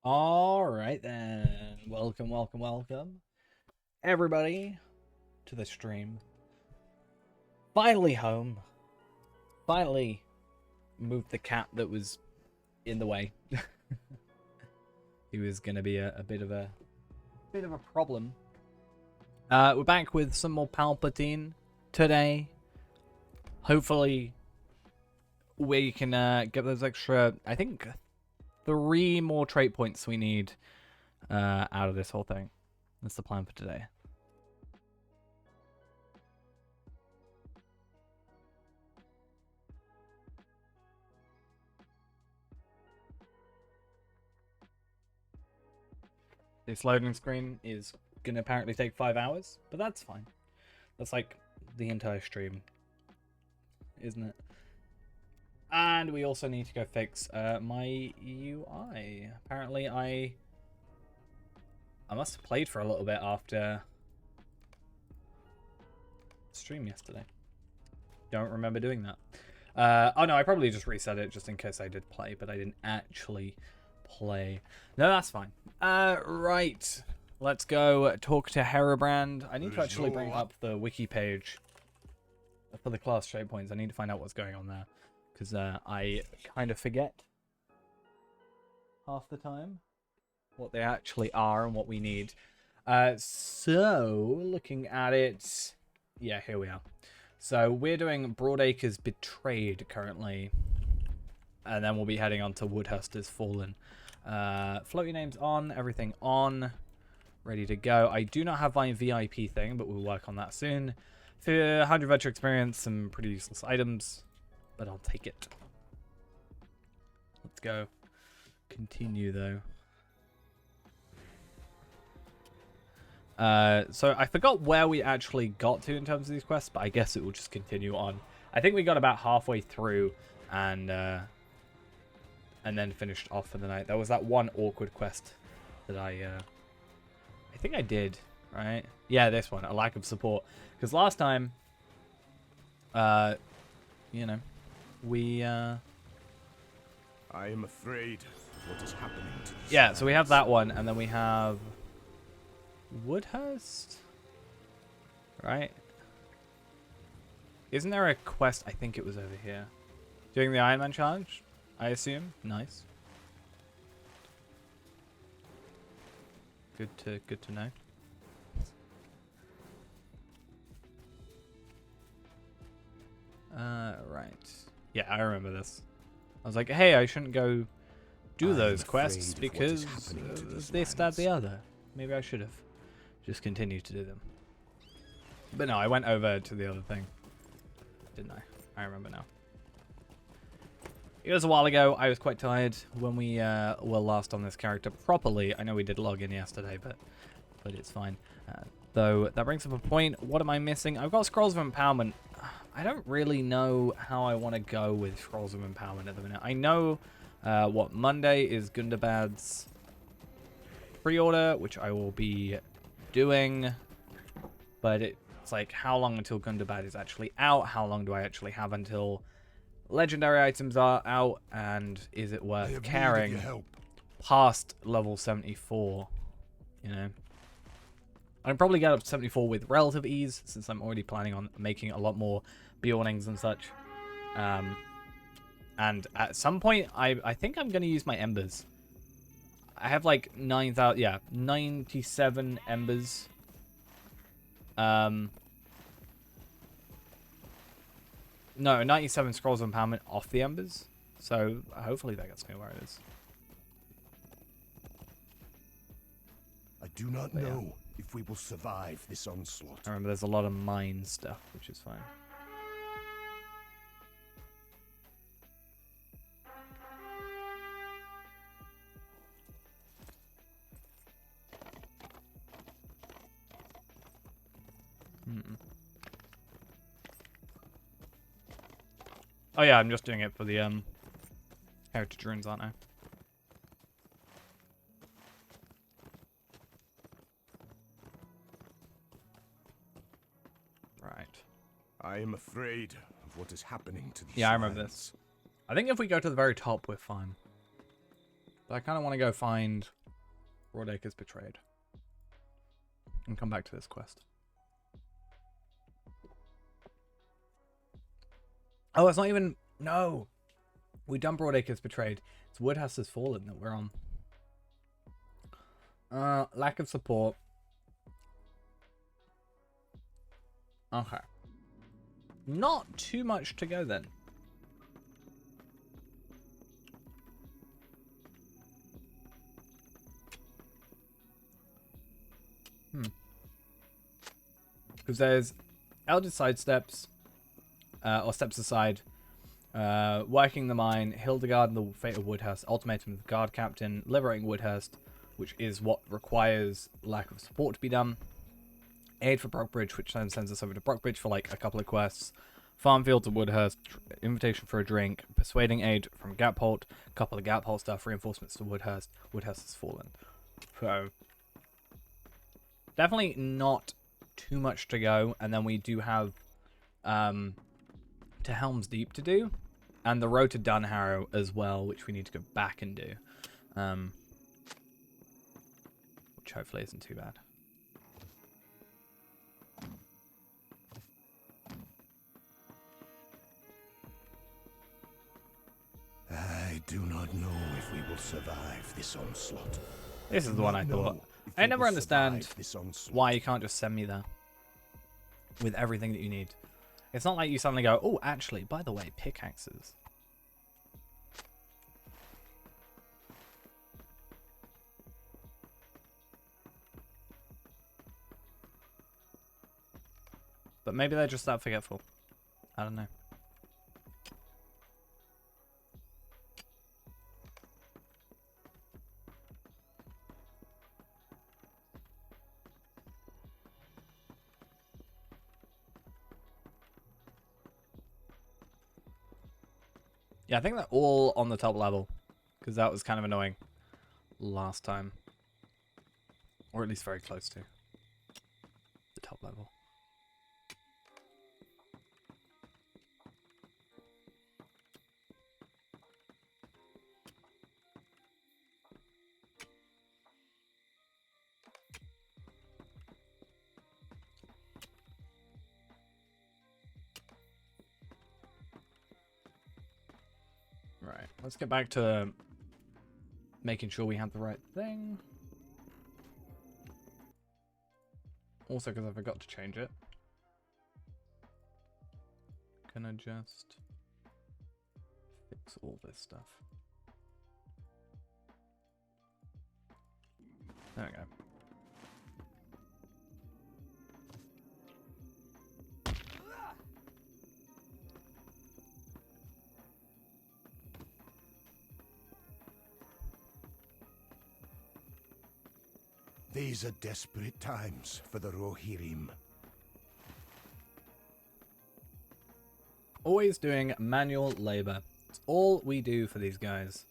All right then. Welcome, everybody, to the stream. Finally home. Finally moved the cat that was in the way. He was gonna be a bit of a problem. We're back with some more Palpatine today. Hopefully, we can get those extra. I think 3 more trait points we need out of this whole thing. That's the plan for today. This loading screen is gonna apparently take 5 hours, but that's fine. That's like the entire stream, isn't it? And we also need to go fix my UI. Apparently I must have played for a little bit after stream yesterday. Don't remember doing that. Oh no, I probably just reset it just in case I did play, but I didn't actually play. No, that's fine. Right. Let's go talk to Herobrand. I need to actually bring up the wiki page for the class trait points. I need to find out what's going on there, because I kind of forget half the time what they actually are and what we need. So, looking at it, yeah, here we are. So, we're doing Broadacre's Betrayed currently, and then we'll be heading on to Woodhurster's Fallen. Floaty names on, everything on, ready to go. I do not have my VIP thing, but we'll work on that soon. For 100 virtual experience, some pretty useless items, but I'll take it. Let's go. Continue, though. So I forgot where we actually got to in terms of these quests, but I guess it will just continue on. I think we got about halfway through and then finished off for the night. There was that one awkward quest that I think I did, right? Yeah, this one, a lack of support. Because last time, you know, we I am afraid of what is happening to the yeah, so we have that one, and then we have Woodhurst, right? Isn't there a quest? I think it was over here. Doing the Iron Man challenge, I assume. Nice. Good to know. Right. Yeah, I remember this. I was like, hey, I shouldn't go do those quests because this, that, the other. Maybe I should have just continued to do them. But no, I went over to the other thing. Didn't I? I remember now. It was a while ago. I was quite tired when we were last on this character properly. I know we did log in yesterday, but it's fine. Though that brings up a point. What am I missing? I've got Scrolls of Empowerment. I don't really know how I want to go with Scrolls of Empowerment at the minute. I know what Monday is Gundabad's pre-order, which I will be doing. But it's like, how long until Gundabad is actually out? How long do I actually have until legendary items are out? And is it worth carrying past level 74? You know? I can probably get up to 74 with relative ease, since I'm already planning on making a lot more Bjornings and such. And at some point, I think I'm going to use my Embers. I have like 9,000, yeah, 97 Embers. No, 97 Scrolls of Empowerment off the Embers. So hopefully that gets me where it is. I do not know if we will survive this onslaught. I remember there's a lot of mine stuff, which is fine. Oh yeah, I'm just doing it for the heritage runes, aren't I? Right. I am afraid of what is happening to these Yeah, I remember this. I think if we go to the very top, we're fine. But I kind of want to go find Broadacre's betrayed. And come back to this quest. Oh, it's not even... No! We done Broadacre's betrayed. It's Woodhouse has fallen that we're on. Lack of support. Okay. Not too much to go then. Because there's Elder Sidesteps, or Steps Aside, Working the Mine, Hildegard and the Fate of Woodhurst, Ultimatum of the Guard Captain, Liberating Woodhurst, which is what requires lack of support to be done, Aid for Brockbridge, which then sends us over to Brockbridge for like a couple of quests, Farmfield to Woodhurst, Invitation for a Drink, Persuading Aid from Gapholt, a couple of Gapholt stuff, Reinforcements to Woodhurst. Woodhurst has fallen. So, definitely not too much to go, and then we do have to Helm's Deep to do, and the road to Dunharrow as well, which we need to go back and do, which hopefully isn't too bad. I do not know if we will survive this onslaught. This is the one I thought. I never understand why you can't just send me there with everything that you need. It's not like you suddenly go, oh, actually, by the way, pickaxes. But maybe they're just that forgetful. I don't know. Yeah, I think they're all on the top level, because that was kind of annoying last time. Or at least very close to the top level. Right, let's get back to making sure we have the right thing. Also, because I forgot to change it. Can I just fix all this stuff? There we go. These are desperate times for the Rohirrim. Always doing manual labor. It's all we do for these guys.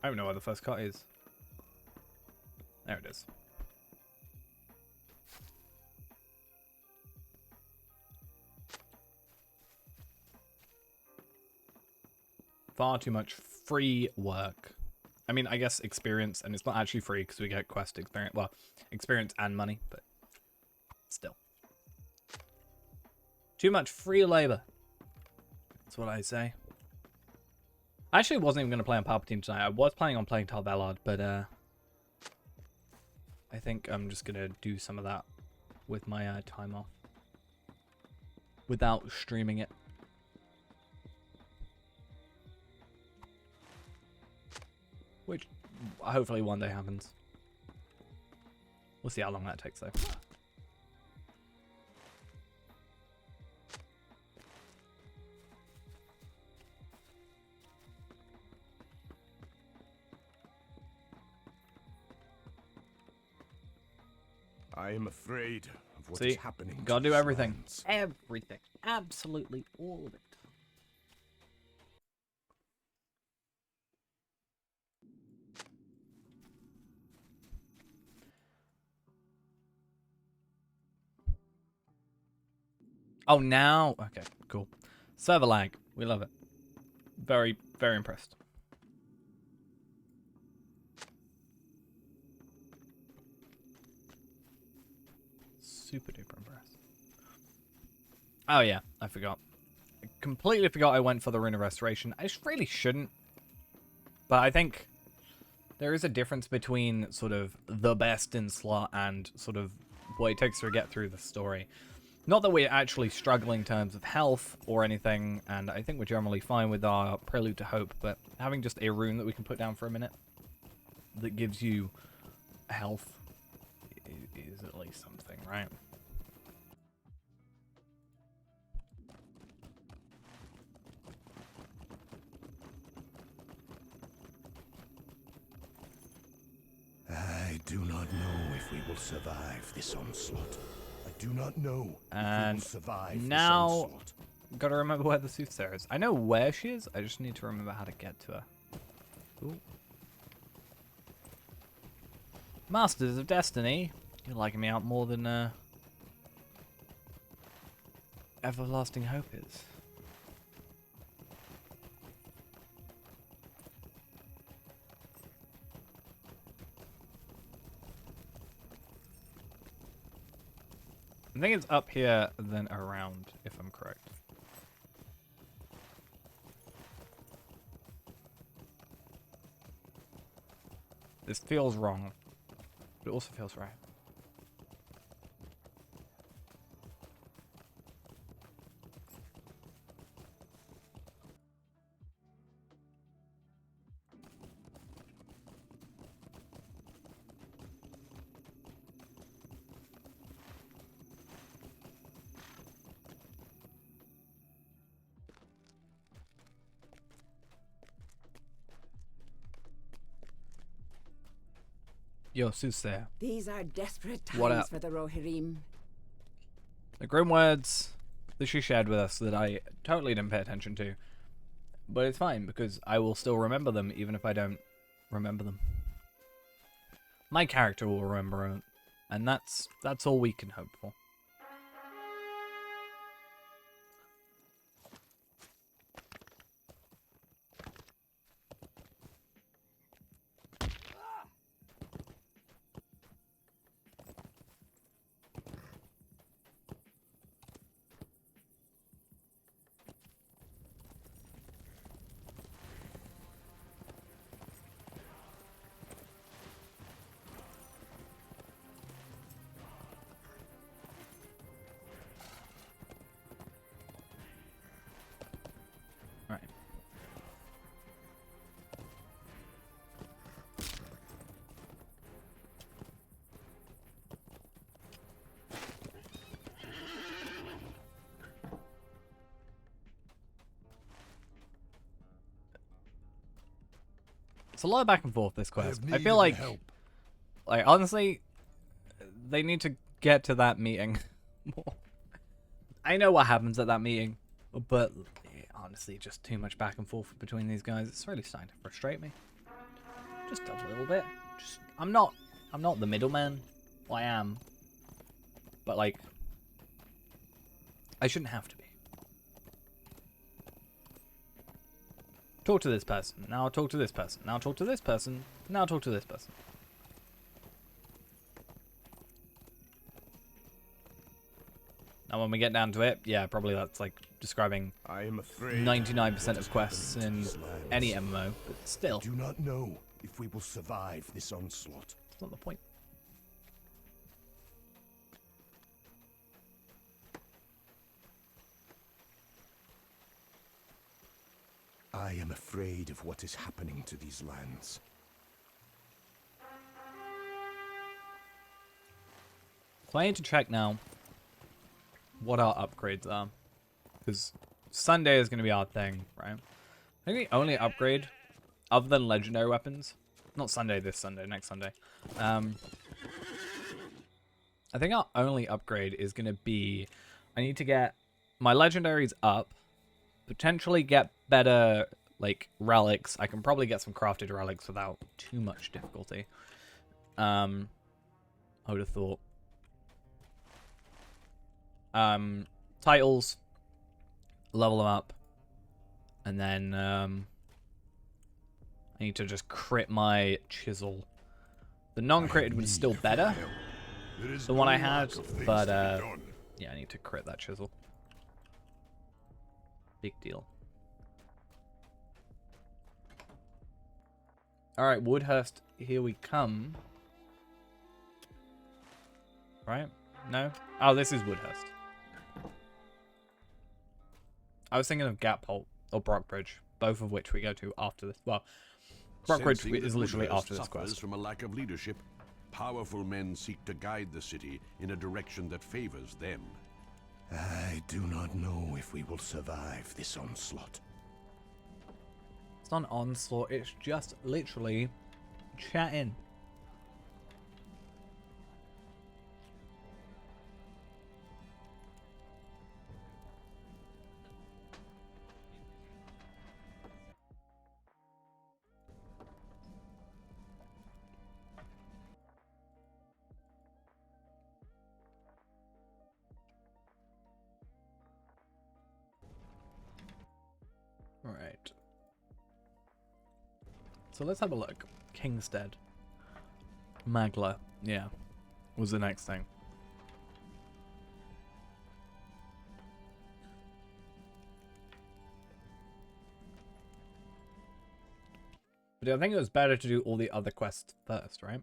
I don't know where the first cut is. There it is. Far too much free work. I mean, I guess experience, and it's not actually free because we get quest experience. Well, experience and money, but still. Too much free labor. That's what I say. I actually wasn't even going to play on Palpatine tonight. I was planning on playing Tal Ballard, but I think I'm just going to do some of that with my time off. Without streaming it. Which hopefully one day happens. We'll see how long that takes though. I am afraid of what is happening. Gotta do everything. Lands. Everything. Absolutely all of it. Oh, now. Okay, cool. Server lag. We love it. Very, very impressed. super duper impressed. Oh yeah, I forgot. I completely forgot I went for the Rune of Restoration. I just really shouldn't. But I think there is a difference between sort of the best in slot and sort of what it takes to get through the story. Not that we're actually struggling in terms of health or anything, and I think we're generally fine with our Prelude to Hope, but having just a rune that we can put down for a minute that gives you health is at least something, right? I do not know if we will survive this onslaught. I do not know if we And will survive now, this onslaught. gotta remember where the soothsayer is. I know where she is, I just need to remember how to get to her. Ooh. Masters of Destiny, you're liking me out more than Everlasting Hope is. I think it's up here, then around, if I'm correct. This feels wrong, but it also feels right. Yo, Soothsayer. These are desperate What times up? for the Rohirrim. The grim words that she shared with us that I totally didn't pay attention to. But it's fine, because I will still remember them, even if I don't remember them. My character will remember it, and that's all we can hope for. Right. It's a lot of back and forth, this quest. I feel like honestly, they need to get to that meeting more. I know what happens at that meeting, but honestly, just too much back and forth between these guys. It's really starting to frustrate me. Just a little bit. Just I'm not the middleman. Well, I am, but like, I shouldn't have to be. Talk to this person. Now I'll talk to this person. Now I'll talk to this person. Now I'll talk to this person. Now when we get down to it, yeah, probably that's like describing I am afraid 99% of quests in any MMO, but still, I do not know if we will survive this onslaught. that's not the point. I am afraid of what is happening to these lands. So I need to check now what our upgrades are, because Sunday is going to be our thing, right? I think the only upgrade, other than legendary weapons, not Sunday, this Sunday, next Sunday, I think our only upgrade is going to be, I need to get my legendaries up, potentially get better, like, relics. I can probably get some crafted relics without too much difficulty. I would have thought. Titles, level them up, and then I need to just crit my chisel. The non-critted was still better, but still, I need to get that. I am needing your help. I need to get There is the one no I had, lack of things but to be done. yeah, I need to crit that chisel. Big deal. Alright, Woodhurst, here we come. Right? No? Oh, this is Woodhurst. I was thinking of Gapholt or Brockbridge, both of which we go to after this. Well, Brockbridge Sensing is that literally Woodhurst after this suffers quest. from a lack of leadership, powerful men seek to guide the city in a direction that favors them. I do not know if we will survive this onslaught. It's not an onslaught, it's just literally chatting. Right. So let's have a look. Kingstead. Magla. Yeah. Was the next thing. But I think it was better to do all the other quests first, right?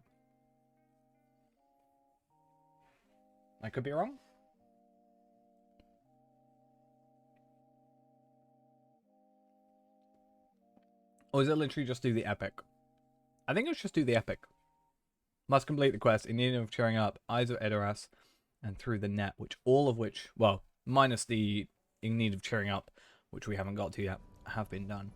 I could be wrong. Or is it literally just do the epic? I think it's just do the epic. Must complete the quest in need of cheering up, Eyes of Edoras, and Through the Net, all of which, well, minus the in need of cheering up, which we haven't got to yet, have been done.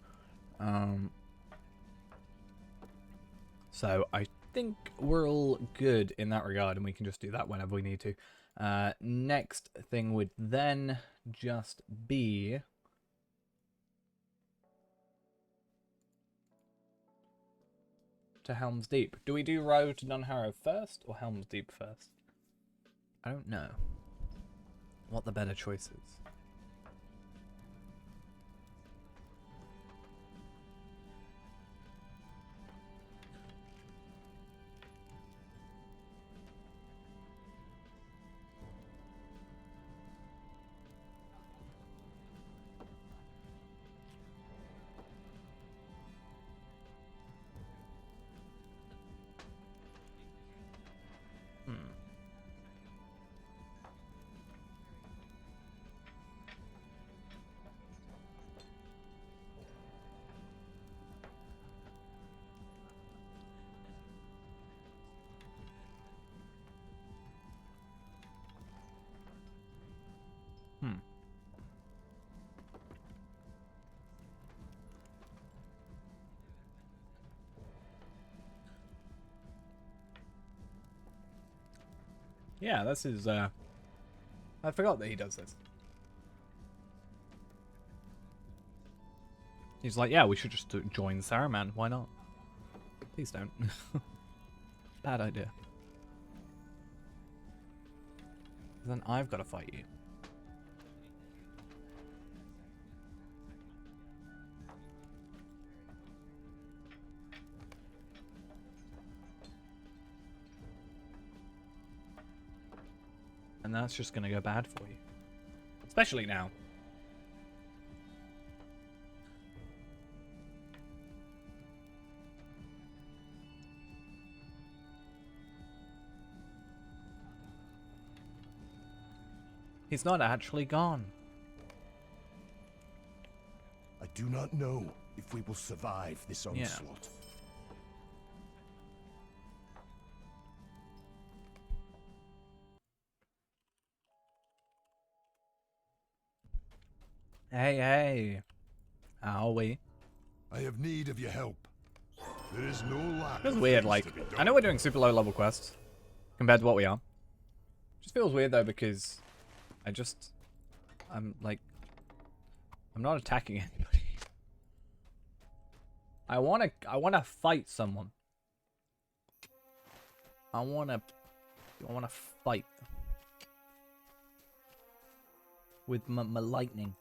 So I think we're all good in that regard, and we can just do that whenever we need to. Next thing would then just be to Helm's Deep. Do we do Road to Dunharrow first or Helm's Deep first? I don't know what the better choice is. Yeah, this is, I forgot that he does this. He's like, yeah, we should just join Saruman. Why not? Please don't. Bad idea. Then I've got to fight you. And that's just going to go bad for you. Especially now. He's not actually gone. I do not know if we will survive this onslaught. Hey, hey. How are we? I have need of your help. There is no lack. Feels of weird, things like, to be done. I know we're doing super low level quests compared to what we are. Just feels weird though because I'm not attacking anybody. I wanna fight someone. I wanna fight with my lightning.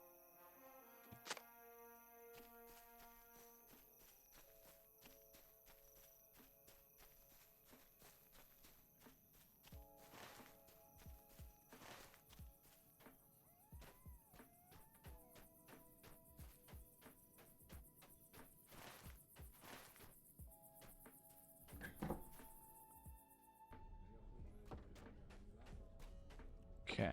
Okay.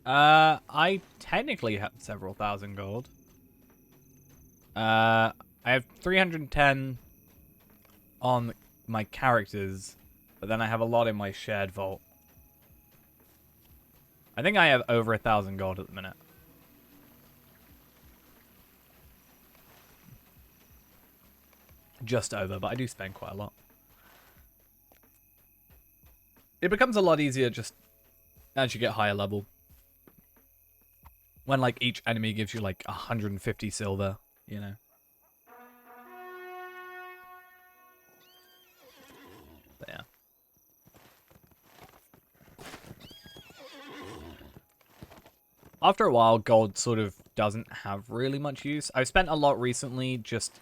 I technically have several thousand gold. I have 310 on my characters, but then I have a lot in my shared vault. I think I have over 1,000 gold at the minute. Just over, but I do spend quite a lot. It becomes a lot easier just as you get higher level. When, like, each enemy gives you, like, 150 silver, you know. But yeah. After a while, gold sort of doesn't have really much use. I've spent a lot recently just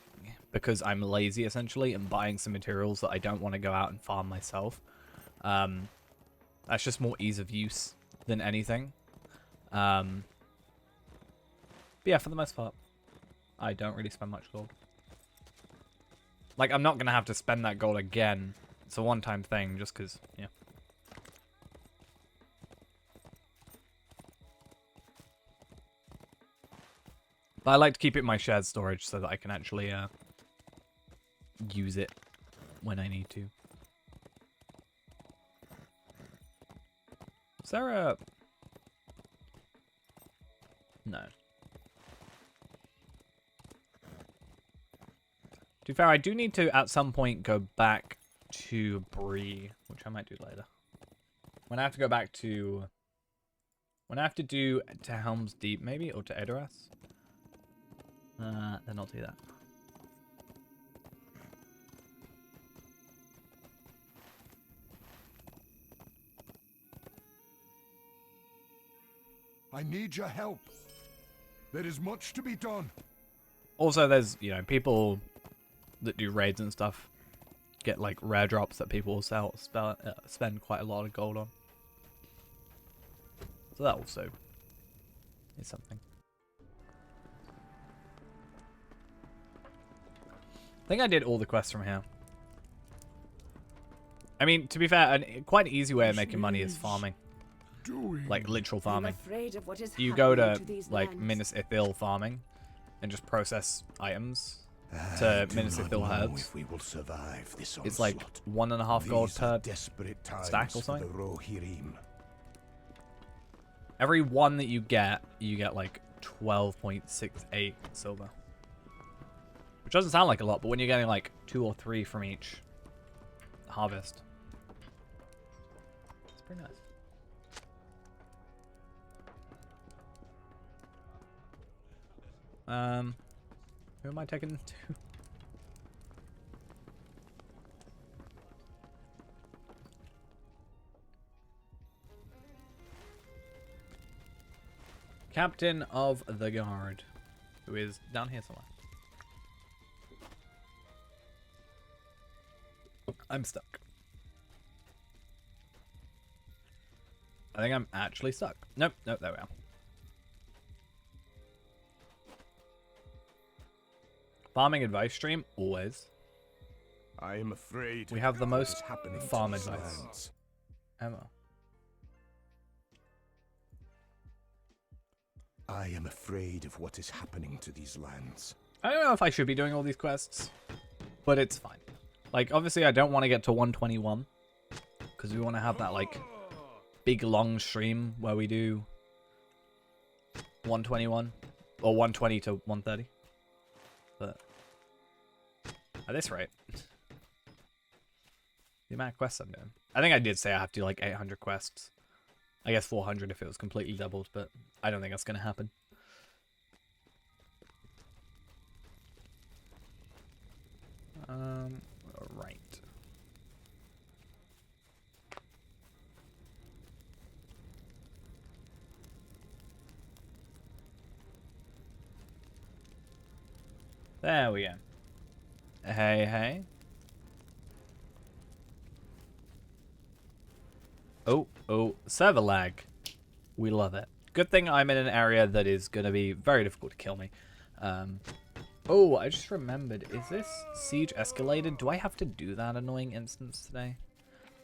because I'm lazy, essentially, and buying some materials that I don't want to go out and farm myself. That's just more ease of use than anything. But yeah, for the most part, I don't really spend much gold. Like, I'm not going to have to spend that gold again. It's a one-time thing, just because, yeah. But I like to keep it in my shared storage so that I can actually use it when I need to. Is there a... No. To be fair, I do need to, at some point, go back to Bree, which I might do later. When I have to go back to... When I have to do to Helm's Deep, maybe? Or to Edoras? Then I'll do that. I need your help. There is much to be done. Also, there's, you know, people that do raids and stuff get, like, rare drops that people will spend quite a lot of gold on. So that also is something. I think I did all the quests from here. I mean, to be fair, quite an easy way of making money is farming. Like, literal farming. You go to, like, Minas Ithil farming and just process items to Minas Ithil herbs. We will survive this it's like 1.5 gold per stack or something. Every one that you get like 12.68 silver. Which doesn't sound like a lot, but when you're getting like 2 or 3 from each harvest, it's pretty nice. Who am I taking to? Captain of the Guard, who is down here somewhere. I'm stuck. I think I'm actually stuck. Nope, nope, there we are. Farming advice stream, always. I am afraid we have the most happening farm advice ever. I am afraid of what is happening to these lands. I don't know if I should be doing all these quests, but it's fine. Like, obviously I don't want to get to 121, because we want to have that, like, big long stream where we do 121, or 120 to 130. But at this rate, the amount of quests I'm doing. I think I did say I have to do like 800 quests. I guess 400 if it was completely doubled, but I don't think that's going to happen. Right. There we go. Hey, hey. Oh, server lag. We love it. Good thing I'm in an area that is going to be very difficult to kill me. Oh, I just remembered. Is this siege escalated? Do I have to do that annoying instance today?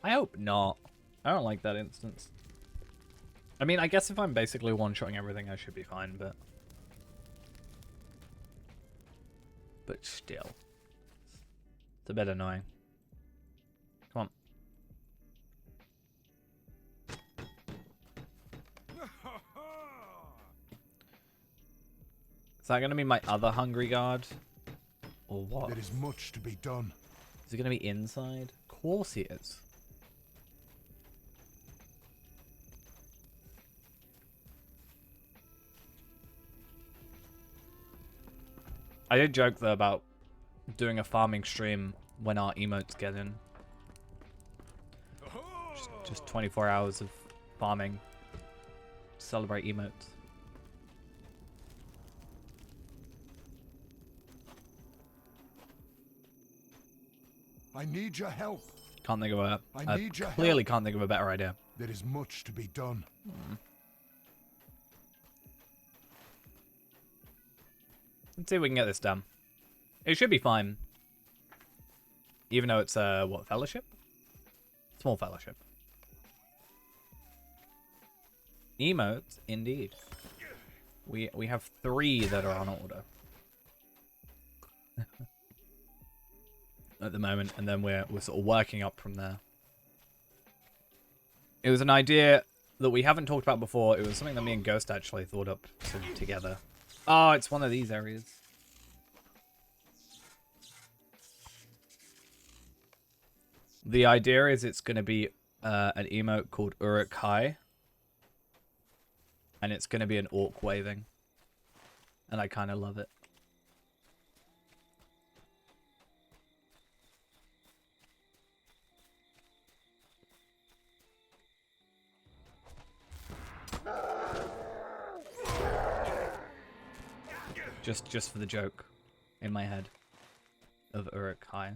I hope not. I don't like that instance. I mean, I guess if I'm basically one-shotting everything, I should be fine, but... But still. It's a bit annoying. Come on. Is that going to be my other hungry guard? Or what? There is much to be done. Is it going to be inside? Of course he is. I did joke though about doing a farming stream when our emotes get in. Just 24 hours of farming. Celebrate emotes. I need your help. Can't think of a... I need your clearly help. can't think of a better idea. There is much to be done. Let's see if we can get this done. It should be fine. Even though it's, what, fellowship? Small fellowship. Emotes, indeed. We have 3 that are on order. At the moment, and then we're sort of working up from there. It was an idea that we haven't talked about before. It was something that me and Ghost actually thought up together. Oh, it's one of these areas. The idea is it's going to be an emote called Uruk Hai. And it's going to be an orc waving. And I kind of love it. Just for the joke in my head of Uruk Hai.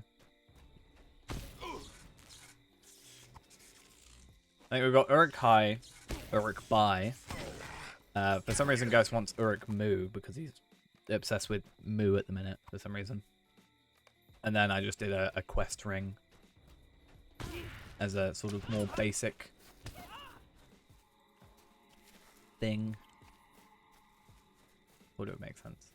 I think we've got Uruk Hai, Uruk Bai. For some reason, Ghost wants Uruk Mu because he's obsessed with Mu at the minute for some reason. And then I just did a quest ring as a sort of more basic thing. Would it make sense?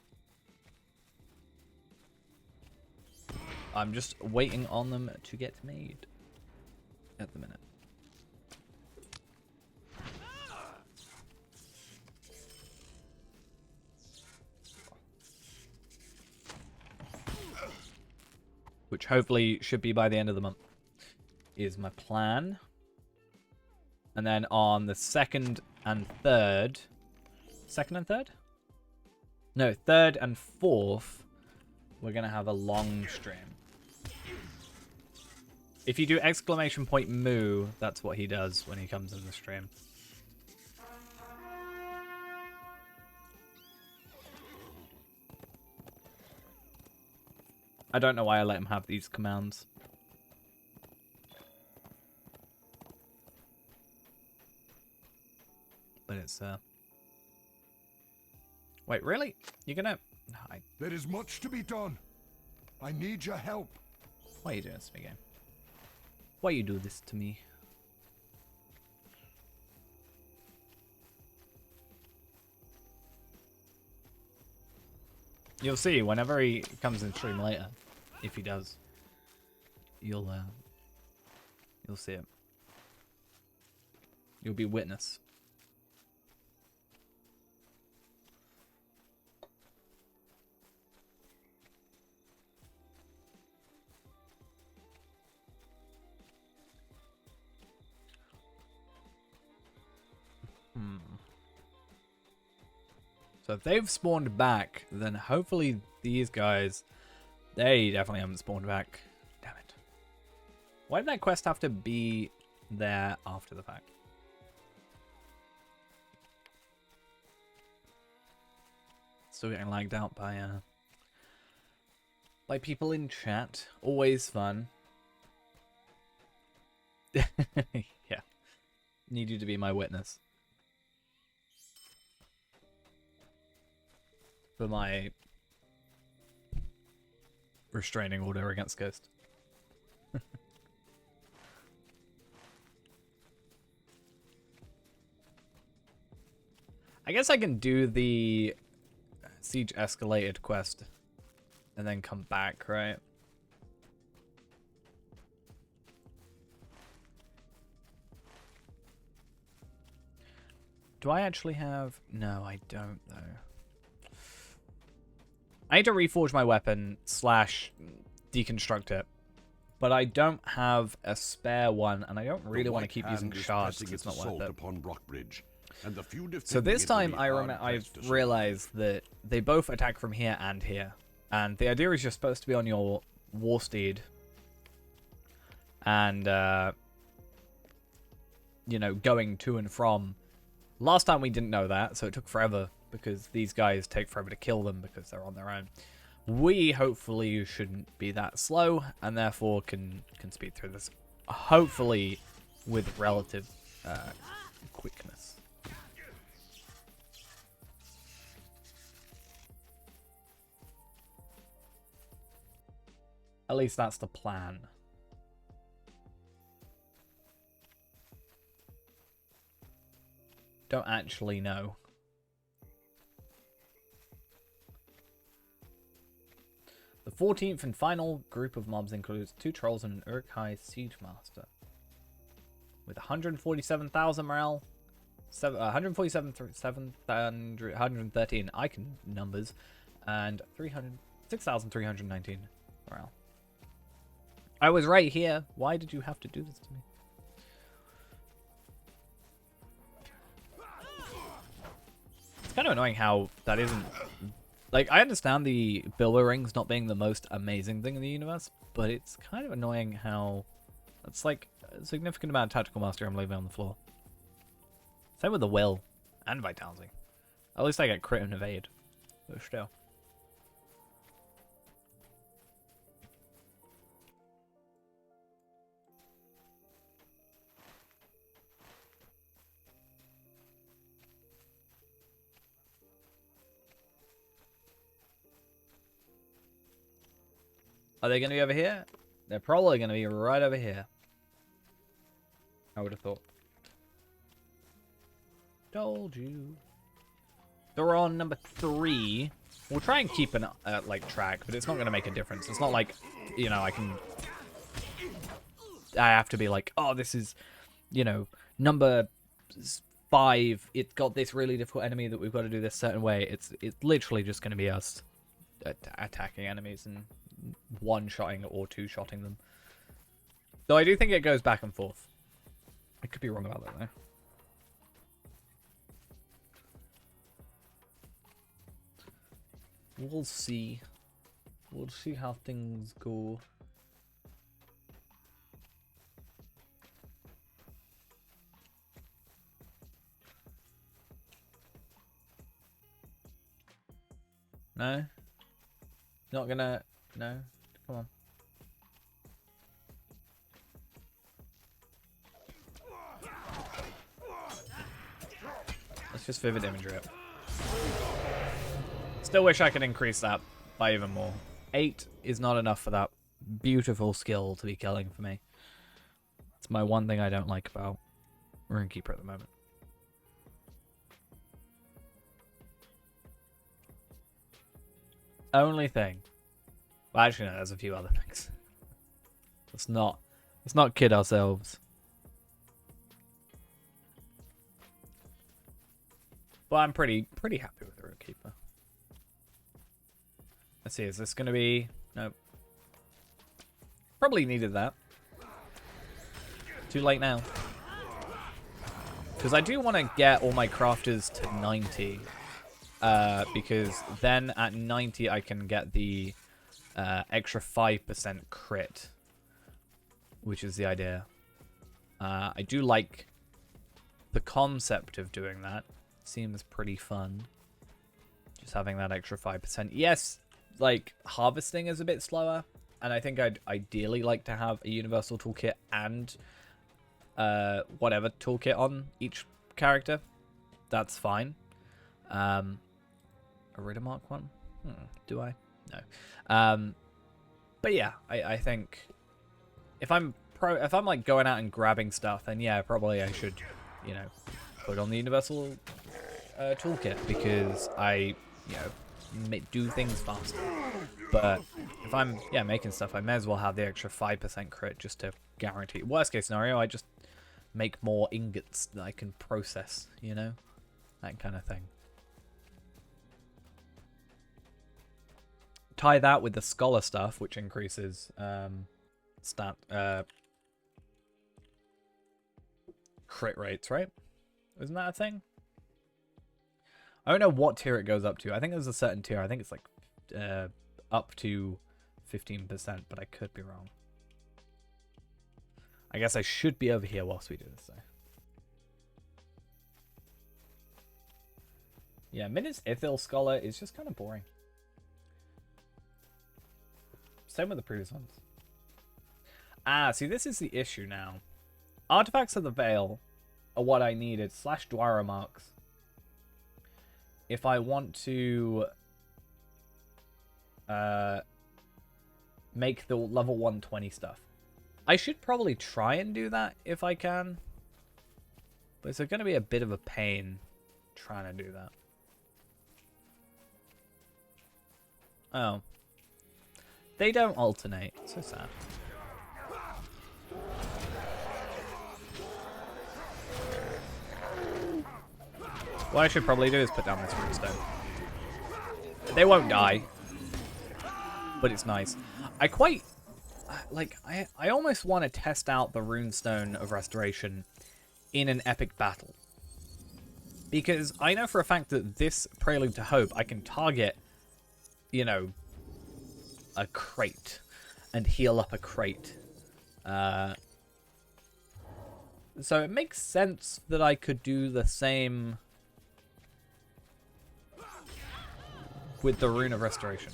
I'm just waiting on them to get made at the minute. Which hopefully should be by the end of the month, is my plan. And then on the 2nd and 3rd... 2nd and 3rd? No, 3rd and 4th, we're going to have a long stream. If you do exclamation point moo, that's what he does when he comes in the stream. I don't know why I let him have these commands. But it's, Wait, really? You're gonna... No, There is much to be done. I need your help. Why are you doing this to me, game? Why you do this to me? You'll see whenever he comes in stream later, if he does, you'll see it. You'll be witness. So if they've spawned back, then hopefully these guys, they definitely haven't spawned back. Damn it. Why did that quest have to be there after the fact? Still getting lagged out by people in chat. Always fun. Yeah. Need you to be my witness. for my restraining order against Ghost. I guess I can do the siege escalated quest and then come back, right? Do I actually have... No, I don't, though. I need to reforge my weapon / deconstruct it. But I don't have a spare one, and I don't really want to keep using shards because it's not worth it. Upon Brockbridge, and the few So this defending time it I've to realized that they both attack from here and here. And the idea is you're supposed to be on your war steed. And, you know, going to and from. Last time we didn't know that, so it took forever. Because these guys take forever to kill them because they're on their own. We hopefully shouldn't be that slow, and therefore can speed through this. Hopefully with relative quickness. At least that's the plan. Don't actually know. The 14th and final group of mobs includes 2 trolls and an Uruk-hai siege master. With 147,000 morale, 147,113 icon numbers, and 6,319 morale. I was right here. Why did you have to do this to me? It's kind of annoying how that isn't... Like, I understand the Bilbo rings not being the most amazing thing in the universe, but it's kind of annoying how it's like a significant amount of tactical mastery I'm leaving on the floor. Same with the will and vitality. At least I get crit and evade, but still. Are they going to be over here? They're probably going to be right over here. I would have thought. Told you. They're on number 3. We'll try and keep an like track, but it's not going to make a difference. It's not like, you know, I have to be like, oh, this is, you know, number 5. It's got this really difficult enemy that we've got to do this certain way. It's literally just going to be us attacking enemies and one-shotting or two-shotting them. Though I do think it goes back and forth. I could be wrong about that, though. We'll see. We'll see how things go. No? Not gonna... No? Come on. Let's just vivid imagery it. Still wish I could increase that by even more. 8 is not enough for that beautiful skill to be killing for me. It's my one thing I don't like about Runekeeper at the moment. Only thing. Well, actually, no, there's a few other things. Let's not kid ourselves. But I'm pretty happy with the Runekeeper. Let's see, is this going to be... Nope. Probably needed that. Too late now. Because I do want to get all my crafters to 90. Because then at 90 I can get the extra 5% crit. Which is the idea. I do like the concept of doing that. Seems pretty fun. Just having that extra 5%. Yes, like, harvesting is a bit slower. And I think I'd ideally like to have a universal toolkit and whatever toolkit on each character. That's fine. a Riddermark one? Do I? No. But yeah, I think if I'm like going out and grabbing stuff, then yeah, probably I should, you know, put on the universal toolkit because I, you know, do things faster. But if I'm making stuff, I may as well have the extra 5% crit just to guarantee. Worst case scenario, I just make more ingots that I can process, you know, that kind of thing. Tie that with the scholar stuff, which increases crit rates, right? Isn't that a thing? I don't know what tier it goes up to. I think there's a certain tier. I think it's like up to 15%, but I could be wrong. I guess I should be over here whilst we do this, though. Yeah, Minas Ithil Scholar is just kind of boring. Same with the previous ones. Ah, see, this is the issue now. Artifacts of the Veil are what I needed, / Dwyer marks. If I want to make the level 120 stuff. I should probably try and do that if I can. But it's going to be a bit of a pain trying to do that. Oh. They don't alternate. So sad. What I should probably do is put down this runestone. They won't die. But it's nice. I quite... Like, I almost want to test out the runestone of restoration in an epic battle. Because I know for a fact that this Prelude to Hope, I can target, you know, a crate and heal up a crate. So it makes sense that I could do the same with the Rune of Restoration.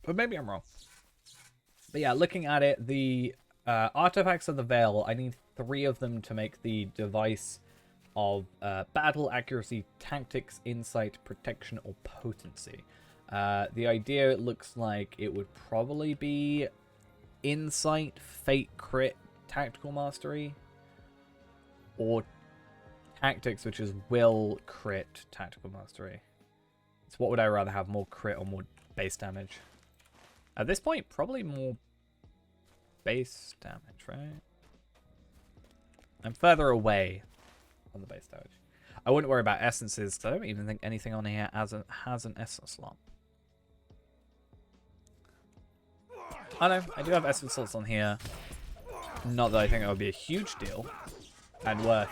But maybe I'm wrong. But yeah, looking at it, the Artifacts of the Veil, I need 3 of them to make the device of battle, accuracy, tactics, insight, protection, or potency. The idea, it looks like it would probably be insight, fate, crit, tactical mastery, or tactics, which is will, crit, tactical mastery. So what would I rather have, more crit or more base damage? At this point, probably more base damage, right? I'm further away on the base damage. I wouldn't worry about essences, because I don't even think anything on here has an essence slot. I know, I do have essence slots on here. Not that I think that would be a huge deal and worth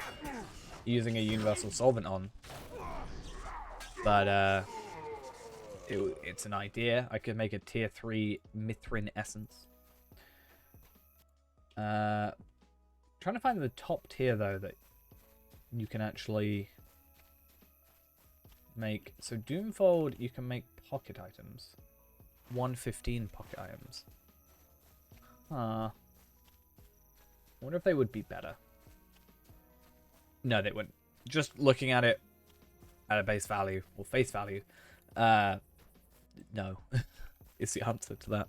using a universal solvent on. But, it's an idea. I could make a tier 3 Mithrin essence. Trying to find the top tier, though, that you can actually make. So Doomfold, you can make pocket items. 115 pocket items. Huh. I wonder if they would be better. No, they wouldn't. Just looking at it at a base value, or face value, no. Is the answer to that.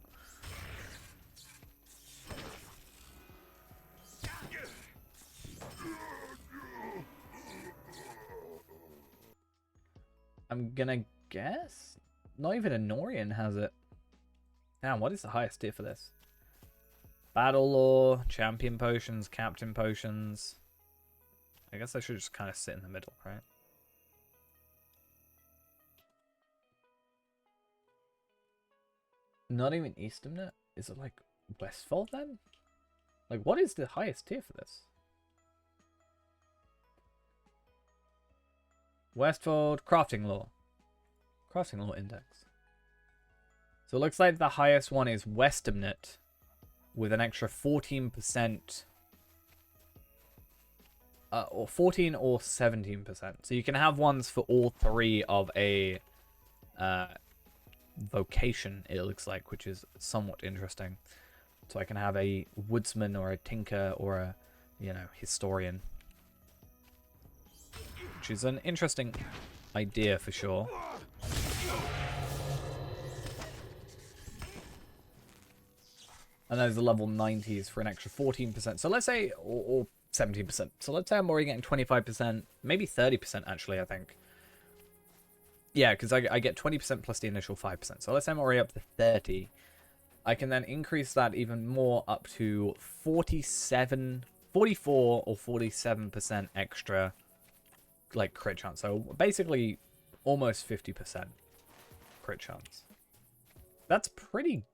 I'm gonna guess? Not even a Norian has it. Damn, what is the highest tier for this? Battle Lore, Champion Potions, Captain Potions. I guess I should just kind of sit in the middle, right? Not even Eastamnet? Is it like Westfold then? Like, what is the highest tier for this? Westfold, Crafting Lore. Crafting Lore Index. So it looks like the highest one is Westamnet with an extra 14%. Or 14 or 17%. So you can have ones for all 3 of a vocation, it looks like, which is somewhat interesting. So I can have a woodsman or a tinker or a, you know, historian. which is an interesting idea for sure. And those are level 90s for an extra 14%. So let's say, or 17%. So let's say I'm already getting 25%, maybe 30% actually, I think. Yeah, because I get 20% plus the initial 5%. So let's say I'm already up to 30. I can then increase that even more up to 44 or 47% extra, like, crit chance. So basically almost 50% crit chance. That's pretty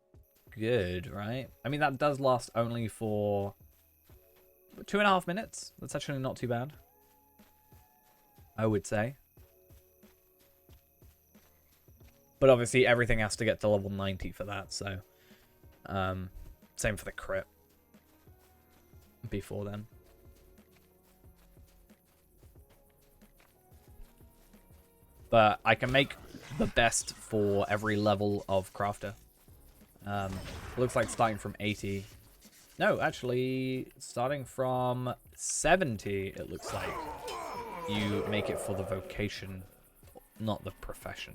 good, right? I mean, that does last only for 2.5 minutes. That's actually not too bad, I would say. But obviously everything has to get to level 90 for that, so same for the crit before then. But I can make the best for every level of crafter. Looks like starting from 80. No, actually, starting from 70, it looks like you make it for the vocation, not the profession,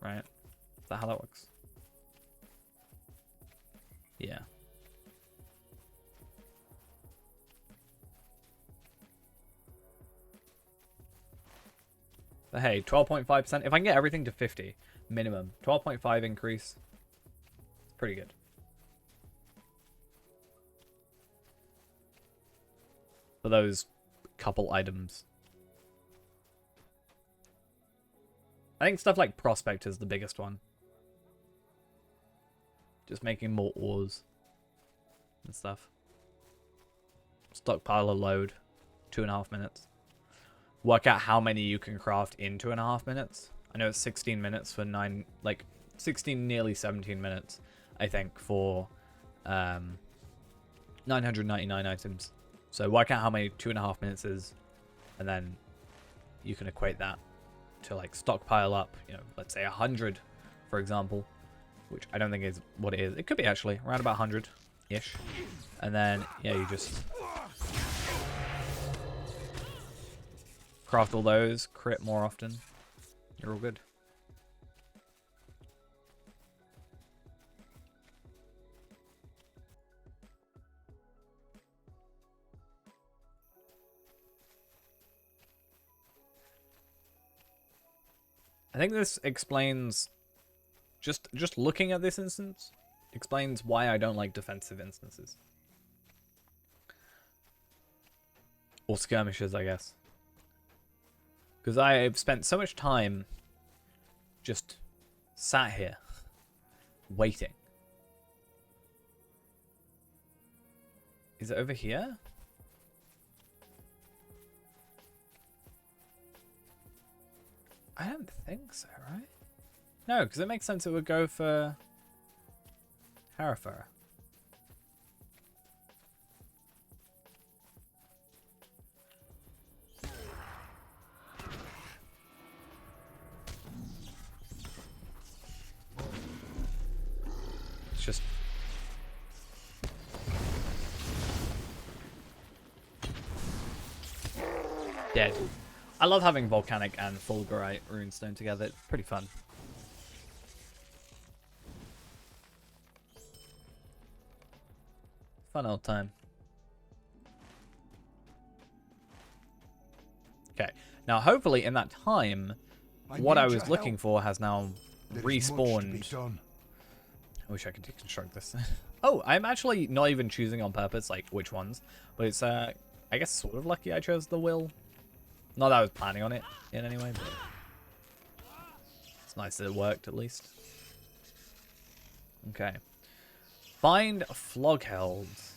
right? Is that how that works? Yeah. But hey, 12.5%. If I can get everything to 50, minimum. 12.5 increase. It's pretty good. For those couple items. I think stuff like Prospect is the biggest one. Just making more ores and stuff. Stockpile a load. 2.5 minutes. Work out how many you can craft in 2.5 minutes. I know it's 16 minutes for 16, nearly 17 minutes, I think, for 999 items. So work out how many 2.5 minutes is, and then you can equate that to, like, stockpile up, you know, let's say 100, for example, which I don't think is what it is. It could be actually around about 100-ish. And then, yeah, you just craft all those, crit more often. You're all good. I think this explains, just looking at this instance, explains why I don't like defensive instances. Or skirmishes, I guess. Because I've spent so much time just sat here, waiting. Is it over here? I don't think so, right? No, because it makes sense it would go for Harifera. It's just... dead. I love having Volcanic and Fulgurite Runestone together. It's pretty fun. Fun old time. Okay. Now, hopefully, in that time, what I was looking for has now respawned. I wish I could deconstruct this. Oh, I'm actually not even choosing on purpose, like, which ones. But it's, I guess, sort of lucky I chose the Will. Not that I was planning on it in any way, but it's nice that it worked, at least. Okay. Find Floghelds.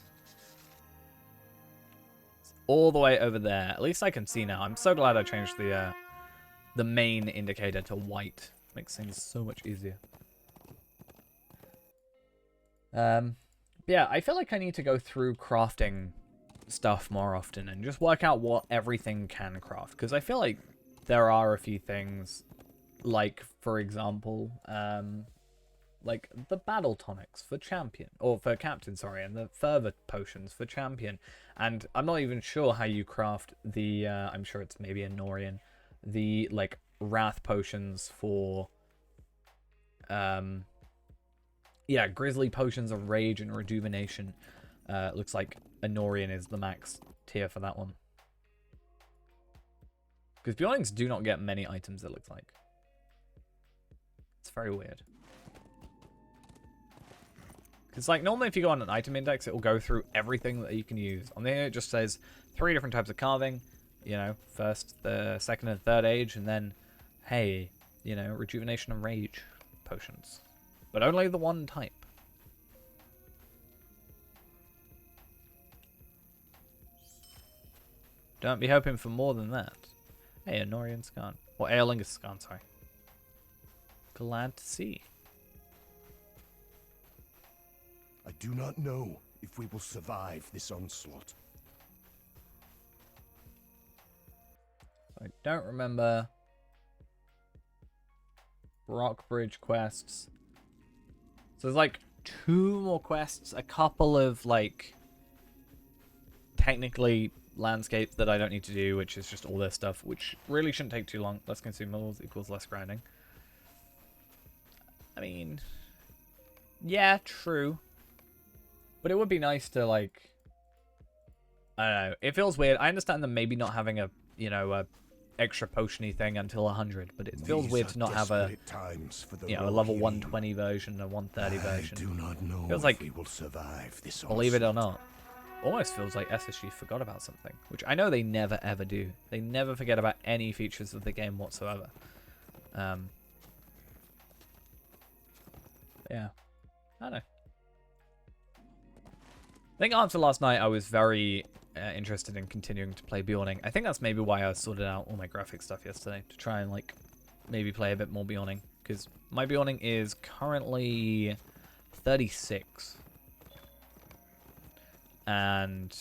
It's all the way over there. At least I can see now. I'm so glad I changed the main indicator to white. Makes things so much easier. Yeah, I feel like I need to go through crafting stuff more often and just work out what everything can craft, because I feel like there are a few things, like, for example, like the battle tonics for champion, or for captain, sorry, and the fervor potions for champion, and I'm not even sure how you craft the I'm sure it's maybe a Norian, the like wrath potions for yeah, grizzly potions of rage and rejuvenation. Looks like Anorian is the max tier for that one. Because Bjornings do not get many items, it looks like. It's very weird. Because like normally if you go on an item index, it will go through everything that you can use. On there it just says 3 different types of carving. You know, first, the second and third age, and then, hey, you know, rejuvenation and rage potions. But only the one type. Don't be hoping for more than that. Hey, Anorian's gone. Or Aerlingus is gone, sorry. Glad to see. I do not know if we will survive this onslaught. I don't remember. Rockbridge quests. So there's like 2 more quests, a couple of like technically landscapes that I don't need to do, which is just all this stuff, which really shouldn't take too long. Less consumables equals less grinding. I mean, yeah, true. But it would be nice to like, I don't know. It feels weird. I understand them maybe not having a, you know, a extra potiony thing until 100, but it feels weird to not have a, you know, a level 120 version, a 130 version. I do not know feels like if we will survive this believe it or not, almost feels like SSG forgot about something, which I know they never ever do. They never forget about any features of the game whatsoever. Yeah, I don't know. I think after last night, I was very interested in continuing to play Bjorning. I think that's maybe why I sorted out all my graphic stuff yesterday, to try and like maybe play a bit more Bjorning, because my Bjorning is currently 36, and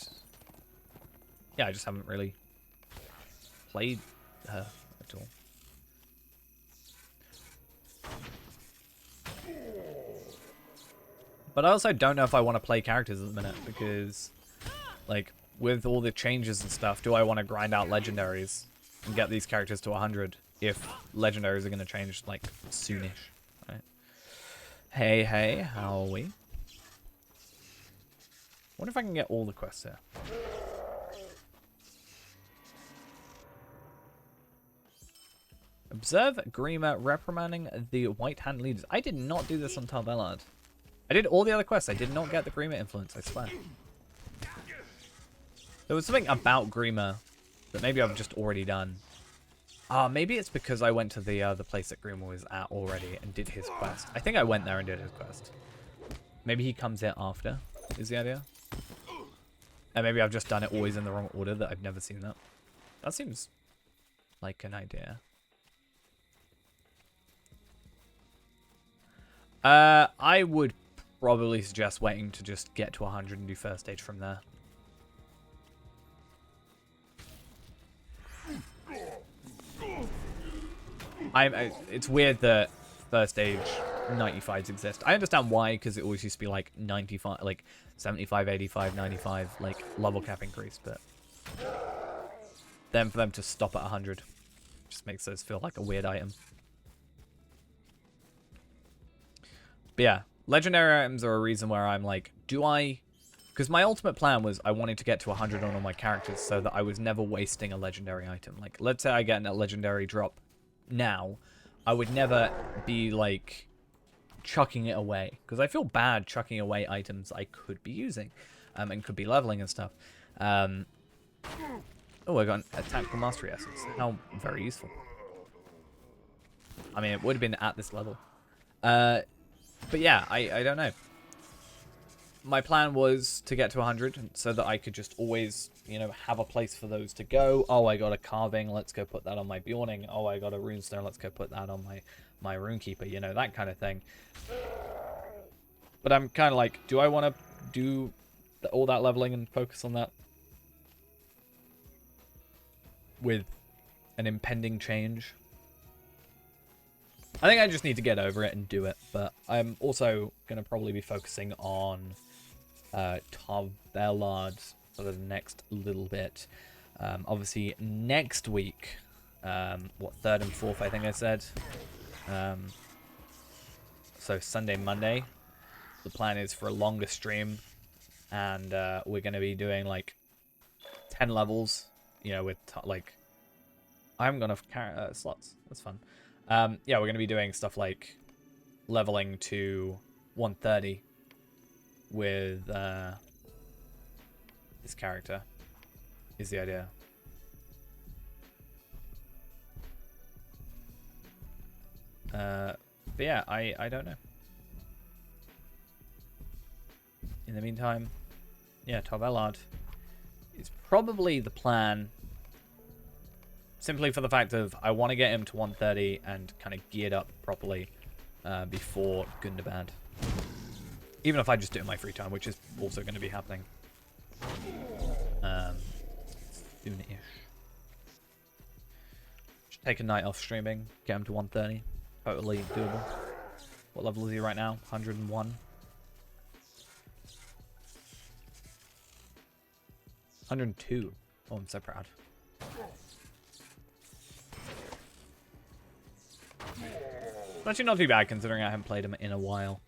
yeah, I just haven't really played her at all. But I also don't know if I want to play characters at the minute, because like with all the changes and stuff, do I want to grind out legendaries and get these characters to 100 if legendaries are going to change like soonish, right? Hey, hey, how are we? Wonder if I can get all the quests here. Observe Grima reprimanding the White Hand leaders. I did not do this on Tarbellard. I did all the other quests. I did not get the Grima influence, I swear. There was something about Grima that maybe I've just already done. Maybe it's because I went to the place that Grima was at already and did his quest. I think I went there and did his quest. Maybe he comes here after, is the idea. And maybe I've just done it always in the wrong order, that I've never seen that. That seems like an idea. I would probably suggest waiting to just get to 100 and do first stage from there. It's weird that first stage 95s exist. I understand why, because it always used to be like 95, like 75, 85, 95, like level cap increase, but then for them to stop at 100 just makes those feel like a weird item. But yeah, legendary items are a reason where I'm like, do I... Because my ultimate plan was I wanted to get to 100 on all my characters so that I was never wasting a legendary item. Like, let's say I get a legendary drop now, I would never be, like, chucking it away. Because I feel bad chucking away items I could be using and could be leveling and stuff. Oh, I got a tactical mastery essence. How very useful. I mean, it would have been at this level. But yeah, I don't know. My plan was to get to 100 so that I could just always, you know, have a place for those to go. Oh, I got a carving, let's go put that on my Bjorning. Oh, I got a runestone, let's go put that on my runekeeper, you know, that kind of thing. But I'm kind of like, do I want to do all that leveling and focus on that with an impending change? I think I just need to get over it and do it, but I'm also going to probably be focusing on Tarbellard for the next little bit. Obviously, next week, what, 3rd and 4th, I think I said. So Sunday, Monday. The plan is for a longer stream, and we're going to be doing like 10 levels, you know, with like, I haven't got enough slots. That's fun. Yeah, we're going to be doing stuff like leveling to 130 with this character is the idea. But yeah, I don't know. In the meantime, yeah, Tov Ellard is probably the plan. Simply for the fact of I want to get him to 130 and kind of geared up properly before Gundabad. Even if I just do it in my free time, which is also going to be happening soon-ish. Just take a night off streaming, get him to 130. Totally doable. What level is he right now? 101. 102. Oh, I'm so proud. It's actually not too bad considering I haven't played him in a while.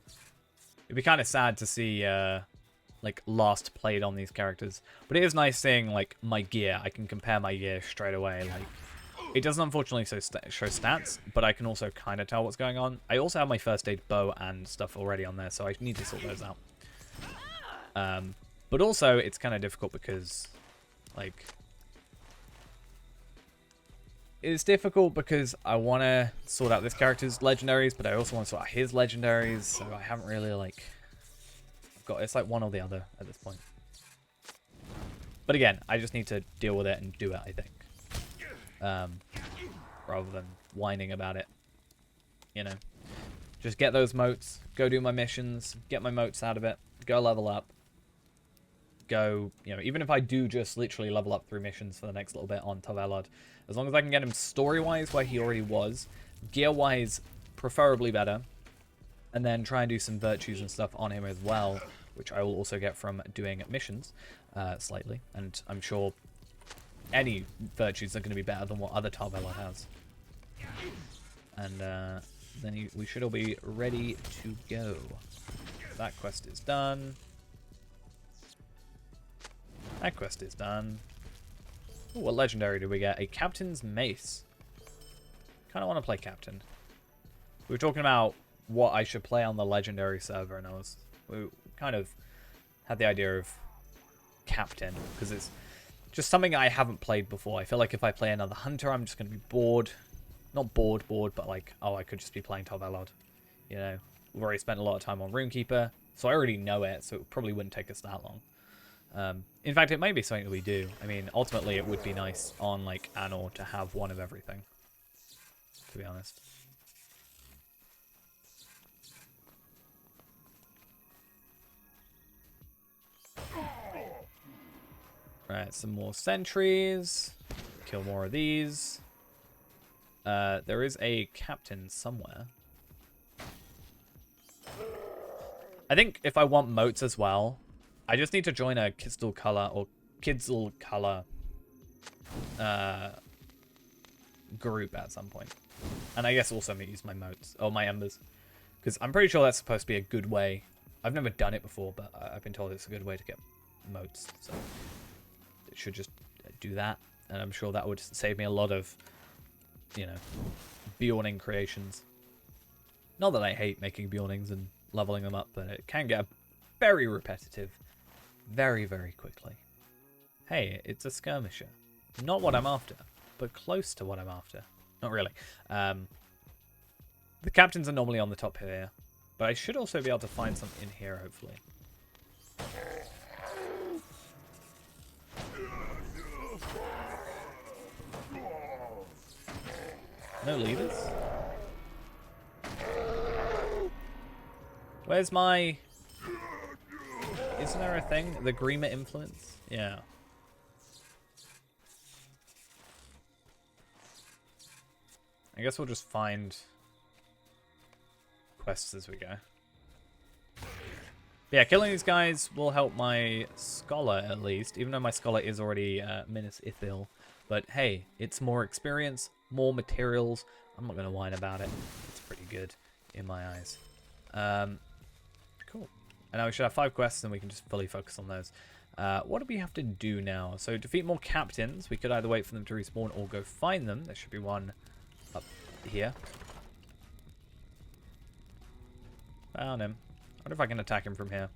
It'd be kind of sad to see, like, last played on these characters. But it is nice seeing, like, my gear. I can compare my gear straight away. Like, it doesn't unfortunately show stats, but I can also kind of tell what's going on. I also have my first aid bow and stuff already on there, so I need to sort those out. But also, it's kind of difficult because, like... It's difficult because I want to sort out this character's legendaries, but I also want to sort out his legendaries, so I haven't really, like... it's like one or the other at this point. But again, I just need to deal with it and do it, I think. Rather than whining about it. You know. Just get those motes, go do my missions, get my motes out of it, go level up. Go, you know, even if I do just literally level up through missions for the next little bit on Tov Ellard, as long as I can get him story-wise where he already was, gear-wise preferably better, and then try and do some virtues and stuff on him as well, which I will also get from doing missions slightly, and I'm sure any virtues are going to be better than what other Tov Ellard has. And then we should all be ready to go. That quest is done. That quest is done. Ooh, what legendary did we get? A Captain's Mace. Kind of want to play Captain. We were talking about what I should play on the legendary server, and we kind of had the idea of Captain, because it's just something I haven't played before. I feel like if I play another Hunter, I'm just going to be bored. Not bored, but like, oh, I could just be playing Tov Ellard. You know, we've already spent a lot of time on Runekeeper, so I already know it, so it probably wouldn't take us that long. In fact, it may be something that we do. I mean, ultimately, it would be nice on, like, Anor to have one of everything, to be honest. Right, some more sentries. Kill more of these. There is a captain somewhere. I think if I want motes as well, I just need to join a Kizdal Color or Kidzal Color group at some point. And I guess also use my motes, or my embers. Because I'm pretty sure that's supposed to be a good way. I've never done it before, but I've been told it's a good way to get motes. So it should just do that. And I'm sure that would save me a lot of, you know, Bjorning creations. Not that I hate making Bjornings and leveling them up, but it can get very repetitive very, very quickly. Hey, it's a skirmisher. Not what I'm after, but close to what I'm after. Not really. The captains are normally on the top here, but I should also be able to find some in here, hopefully. No leaders? Where's my... Isn't there a thing? The Grima influence? Yeah. I guess we'll just find quests as we go. But yeah, killing these guys will help my scholar at least, even though my scholar is already Minas Ithil. But hey, it's more experience, more materials. I'm not going to whine about it. It's pretty good in my eyes. Cool. And now we should have 5 quests, and we can just fully focus on those. What do we have to do now? So defeat more captains. We could either wait for them to respawn or go find them. There should be one up here. Found him. I wonder if I can attack him from here.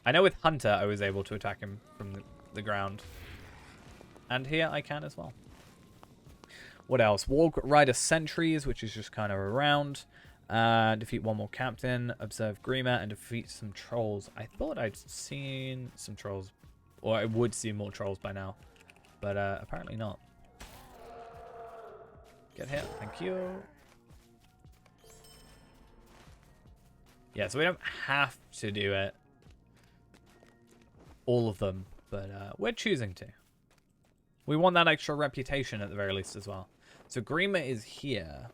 I know with Hunter I was able to attack him from the ground. And here I can as well. What else? War Rider Sentries, which is just kind of around. Defeat one more captain. Observe Grima and defeat some trolls. I thought I'd seen some trolls. Or I would see more trolls by now. But apparently not. Get hit. Thank you. Yeah, so we don't have to do it. All of them. But we're choosing to. We want that extra reputation at the very least as well. So Grima is here.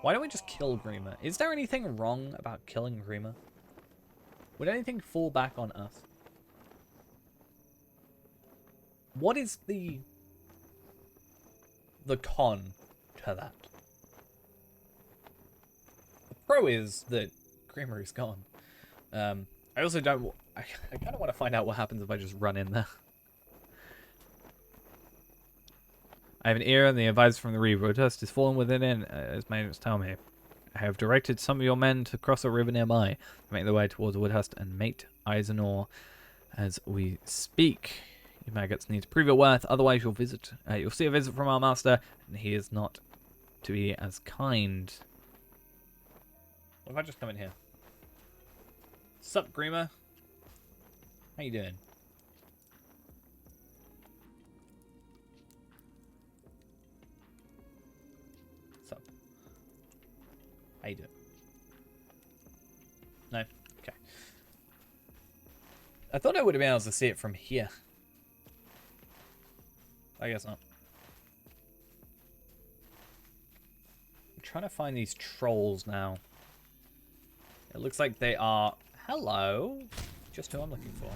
Why don't we just kill Grima? Is there anything wrong about killing Grima? Would anything fall back on us? What is the con to that? The pro is that Grima is gone. I also don't... I kind of want to find out what happens if I just run in there. I have an ear, and the advisor from the Reaver dust is fallen within it, as my notes tell me. I have directed some of your men to cross a river nearby, to make their way towards Woodhurst and mate Eisenor as we speak. You maggots need to prove your worth, otherwise you'll see a visit from our master, and he is not to be as kind. What if I just come in here? Sup, Grima? How you doing? Sup? How you doing? No? Okay. I thought I would have been able to see it from here. I guess not. I'm trying to find these trolls now. It looks like they are... Hello! Just who I'm looking for.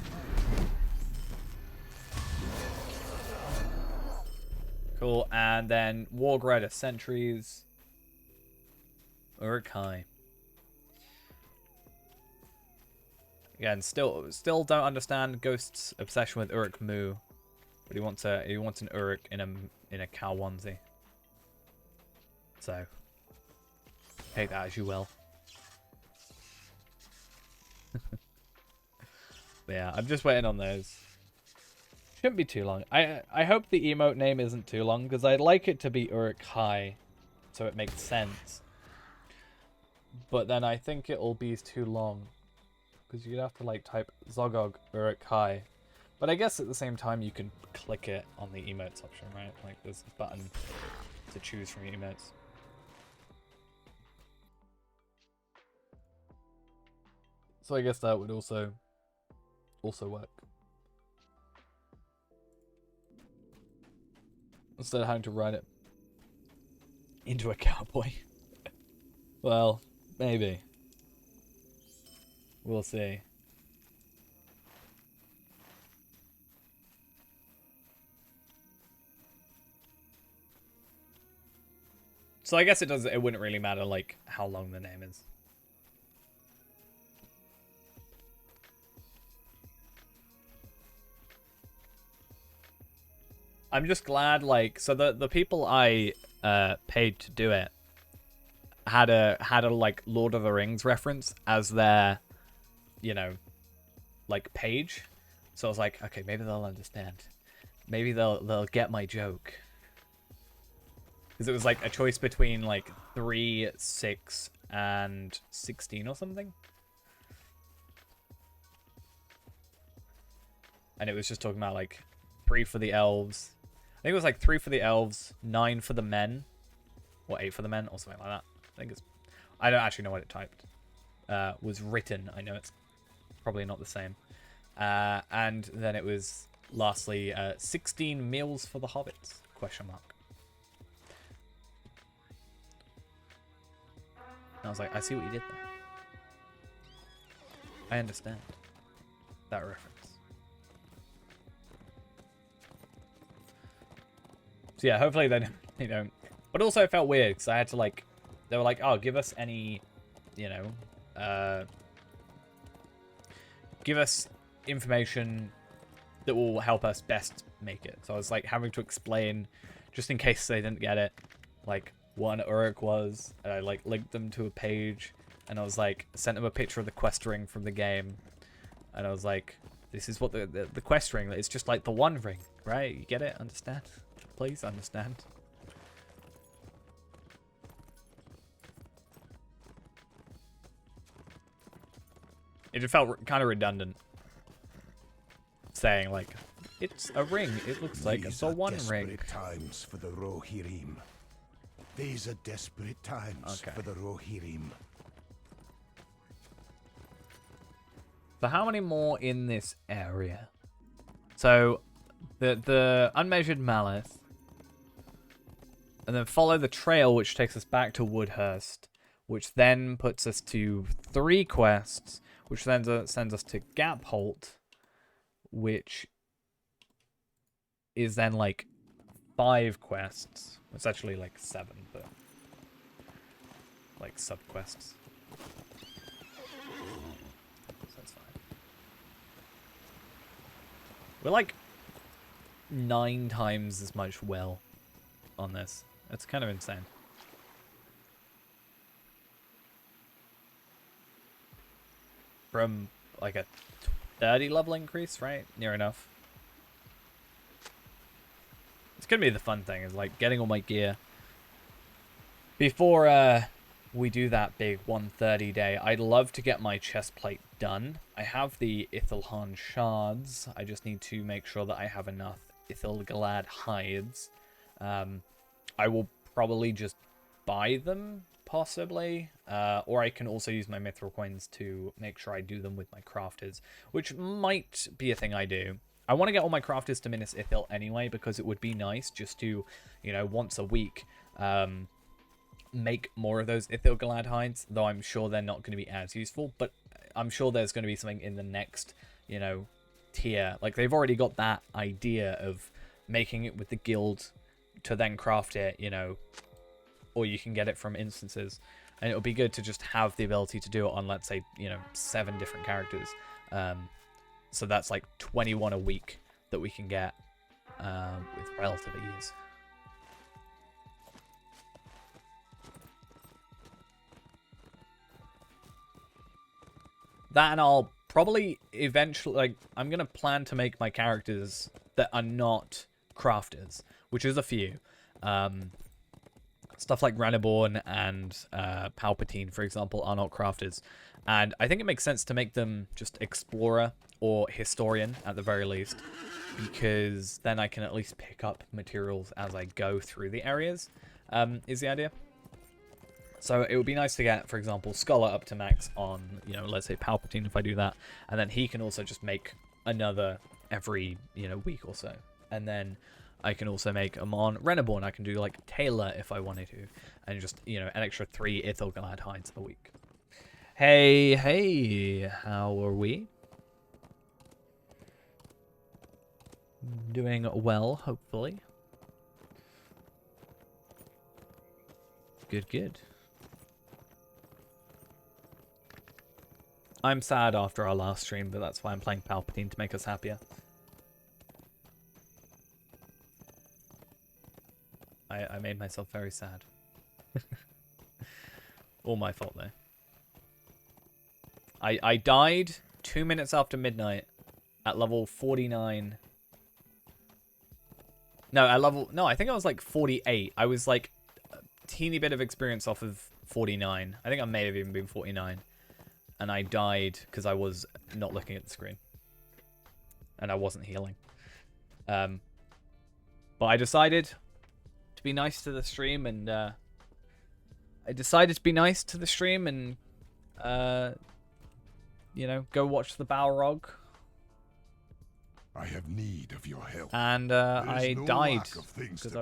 Cool, and then Warg Rider Sentries. Uruk-hai. Again, still don't understand Ghost's obsession with Uruk-mu. But he wants an Uruk in a cow onesie. So take that as you will. But yeah, I'm just waiting on those. Shouldn't be too long. I hope the emote name isn't too long, because I'd like it to be Uruk-hai, so it makes sense. But then I think it'll be too long, because you'd have to like type Zogog Uruk-hai. But I guess at the same time you can click it on the emotes option, right? Like there's a button to choose from your emotes. So I guess that would also work. Instead of having to write it into a cowboy. Well, maybe. We'll see. So I guess it wouldn't really matter like how long the name is. I'm just glad, like, so the people I paid to do it had a like Lord of the Rings reference as their, you know, like page. So I was like, okay, maybe they'll understand. Maybe they'll get my joke. Because it was like a choice between like 3, 6, and 16 or something. And it was just talking about like 3 for the elves. I think it was like 3 for the elves, 9 for the men, or 8 for the men, or something like that. I don't actually know what it typed. Was written. I know it's probably not the same. And then it was lastly 16 meals for the hobbits? Question mark. And I was like, I see what you did there. I understand that reference. So yeah, hopefully they don't. But also it felt weird because I had to like, they were like, oh, give us any, you know, give us information that will help us best make it. So I was like having to explain, just in case they didn't get it, like what an Uruk was. And I like linked them to a page, and I was like, sent them a picture of the quest ring from the game, and I was like, this is what the quest ring. It's just like the one ring, right? You get it? Understand? Please understand. It just felt kind of redundant, saying like, it's a ring. It looks like it's a one ring. Desperate times for the Rohirrim. These are desperate times for the Rohirrim. So how many more in this area? So the unmeasured malice, and then follow the trail, which takes us back to Woodhurst, which then puts us to 3 quests, which then sends us to Gapholt, which is then like 5 quests. It's actually like 7, but like sub-quests. So that's fine. We're like 9 times as much well on this. It's kind of insane. From like a 30 level increase, right? Near enough. It's gonna be the fun thing, is like getting all my gear. Before we do that big 130 day, I'd love to get my chest plate done. I have the Ithilhan shards. I just need to make sure that I have enough Ithilgalad hides. I will probably just buy them, possibly. Or I can also use my mithril coins to make sure I do them with my crafters, which might be a thing I do. I want to get all my crafters to Minas Ithil anyway, because it would be nice just to, you know, once a week, make more of those Ithilgalad hides, though I'm sure they're not going to be as useful, but I'm sure there's going to be something in the next, you know, tier. Like, they've already got that idea of making it with the guild to then craft it, you know, or you can get it from instances. And it would be good to just have the ability to do it on, let's say, you know, 7 different characters. So that's like 21 a week that we can get with relative ease. That, and I'll probably eventually, like, I'm going to plan to make my characters that are not crafters, which is a few. Stuff like Reneborn and Palpatine, for example, are not crafters. And I think it makes sense to make them just Explorer or Historian, at the very least, because then I can at least pick up materials as I go through the areas, is the idea. So it would be nice to get, for example, Scholar up to max on, you know, let's say Palpatine, if I do that. And then he can also just make another every, you know, week or so. And then I can also make them on Reneborn. I can do, like, Taylor if I wanted to. And just, you know, an extra 3 Ithilgalad hides a week. Hey, hey, how are we? Doing well, hopefully. Good, good. I'm sad after our last stream, but that's why I'm playing Palpatine, to make us happier. I made myself very sad. All my fault, though. I died 2 minutes after midnight at level 49. No, I think I was like 48. I was like a teeny bit of experience off of 49. I think I may have even been 49. And I died because I was not looking at the screen. And I wasn't healing. But I decided to be nice to the stream, and you know, go watch the Balrog. I have need of your help. And I died because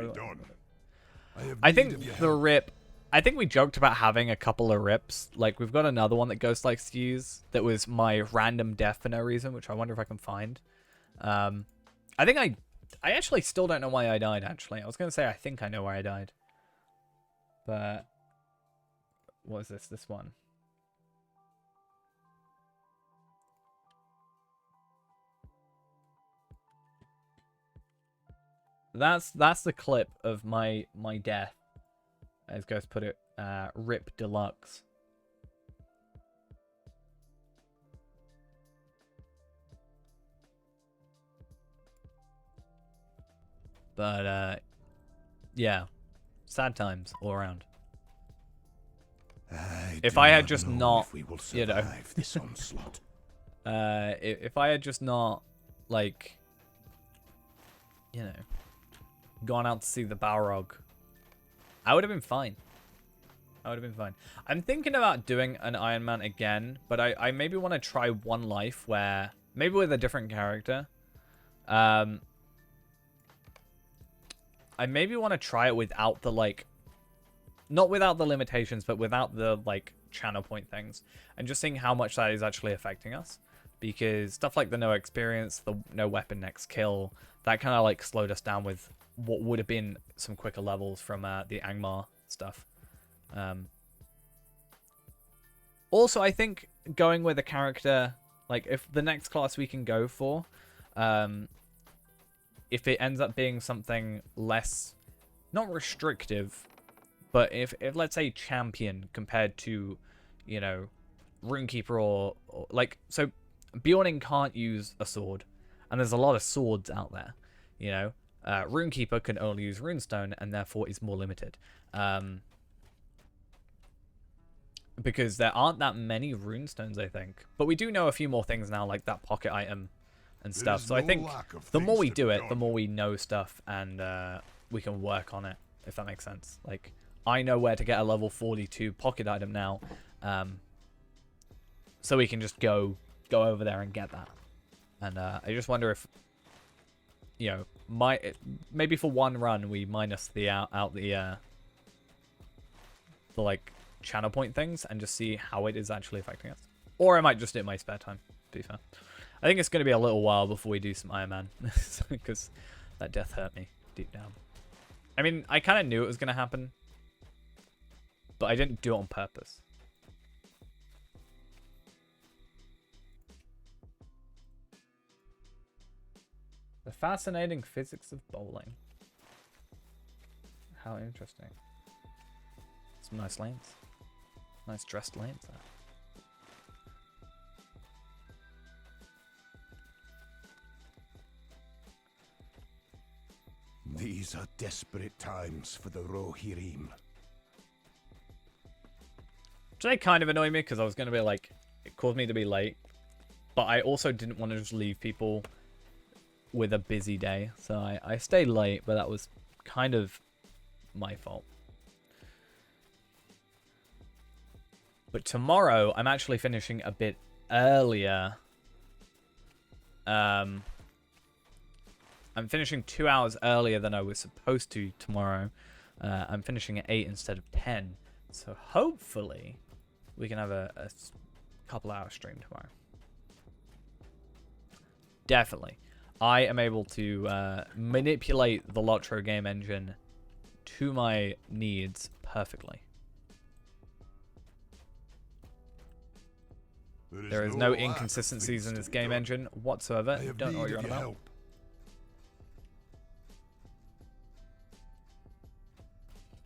I think the rip. I think we joked about having a couple of rips. Like, we've got another one that Ghost likes to use that was my random death for no reason, which I wonder if I can find. I think I I actually still don't know why I died, actually. I was going to say I think I know why I died. But... what is this? This one. That's the clip of my death. As Ghost put it, Rip Deluxe. But, yeah. Sad times all around. If I had just not, you know, this onslaught. if I had just not, like, you know, gone out to see the Balrog, I would have been fine. I would have been fine. I'm thinking about doing an Iron Man again, but I maybe want to try one life where, maybe with a different character. I maybe want to try it without the, like, not without the limitations, but without the, like, channel point things. And just seeing how much that is actually affecting us. Because stuff like the no experience, the no weapon next kill, that kind of, like, slowed us down with what would have been some quicker levels from the Angmar stuff. Also, I think going with a character, like, if the next class we can go for, if it ends up being something less, not restrictive, but if let's say champion compared to, you know, Runekeeper or like, so Bjorning can't use a sword, and there's a lot of swords out there, you know. Runekeeper can only use Runestone, and therefore is more limited. Because there aren't that many Runestones, I think. But we do know a few more things now, like that pocket item and stuff. So I think the more we do it, the more we know stuff, and we can work on it, if that makes sense. Like, I know where to get a level 42 pocket item now, so we can just go over there and get that. And I just wonder if, you know, maybe for one run we minus the the like channel point things and just see how it is actually affecting us. Or I might just do it in my spare time, to be fair. I think it's going to be a little while before we do some Iron Man, because that death hurt me deep down. I mean, I kind of knew it was going to happen, but I didn't do it on purpose. The fascinating physics of bowling. How interesting. Some nice lanes. Nice dressed lanes there. These are desperate times for the Rohirrim. Which they kind of annoyed me because I was going to be like, it caused me to be late. But I also didn't want to just leave people with a busy day. So I stayed late, but that was kind of my fault. But tomorrow, I'm actually finishing a bit earlier. I'm finishing 2 hours earlier than I was supposed to tomorrow. I'm finishing at 8 instead of 10. So hopefully, we can have a couple hour stream tomorrow. Definitely. I am able to manipulate the Lotro game engine to my needs perfectly. There is no inconsistencies in this game engine whatsoever. Don't know what you're on about.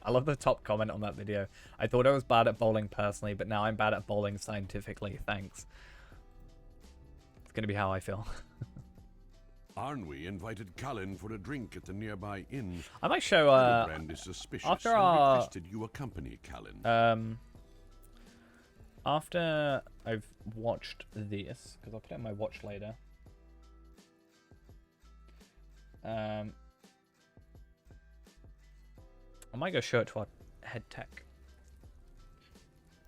I love the top comment on that video. I thought I was bad at bowling personally, but now I'm bad at bowling scientifically. Thanks. It's going to be how I feel. Arnwy invited Callan for a drink at the nearby inn. I might show Brand is suspicious after and our requested you accompany Callan. After I've watched this, because I'll put it in my watch later. I might go show it to our head tech.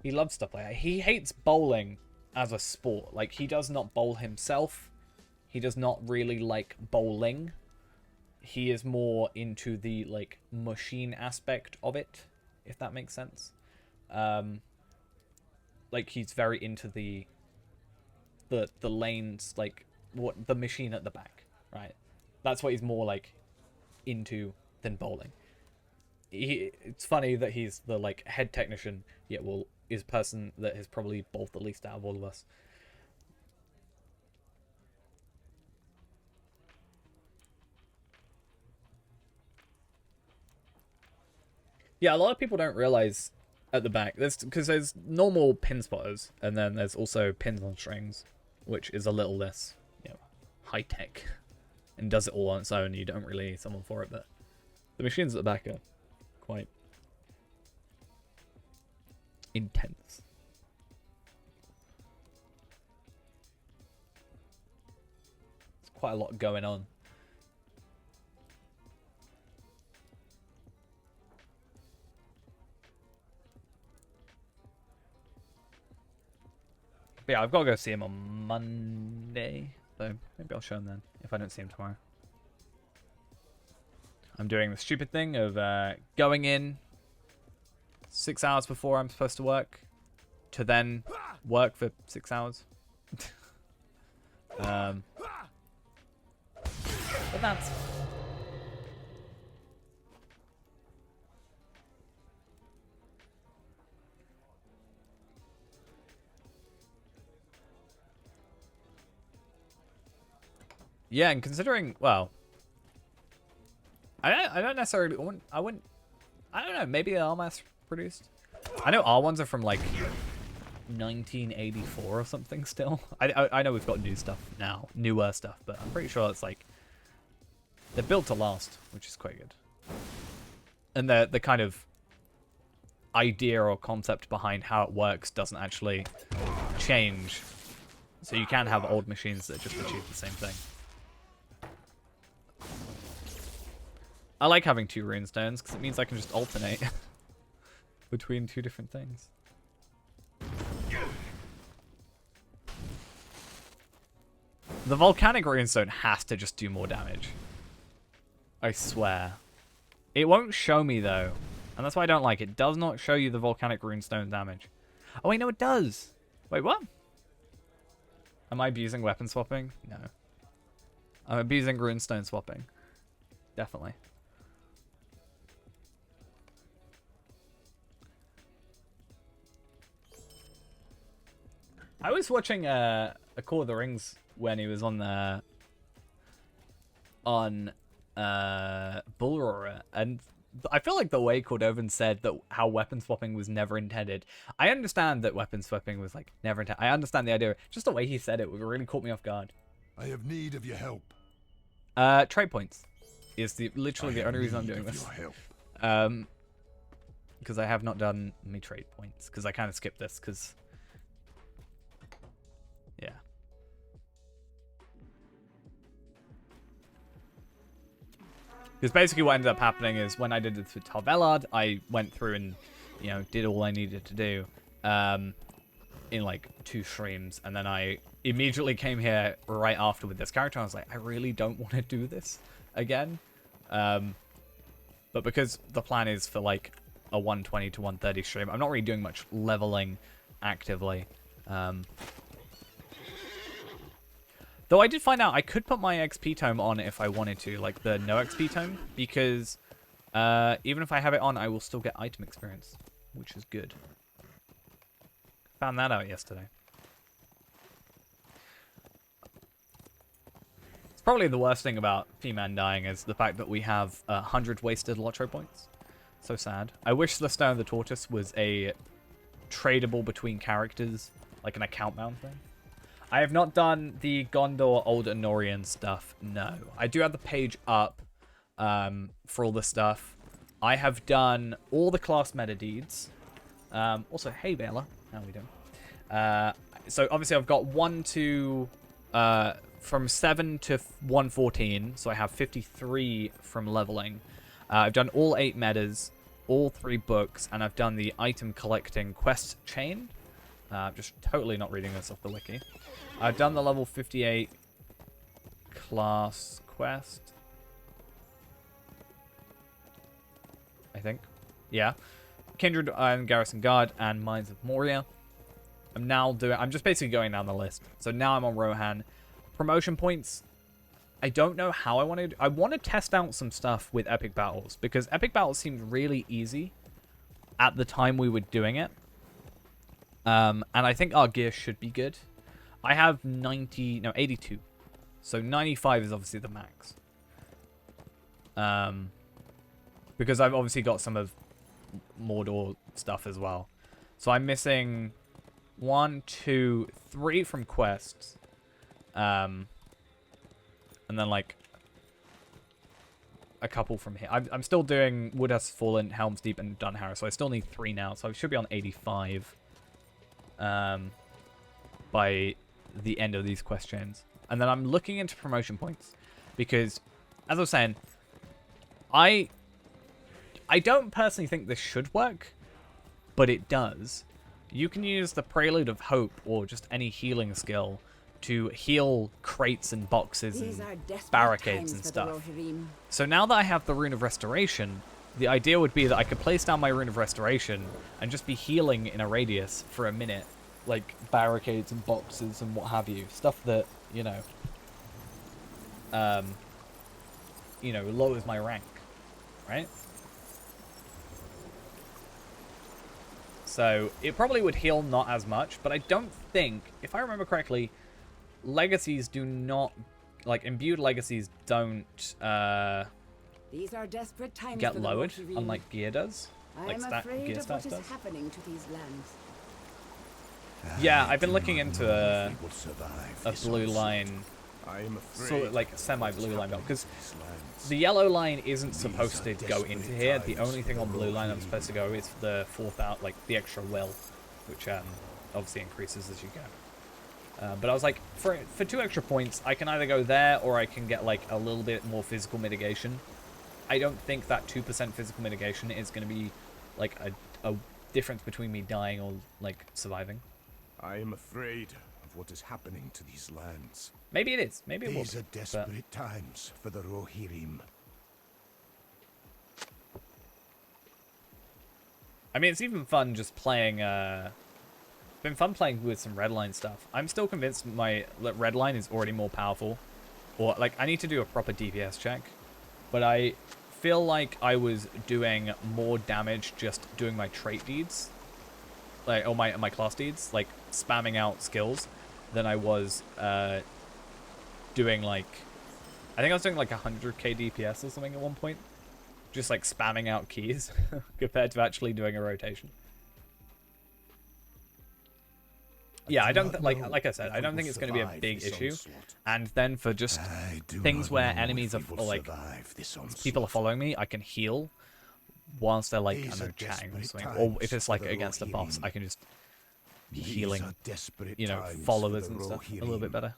He loves stuff like that. He hates bowling as a sport. Like, he does not bowl himself. He does not really like bowling. He is more into the, like, machine aspect of it, if that makes sense. Like, he's very into the lanes, like, what the machine at the back, right? That's what he's more like into than bowling. It's funny that he's the like head technician, yet is person that has probably bowled the least out of all of us. Yeah, a lot of people don't realize at the back because there's normal pin spotters, and then there's also pins on strings, which is a little less, high tech, and does it all on its own. You don't really need someone for it, but the machines at the back are quite intense. There's quite a lot going on. But yeah, I've got to go see him on Monday, so maybe I'll show him then, if I don't see him tomorrow. I'm doing the stupid thing of going in 6 hours before I'm supposed to work, to then work for 6 hours. But that's... Yeah, and considering, well, I don't necessarily, I don't know, maybe they are mass produced. I know our ones are from like 1984 or something still. I know we've got new stuff now, newer stuff, but I'm pretty sure it's like, they're built to last, which is quite good. And the kind of idea or concept behind how it works doesn't actually change. So you can have old machines that just achieve the same thing. I like having 2 runestones because it means I can just alternate between 2 different things. The volcanic runestone has to just do more damage. I swear. It won't show me though, and that's why I don't like it. It does not show you the volcanic runestone damage. Oh wait, no it does. Wait, what? Am I abusing weapon swapping? No. I'm abusing runestone swapping. Definitely. I was watching a Call of the Rings when he was on the Bull Roarer, and I feel like the way Cordovan said that how weapon swapping was never intended. I understand that weapon swapping was like never intended. I understand the idea. Just the way he said it really caught me off guard. I have need of your help. Trade points is literally the only reason I'm doing this. Because I have not done my trade points because I kind of skipped this because. Yeah. Because basically what ended up happening is when I did it with Tarvelard, I went through and, did all I needed to do in like 2 streams. And then I immediately came here right after with this character. I was like, I really don't want to do this again. But because the plan is for like a 120 to 130 stream, I'm not really doing much leveling actively. Though I did find out I could put my XP tome on if I wanted to, like the no XP tome, because even if I have it on, I will still get item experience, which is good. Found that out yesterday. It's probably the worst thing about P-Man dying is the fact that we have 100 wasted Lotro points. So sad. I wish the Stone of the Tortoise was a tradable between characters, like an account-bound thing. I have not done the Gondor Old Anorian stuff, no. I do have the page up for all the stuff. I have done all the class meta deeds. Also, hey Bela, how are we doing? So obviously I've got from 7 to 114, so I have 53 from leveling. I've done all 8 metas, all 3 books, and I've done the item collecting quest chain. Just totally not reading this off the wiki. I've done the level 58 class quest. I think. Yeah. Kindred and Garrison Guard and Mines of Moria. I'm just basically going down the list. So now I'm on Rohan. Promotion points. I don't know how I want to... I want to test out some stuff with Epic Battles, because Epic Battles seemed really easy at the time we were doing it. And I think our gear should be good. I have 82. So 95 is obviously the max. Because I've obviously got some of Mordor stuff as well. So I'm missing 1, 2, 3 from quests. And then like a couple from here. I'm still doing Wood Has Fallen, Helm's Deep, and Dunharrow, so I still need 3 now. So I should be on 85 by the end of these quest chains. And then I'm looking into promotion points because, as I was saying, I don't personally think this should work, but it does. You can use the Prelude of Hope or just any healing skill to heal crates and boxes and barricades and stuff. So now that I have the Rune of Restoration, the idea would be that I could place down my Rune of Restoration and just be healing in a radius for a minute, like barricades and boxes and what have you. Stuff that, lowers my rank, right? So it probably would heal not as much, but I don't think, if I remember correctly, legacies do not, like imbued legacies don't These are desperate times get for the lowered, Rohirrim. unlike gear does. Like I'm afraid gear of what stats is does. happening to these lands. Yeah, I've been looking into a We will survive this blue onslaught. line, I am afraid sort of like of semi-blue what line is belt, because happening to these lands. the yellow line isn't These supposed to are go into desperate here. The times only for thing the on blue line I'm Rohirrim. supposed to go is the 4,000, like the extra will, which obviously increases as you go. But I was like, for 2 extra points, I can either go there or I can get like a little bit more physical mitigation. I don't think that 2% physical mitigation is going to be like a difference between me dying or like surviving. I am afraid of what is happening to these lands. Maybe it is. Maybe it will These be. are desperate times for the Rohirrim. I mean, it's even fun just playing. Been fun playing with some redline stuff. I'm still convinced my redline is already more powerful, or like I need to do a proper DPS check. But I feel like I was doing more damage just doing my trait deeds, like or my class deeds, like spamming out skills, than I was doing like. I think I was doing like 100k DPS or something at one point, just like spamming out keys compared to actually doing a rotation. Yeah, I don't like I said, I don't think it's going to be a big issue. And then for just things where enemies are or like people are following me, I can heal whilst they're like I don't know, chatting or something. Or if it's like against a boss, I can just be healing, followers and stuff a little bit better.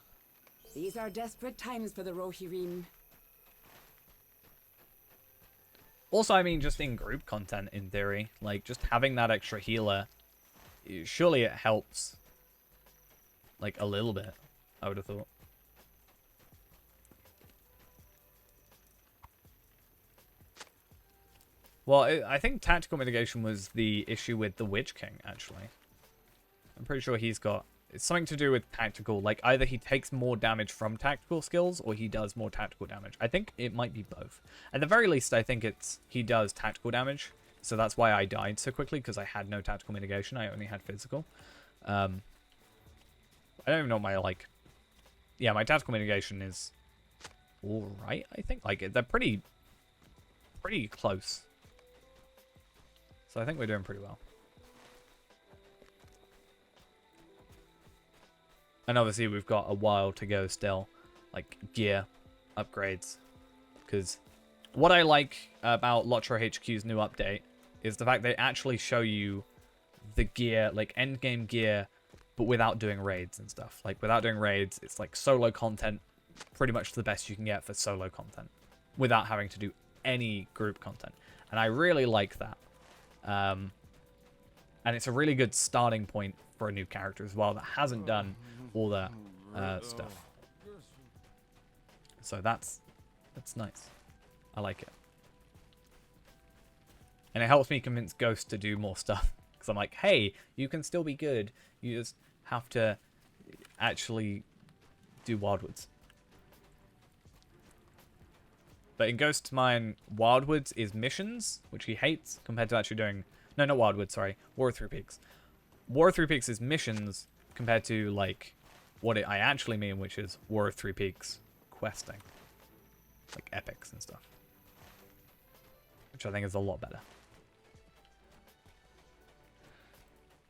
These are desperate times for the Rohirrim. Also, I mean, just in group content, in theory, like just having that extra healer, surely it helps. Like, a little bit, I would have thought. Well, I think tactical mitigation was the issue with the Witch King, actually. I'm pretty sure he's got... It's something to do with tactical. Like, either he takes more damage from tactical skills, or he does more tactical damage. I think it might be both. At the very least, I think he does tactical damage. So that's why I died so quickly, because I had no tactical mitigation. I only had physical. I don't even know my, like... Yeah, my tactical mitigation is alright, I think. Like, they're pretty close. So I think we're doing pretty well. And obviously we've got a while to go still. Like, gear upgrades. Because what I like about Lotro HQ's new update is the fact they actually show you the gear, like endgame gear, but without doing raids and stuff. Like, without doing raids, it's like solo content, pretty much the best you can get for solo content, without having to do any group content. And I really like that. And it's a really good starting point for a new character as well that hasn't done all that stuff. So that's nice. I like it. And it helps me convince Ghost to do more stuff. Because I'm like, hey, you can still be good. You just have to actually do Wildwoods. But in Ghost Mine, Wildwoods is missions, which he hates, compared to actually doing... No, not Wildwoods, sorry. War of Three Peaks. War of Three Peaks is missions compared to, like, I actually mean, which is War of Three Peaks questing. Like, epics and stuff. Which I think is a lot better.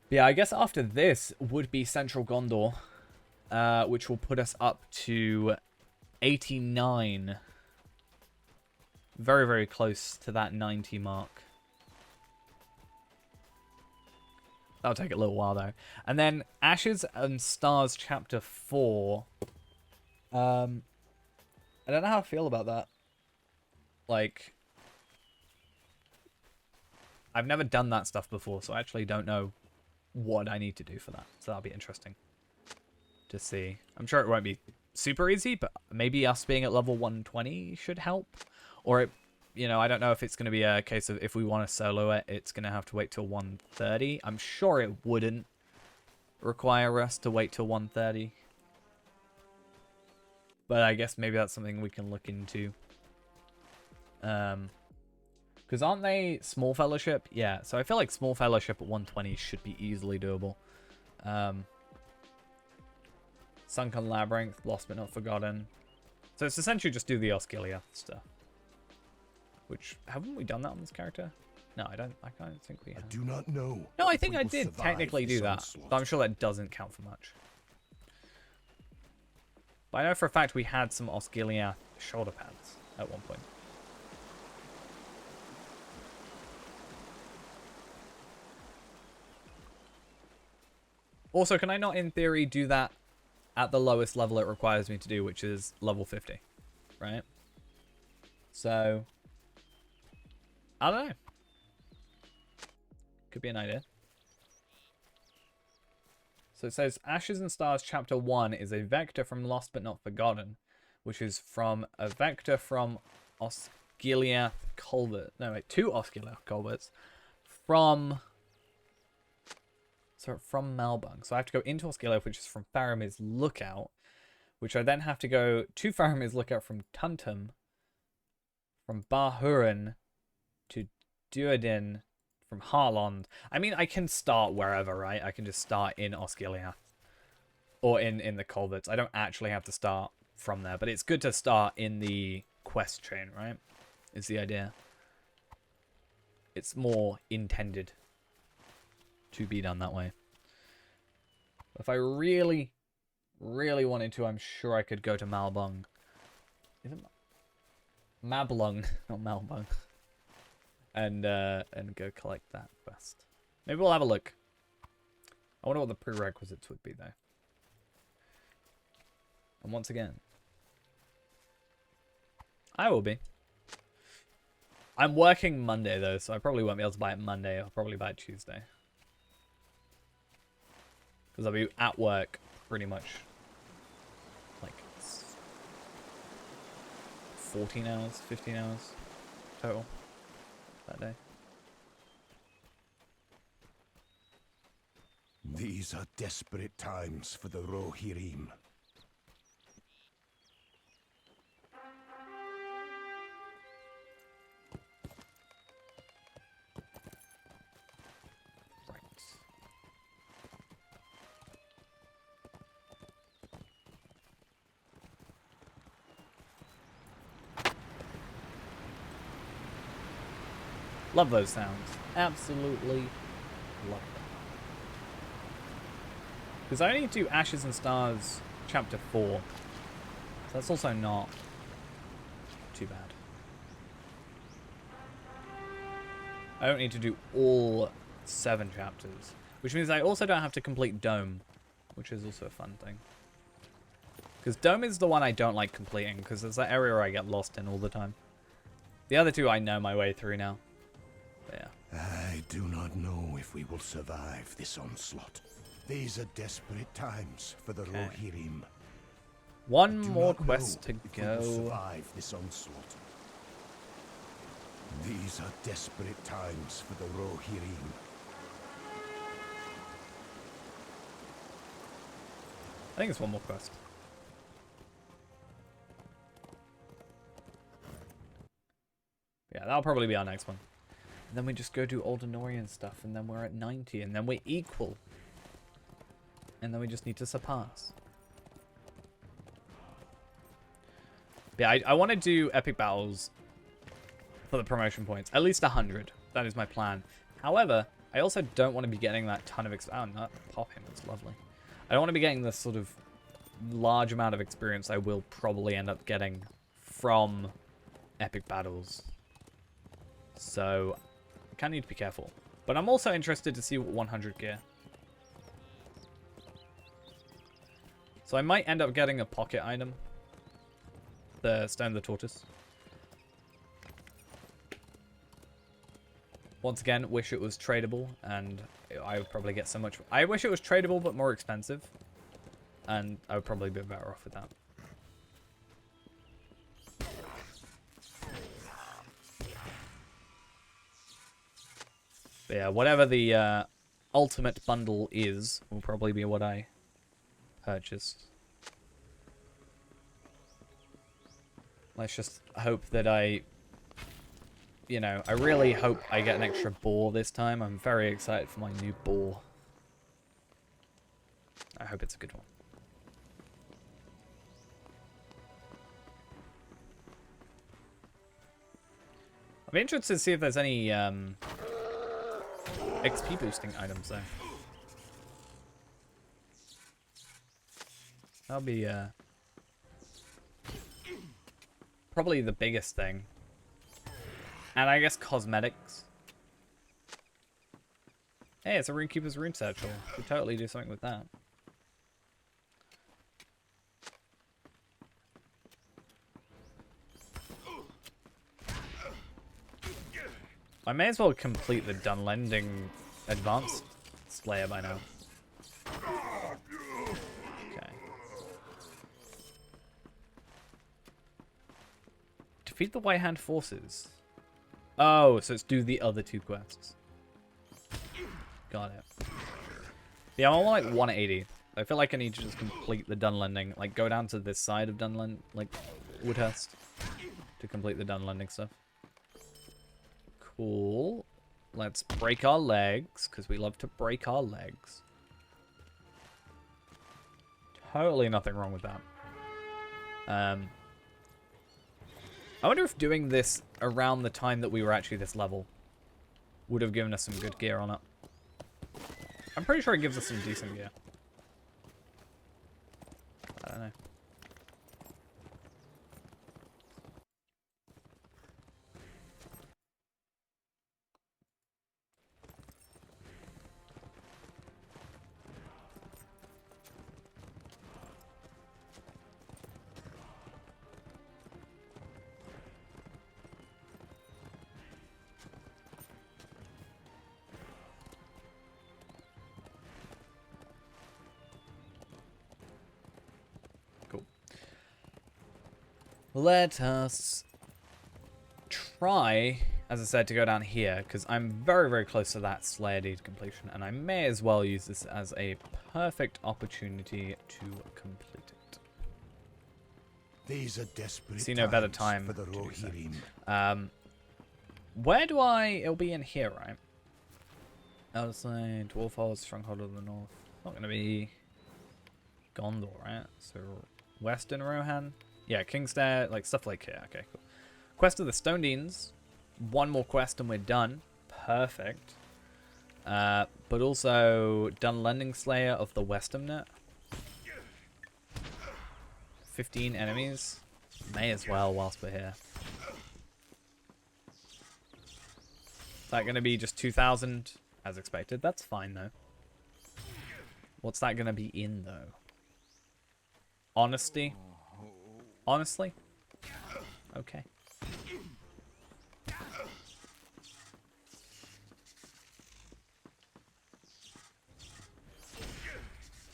But yeah, I guess after this would be Central Gondor, which will put us up to 89. Very, very close to that 90 mark. That'll take a little while, though. And then Ashes and Stars Chapter 4. I don't know how I feel about that. Like, I've never done that stuff before, so I actually don't know what I need to do for that. So that'll be interesting to see. I'm sure it won't be super easy, but maybe us being at level 120 should help. Or, it, you know, I don't know if it's going to be a case of if we want to solo it, it's going to have to wait till 130. I'm sure it wouldn't require us to wait till 130. But I guess maybe that's something we can look into. Because aren't they Small Fellowship? Yeah, so I feel like Small Fellowship at 120 should be easily doable. Sunken Labyrinth, Lost but Not Forgotten. So it's essentially just do the Osgiliath stuff. Which, haven't we done that on this character? No, I don't think we have. I do not know. No, I think I did technically do that. But I'm sure that doesn't count for much. But I know for a fact we had some Osgiliath shoulder pads at one point. Also, can I not, in theory, do that at the lowest level it requires me to do, which is level 50, right? So, I don't know. Could be an idea. So it says, Ashes and Stars Chapter 1 is a vector from Lost but Not Forgotten, which is from a vector from Osgiliath Culvert. No, wait, 2 Osgiliath Culverts from... So from Malbung. So I have to go into Osgiliath, which is from Faramir's Lookout, which I then have to go to Faramir's Lookout from Tuntum, from Bahurin to Duodin, from Harlond. I mean, I can start wherever, right? I can just start in Osgiliath. Or in the Culverts. I don't actually have to start from there, but it's good to start in the quest chain, right? Is the idea. It's more intended to be done that way. If I really, really wanted to, I'm sure I could go to Malbung. Is it Mablung, not Malbung. And go collect that quest. Maybe we'll have a look. I wonder what the prerequisites would be, though. And once again, I will be. I'm working Monday, though, so I probably won't be able to buy it Monday. I'll probably buy it Tuesday. Because I'll be at work pretty much like 14 hours, 15 hours total that day. These are desperate times for the Rohirrim. Love those sounds. Absolutely love them. Because I only do Ashes and Stars Chapter 4. So that's also not too bad. I don't need to do all 7 chapters. Which means I also don't have to complete Dome. Which is also a fun thing. Because Dome is the one I don't like completing. Because it's that area where I get lost in all the time. The other 2 I know my way through now. Yeah. I do not know if we will survive this onslaught. These are desperate times for the Rohirrim. One more quest to if we will go. survive this onslaught. These are desperate times for the Rohirrim. I think it's one more quest. that'll probably be our next one. And then we just go do Old Honorian stuff, and then we're at 90, and then we're equal. And then we just need to surpass. But yeah, I want to do epic battles for the promotion points. At least 100. That is my plan. However, I also don't want to be getting that ton of experience. Oh, not popping. That's lovely. I don't want to be getting this sort of large amount of experience I will probably end up getting from epic battles. So, I kind of need to be careful. But I'm also interested to see what 100 gear. So I might end up getting a pocket item. The Stone of the Tortoise. Once again, wish it was tradable, and I would probably get so much... I wish it was tradable, but more expensive. And I would probably be better off with that. But yeah, whatever the ultimate bundle is, will probably be what I purchased. Let's just hope that I really hope I get an extra boar this time. I'm very excited for my new boar. I hope it's a good one. I'll be interested to see if there's any XP boosting items there. That'll be probably the biggest thing. And I guess cosmetics. Hey, it's a Runekeeper's Rune Satchel. Could totally do something with that. I may as well complete the Dunlending Advanced Slayer by now. Okay. Defeat the White Hand forces. Oh, so it's do the other two quests. Got it. Yeah, I'm on like 180. I feel like I need to just complete the Dunlending. Like, go down to this side of Dunlend, like, Woodhurst, to complete the Dunlending stuff. Cool. Let's break our legs, because we love to break our legs. Totally nothing wrong with that. I wonder if doing this around the time that we were actually this level would have given us some good gear on it. I'm pretty sure it gives us some decent gear. I don't know. Let us try, as I said, to go down here, because I'm very, very close to that Slayer Deed completion, and I may as well use this as a perfect opportunity to complete it. These are desperate See no better times time for the to do so. Rohirrim. Where do I... It'll be in here, right? Outside, Dwarf Halls, Stronghold of the North. Not going to be Gondor, right? So, Western Rohan. Yeah, Kingstair, like, stuff like here. Okay, cool. Quest of the Stone Deans. One more quest and we're done. Perfect. But also, Dunlending Slayer of the Westemnet. 15 enemies. May as well whilst we're here. Is that going to be just 2,000 as expected? That's fine, though. What's that going to be in, though? Honesty? Honestly? Okay.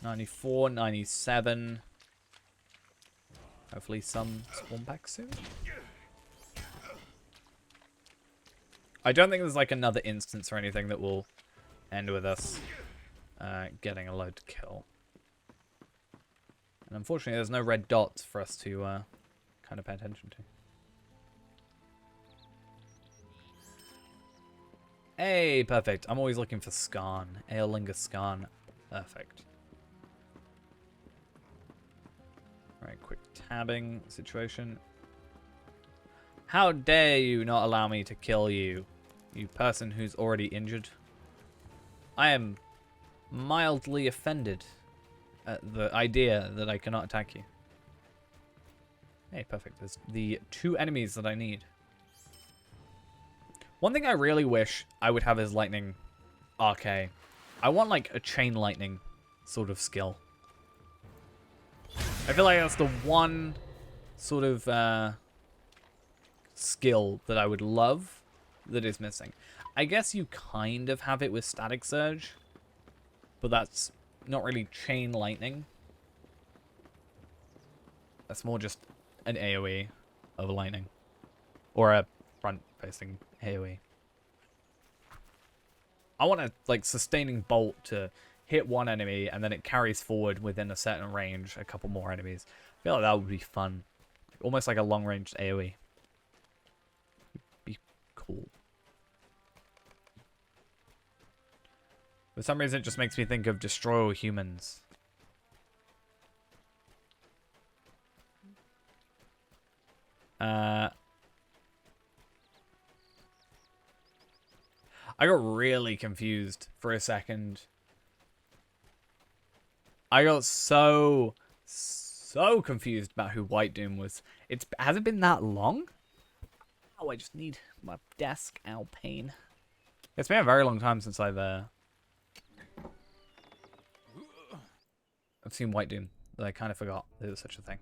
$94, $97. Hopefully some spawn back soon. I don't think there's like another instance or anything that will end with us getting a load to kill. And unfortunately, there's no red dots for us to kind of pay attention to. Hey, perfect. I'm always looking for Skarn. Aelinga Skarn. Perfect. Alright, quick tabbing situation. How dare you not allow me to kill you, you person who's already injured? I am mildly offended at the idea that I cannot attack you. Hey, perfect. There's the 2 enemies that I need. One thing I really wish I would have is lightning RK. I want like a chain lightning sort of skill. I feel like that's the one sort of skill that I would love that is missing. I guess you kind of have it with Static Surge, but that's not really chain lightning. That's more just an AoE of lightning. Or a front-facing AoE. I want a like sustaining bolt to hit one enemy and then it carries forward within a certain range a couple more enemies. I feel like that would be fun. Almost like a long-range AoE. Be cool. For some reason, it just makes me think of Destroy All Humans. I got really confused for a second. I got so confused about who White Doom was. Has it been that long? Oh, I just need my desk. Ow, pain. It's been a very long time since I've seen White Doom. That I kind of forgot there was such a thing.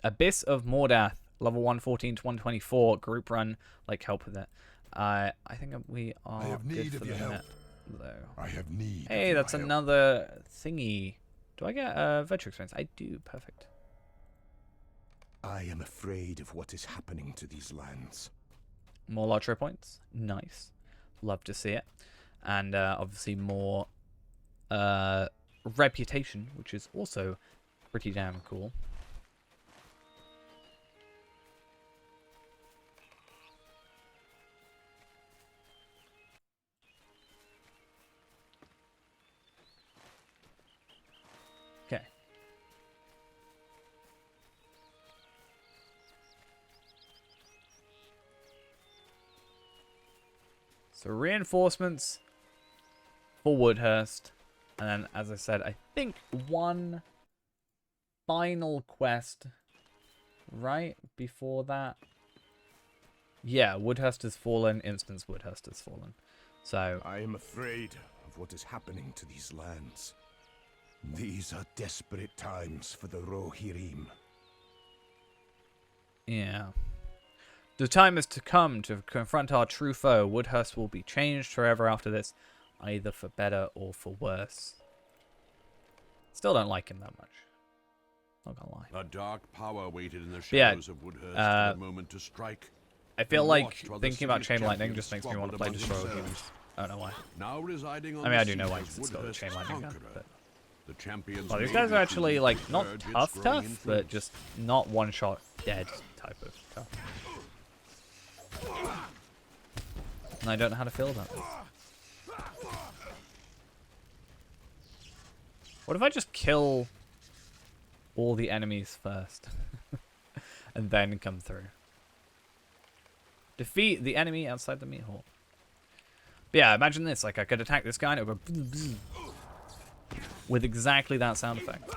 Abyss of Mordath, level 114 to 124, group run, like help with it. I think we are good for the minute, though. I have need. Hey, that's another thingy. Do I get virtue experience? I do. Perfect. I am afraid of what is happening to these lands. More lottery points. Nice. Love to see it. And obviously more reputation, which is also pretty damn cool. Okay. So reinforcements for Woodhurst. And then, as I said, I think one final quest right before that. Yeah, Woodhurst has fallen. Instance Woodhurst has fallen. So I am afraid of what is happening to these lands. These are desperate times for the Rohirrim. yeah. The time is to come to confront our true foe. Woodhurst will be changed forever after this, either for better or for worse. Still don't like him that much. Not gonna lie. A dark power waited in the Yeah, shadows of Woodhurst for the moment to strike. I feel He like watched while the thinking about city's chain lightning champions just makes me want to play squabbled Destroy All among Humans. I don't know why. Now residing on I mean, I the do know seas why, as 'cause it's got the Woodhurst's chain lightning gun, conqueror. but... The champions Well, these may guys be are actually, to like, not urge its tough, growing but influence. just not one-shot dead type of tough. And I don't know how to feel about this. What if I just kill all the enemies first? And then come through. Defeat the enemy outside the meat hall. But yeah, imagine this. Like, I could attack this guy and it would go... bzz, bzz, with exactly that sound effect.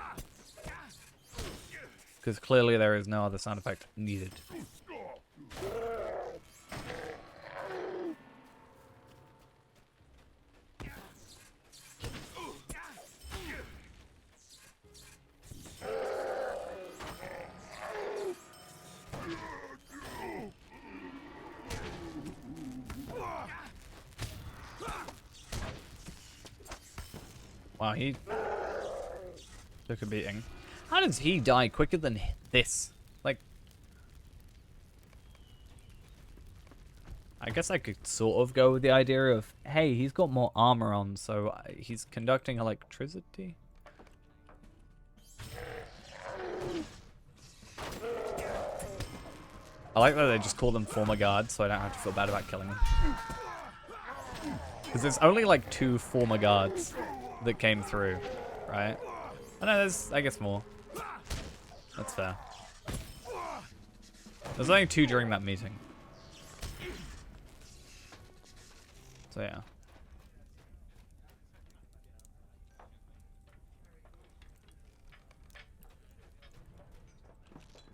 Because clearly there is no other sound effect needed. Wow, he took a beating. How does he die quicker than this? Like, I guess I could sort of go with the idea of, hey, he's got more armor on, so he's conducting electricity. I like that they just call them former guards, so I don't have to feel bad about killing them. Because there's only like 2 former guards that came through, right? I know there's, I guess, more. That's fair. There's only 2 during that meeting. So yeah.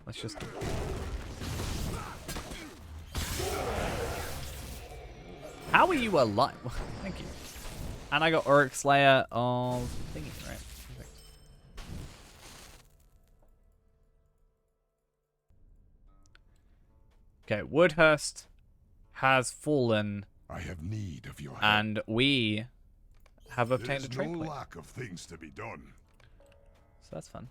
Let's just... How are you alive? Thank you. And I got Oryx Slayer of thingy, right? Perfect. Okay, Woodhurst has fallen, I have need of your help. and we have obtained a There's trait no point. lack of things to be done. So that's fun.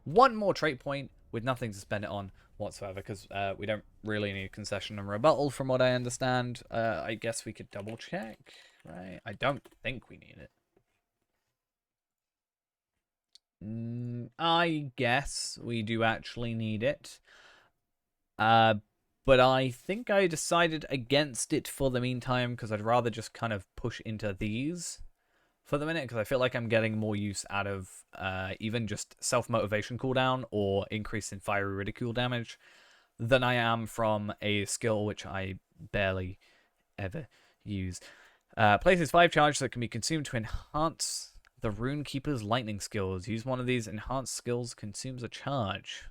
1 more trait point with nothing to spend it on whatsoever, because we don't really need concession and rebuttal from what I understand. I guess we could double check, right? I don't think we need it. I guess we do actually need it. But I think I decided against it for the meantime, because I'd rather just kind of push into these for the minute, because I feel like I'm getting more use out of even just self-motivation cooldown or increase in fiery ridicule damage than I am from a skill which I barely ever use. Places 5 charge that can be consumed to enhance the Runekeeper's lightning skills. Use one of these enhanced skills, consumes a charge.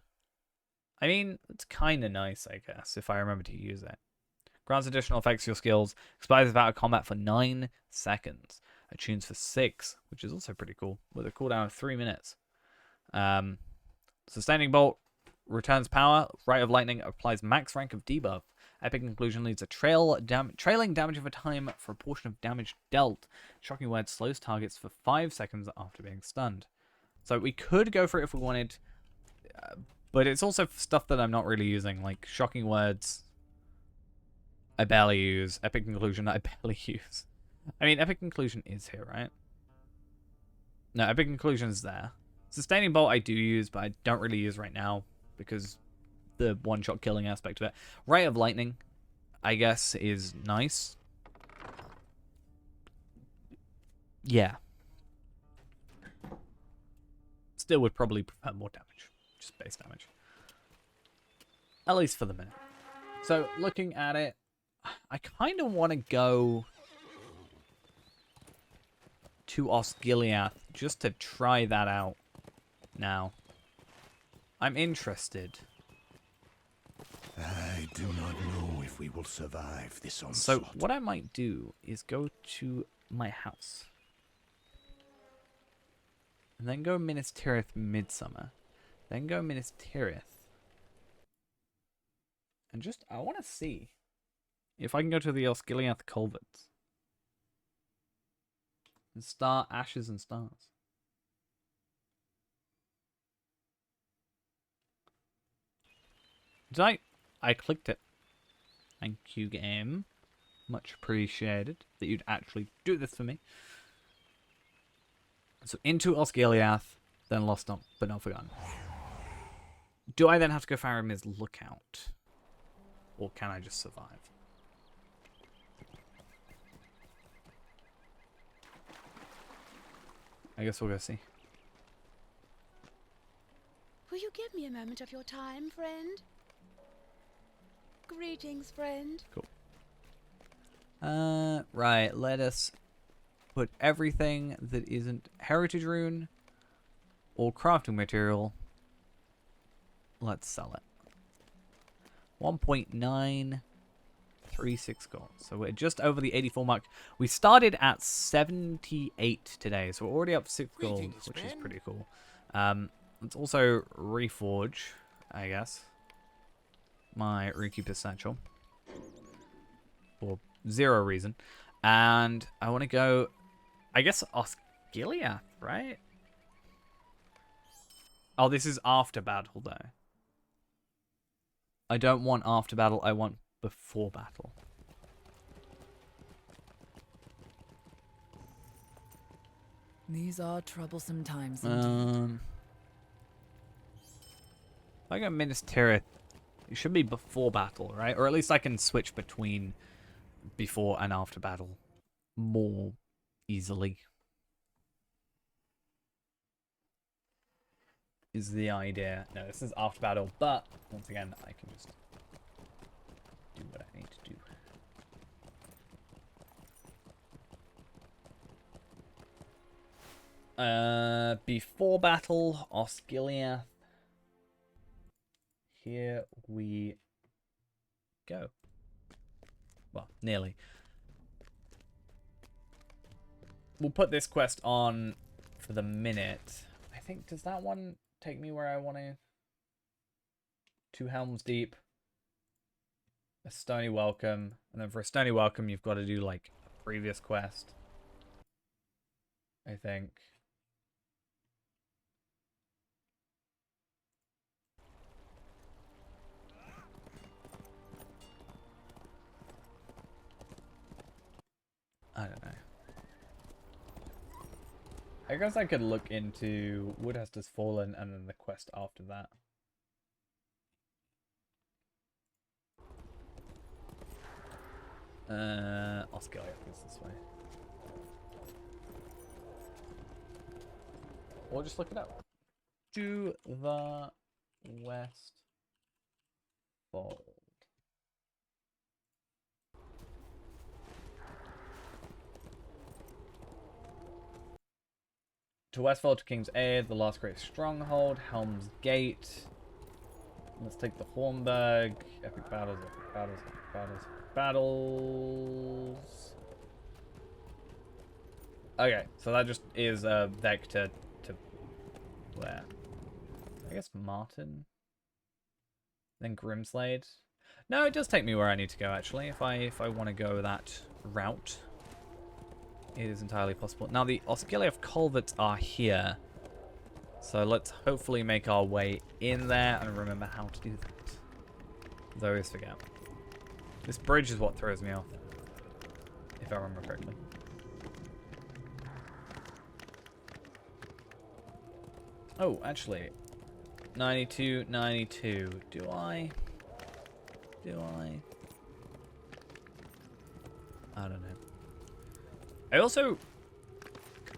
I mean, it's kind of nice, I guess, if I remember to use it. Grants additional effects to your skills. Expires without a combat for 9 seconds. Attunes for 6, which is also pretty cool, with a cooldown of 3 minutes. Sustaining Bolt returns power. Rite of Lightning applies max rank of debuff. Epic Conclusion leads a trailing damage over time for a portion of damage dealt. Shocking Word slows targets for 5 seconds after being stunned. So we could go for it if we wanted, but it's also stuff that I'm not really using, like Shocking Words I barely use. Epic Conclusion I barely use. I mean, Epic Conclusion is here, right? No, Epic Conclusion is there. Sustaining Bolt I do use, but I don't really use right now because the one-shot killing aspect of it. Ray of Lightning, I guess, is nice. Yeah. Still would probably prefer more damage. Just base damage. At least for the minute. So, looking at it, I kind of want to go to Osgiliath just to try that out now. I'm interested. I do not know if we will survive this onslaught. So what I might do is go to my house. And then go Minas Tirith Midsummer. Then go Minas Tirith. And just, I want to see if I can go to the Osgiliath Culverts. And start Ashes and Stars. Did I clicked it. Thank you, game. Much appreciated that you'd actually do this for me. So into Osgiliath, then Lost but Not Forgotten. Do I then have to go Faramir's Lookout? Or can I just survive? I guess we'll go see. Will you give me a moment of your time, friend? Greetings, friend. Cool. Right, let us put everything that isn't heritage rune or crafting material. Let's sell it. 1.936 gold. So we're just over the 84 mark. We started at 78 today, so we're already up 6 gold, which is pretty cool. Let's also reforge, I guess, my Runekeeper Satchel for 0 reason. And I want to go, I guess, Osgiliath, right? Oh, this is after battle, though. I don't want after battle, I want before battle. These are troublesome times indeed. If I go Minas Tirith, It should be before battle, right? Or at least I can switch between before and after battle more easily. Is the idea. No, this is after battle, but once again, I can just do what I need to do. Before battle, Osgiliath. Here we go. Well, nearly. We'll put this quest on for the minute. I think, does that one take me where I want to? 2 Helms Deep. A Stony Welcome. And then for a Stony Welcome, you've got to do, like, a previous quest. I think. I don't know. I guess I could look into Woodhurst Has Fallen and then the quest after that. Osgiliath is this way. Or just look it up. To the west fold. To Westfold, to King's Aid, the last great stronghold, Helm's Gate. Let's take the Hornburg. Epic battles, epic battles, epic battles, epic battles. Okay, so that just is a vector to where? I guess Martin. Then Grimslade. No, it does take me where I need to go actually, if I want to go that route. It is entirely possible. Now, the Osgiliath culverts are here. So let's hopefully make our way in there and remember how to do that. As I always forget. This bridge is what throws me off. If I remember correctly. Oh, actually. 92, 92. Do I? I don't know. I also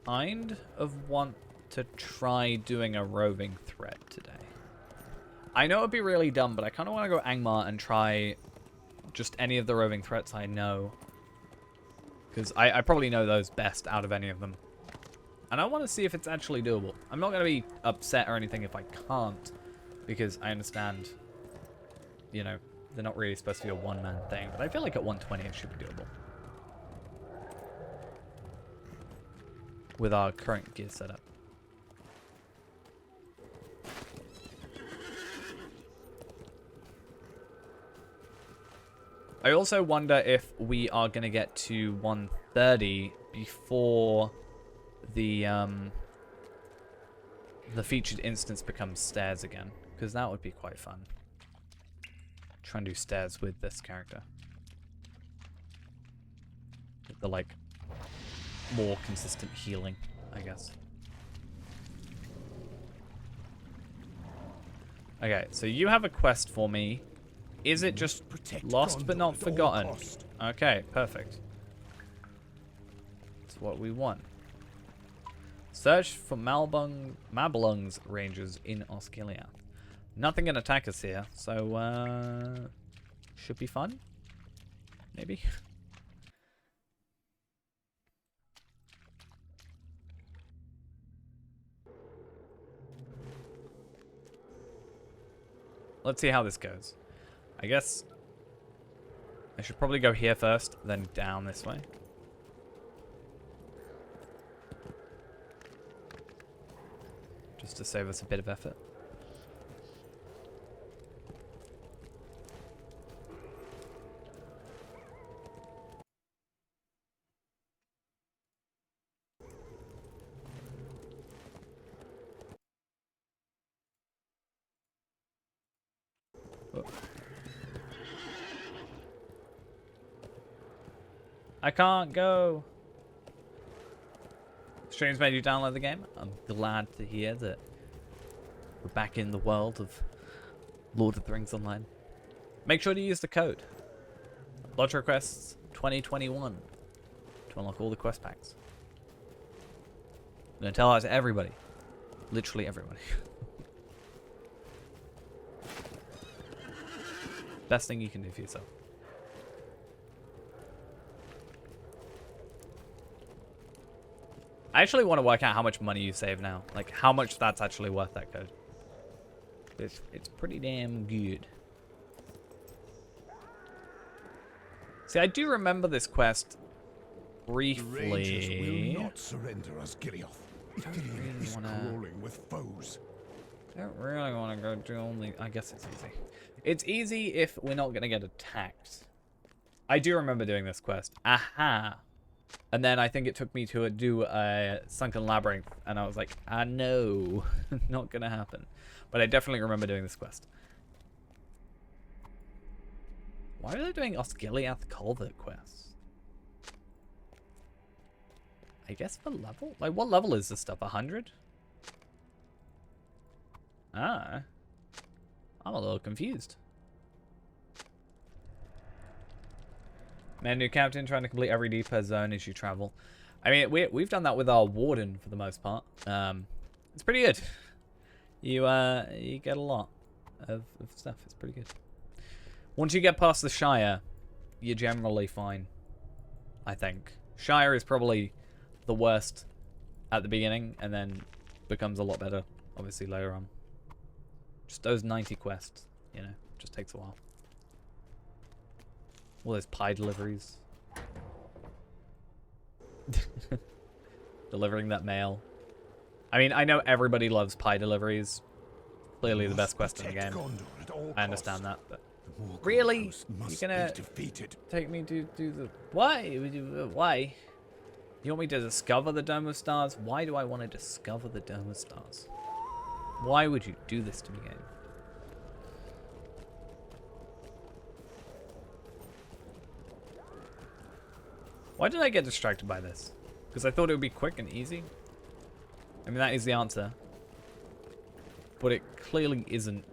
kind of want to try doing a roving threat today. I know it'd be really dumb, but I kind of want to go Angmar and try just any of the roving threats I know. Because I probably know those best out of any of them. And I want to see if it's actually doable. I'm not going to be upset or anything if I can't. Because I understand, you know, they're not really supposed to be a one-man thing. But I feel like at 120 it should be doable. With our current gear setup. I also wonder if we are going to get to 130 before the featured instance becomes stairs again, because that would be quite fun. Try and do stairs with this character. With the like more consistent healing, I guess. Okay, so you have a quest for me. Is it just lost but not forgotten? Okay, perfect. That's what we want. Search for Mablung's rangers in Osgiliath. Nothing can attack us here, so should be fun. Maybe. Let's see how this goes. I guess I should probably go here first, then down this way. Just to save us a bit of effort. Oh. I can't go. Streams made you download the game. I'm glad to hear that we're back in the world of Lord of the Rings Online. Make sure to use the code. Lottery Quests 2021 to unlock all the quest packs. I'm going to tell that to everybody. Literally everybody. Best thing you can do for yourself. I actually want to work out how much money you save now. Like, how much that's actually worth, that code. It's pretty damn good. See, I do remember this quest briefly. The Rangers will not surrender us, Gilioth. Ithilien is crawling with foes. I don't really want to go do only... I guess it's easy. It's easy if we're not going to get attacked. I do remember doing this quest. Aha! And then I think it took me to do a Sunken Labyrinth, and I was like, ah, no. Not going to happen. But I definitely remember doing this quest. Why are they doing Osgiliath Culvert quests? I guess for level? Like, what level is this stuff? 100? Ah. I'm a little confused. Man, new captain trying to complete every D per zone as you travel. I mean, we've done that with our warden for the most part. It's pretty good. You get a lot of stuff. It's pretty good. Once you get past the Shire, you're generally fine, I think. Shire is probably the worst at the beginning, and then becomes a lot better, obviously, later on. Just those 90 quests, you know, just takes a while. All those pie deliveries. Delivering that mail. I mean, I know everybody loves pie deliveries. Clearly the best quest in the game. I understand that, but... Really? You're gonna take me to do the... Why? Why? You want me to discover the Dome of Stars? Why do I want to discover the Dome of Stars? Why would you do this to me, game? Why did I get distracted by this? Because I thought it would be quick and easy? I mean, that is the answer. But it clearly isn't.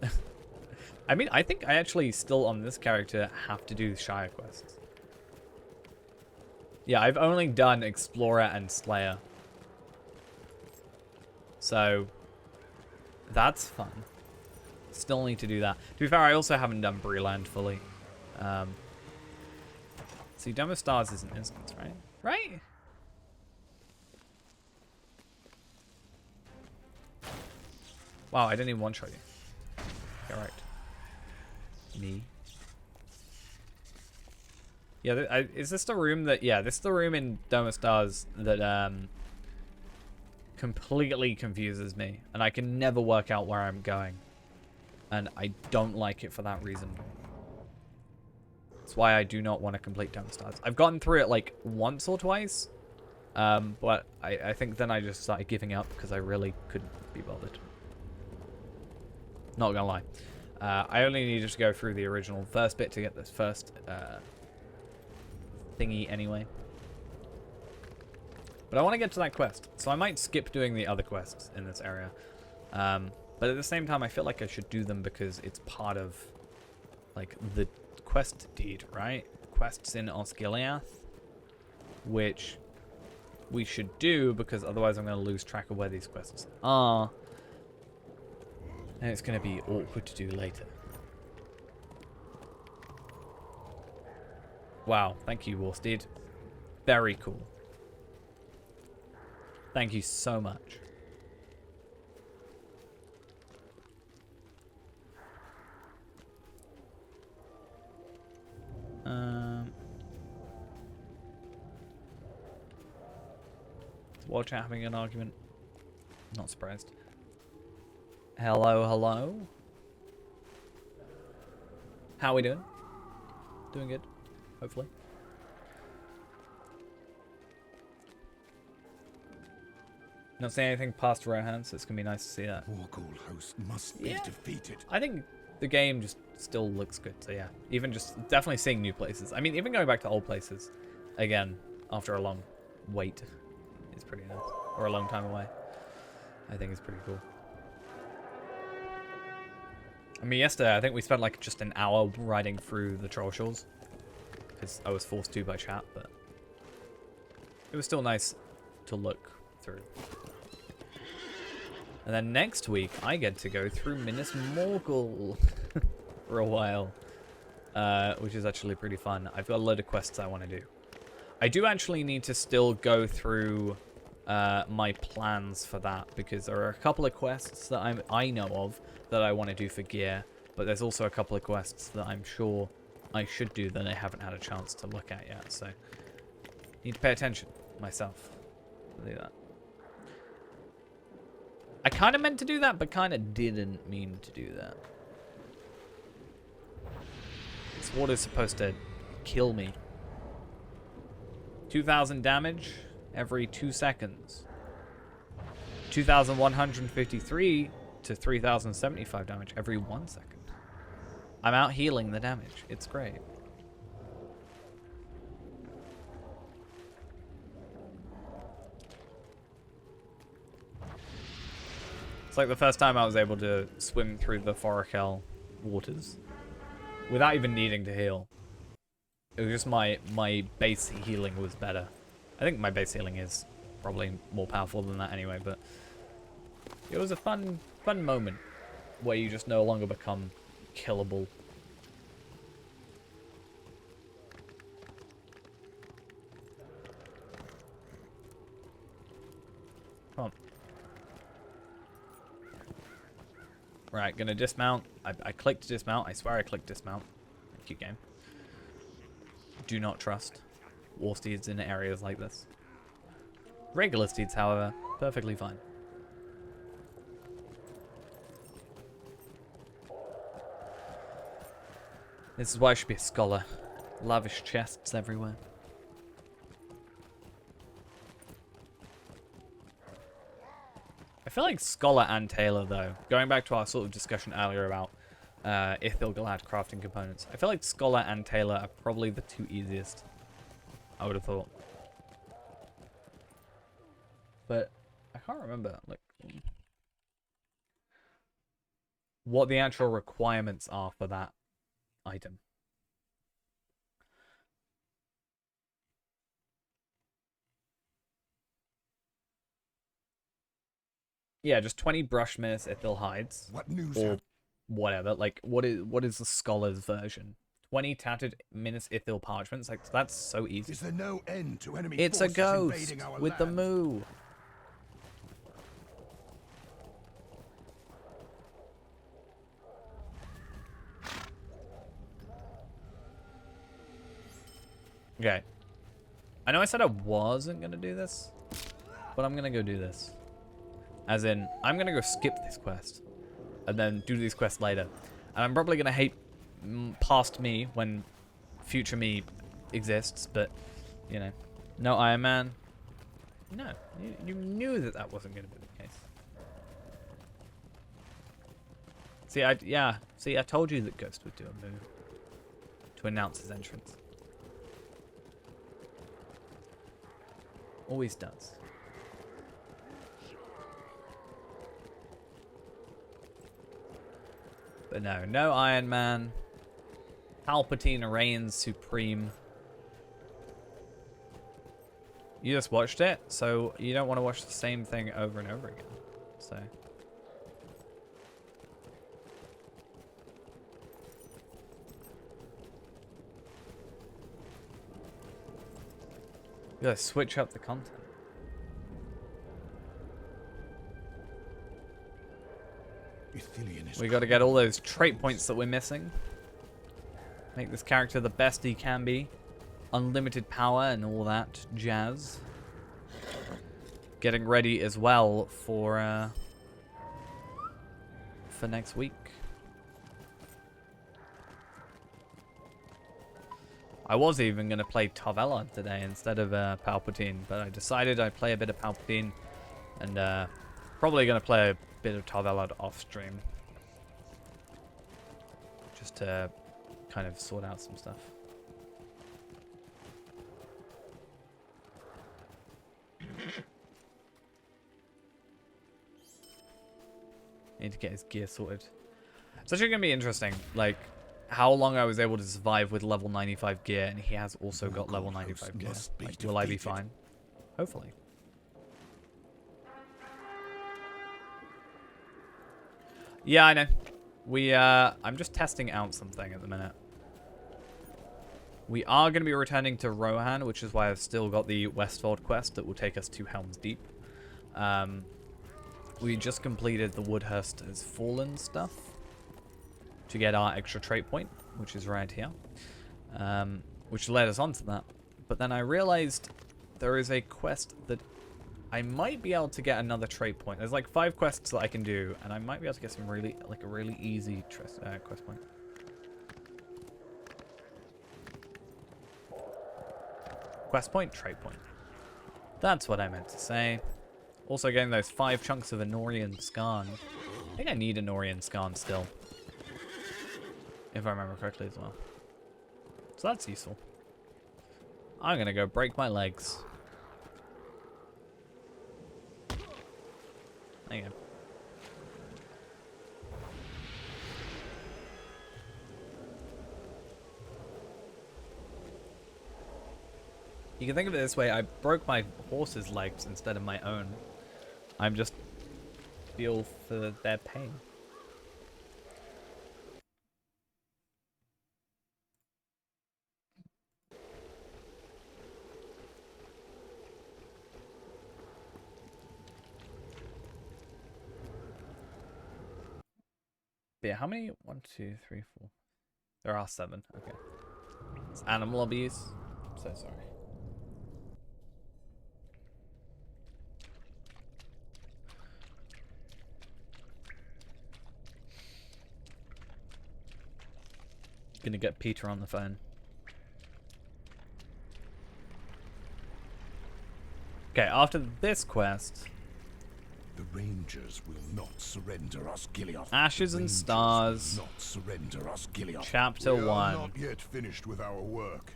I mean, I think I actually still, on this character, have to do the Shire quests. Yeah, I've only done Explorer and Slayer. So, that's fun. Still need to do that. To be fair, I also haven't done Breland fully. See, Dome of Stars is an instance, right? Right? Wow, I didn't even one-shot you. Okay, right. Me. Yeah, is this the room that... Yeah, this is the room in Dome of Stars that completely confuses me. And I can never work out where I'm going. And I don't like it for that reason. That's why I do not want to complete Dome of Stars. I've gotten through it like once or twice. But I think then I just started giving up because I really couldn't be bothered. Not gonna lie. I only needed to go through the original first bit to get this first thingy anyway. But I want to get to that quest. So I might skip doing the other quests in this area. But at the same time, I feel like I should do them because it's part of like the quest deed, right? Quests in Osgiliath, which we should do because otherwise I'm going to lose track of where these quests are. And it's going to be awkward to do later. Wow, thank you, Warsteed. Very cool. Thank you so much. Is War Chat having an argument? Not surprised. Hello, hello. How are we doing? Doing good, hopefully. Not saying anything past Rohan, so it's gonna be nice to see that. Morgul host must be defeated. I think the game just still looks good, so yeah. Even just definitely seeing new places. I mean, even going back to old places again after a long wait is pretty nice. Or a long time away. I think it's pretty cool. I mean, yesterday I think we spent like just an hour riding through the Troll Shores. Because I was forced to by chat, but it was still nice to look through. And then next week, I get to go through Minas Morgul for a while, which is actually pretty fun. I've got a load of quests I want to do. I do actually need to still go through my plans for that, because there are a couple of quests that I know of that I want to do for gear, but there's also a couple of quests that I'm sure I should do that I haven't had a chance to look at yet, so need to pay attention myself to do that. I kind of meant to do that, but kind of didn't mean to do that. This water's supposed to kill me. 2,000 damage every 2 seconds. 2,153 to 3,075 damage every 1 second. I'm out healing the damage. It's great. It's like the first time I was able to swim through the Forakel waters without even needing to heal. It was just my base healing was better. I think my base healing is probably more powerful than that anyway, but it was a fun moment where you just no longer become killable. Come on. Right, gonna dismount. I clicked dismount. I swear I clicked dismount. Thank you, game. Do not trust war steeds in areas like this. Regular steeds, however, perfectly fine. This is why I should be a scholar. Lavish chests everywhere. I feel like Scholar and Tailor, though, going back to our sort of discussion earlier about Ithilgalad crafting components, I feel like Scholar and Tailor are probably the two easiest, I would have thought. But I can't remember, like, what the actual requirements are for that item. Yeah, just 20 brush Minas Ithil hides. What news? Or whatever. Like, what is the Scholar's version? 20 tattered Minas Ithil parchments. Like, that's so easy. Is there no end to enemy It's a forces ghost invading our with the land? moo. Okay. I know I said I wasn't going to do this, but I'm going to go do this. As in, I'm going to go skip this quest and then do these quests later. And I'm probably going to hate past me when future me exists, but, you know. No Iron Man. No, you knew that that wasn't going to be the case. See, I told you that Ghost would do a move to announce his entrance. Always does. But no Iron Man. Palpatine reigns supreme. You just watched it, so you don't want to watch the same thing over and over again. So. You gotta switch up the content. We gotta get all those trait points that we're missing. Make this character the best he can be. Unlimited power and all that jazz. Getting ready as well for next week. I was even going to play Tarvelon today instead of Palpatine, but I decided I'd play a bit of Palpatine and probably going to play a bit of Tarvelon off stream. Just to kind of sort out some stuff. Need to get his gear sorted. It's actually going to be interesting, like, how long I was able to survive with level 95 gear, and he has also got level 95 gear. Like, will I be fine? Hopefully. Yeah, I know. I'm just testing out something at the minute. We are going to be returning to Rohan, which is why I've still got the Westfold quest that will take us to Helm's Deep. We just completed the Woodhurst has Fallen stuff to get our extra trait point, which is right here, which led us on to that. But then I realized there is a quest that I might be able to get another trait point. There's like 5 quests that I can do, and I might be able to get some really, like a really easy quest point. Quest point, trait point. That's what I meant to say. Also getting those 5 chunks of Anorian Skarn. I think I need Anorian Skarn still. If I remember correctly as well. So that's useful. I'm gonna go break my legs. There you go. You can think of it this way, I broke my horse's legs instead of my own. I'm just feel for their pain. But yeah, how many? 1, 2, 3, 4. There are 7. Okay. It's animal abuse. I'm so sorry. Gonna get Peter on the phone. Okay, after this quest, The Rangers will not surrender Osgiliath. Ashes and Stars, Not surrender Osgiliath. Chapter We are 1. not yet finished with our work.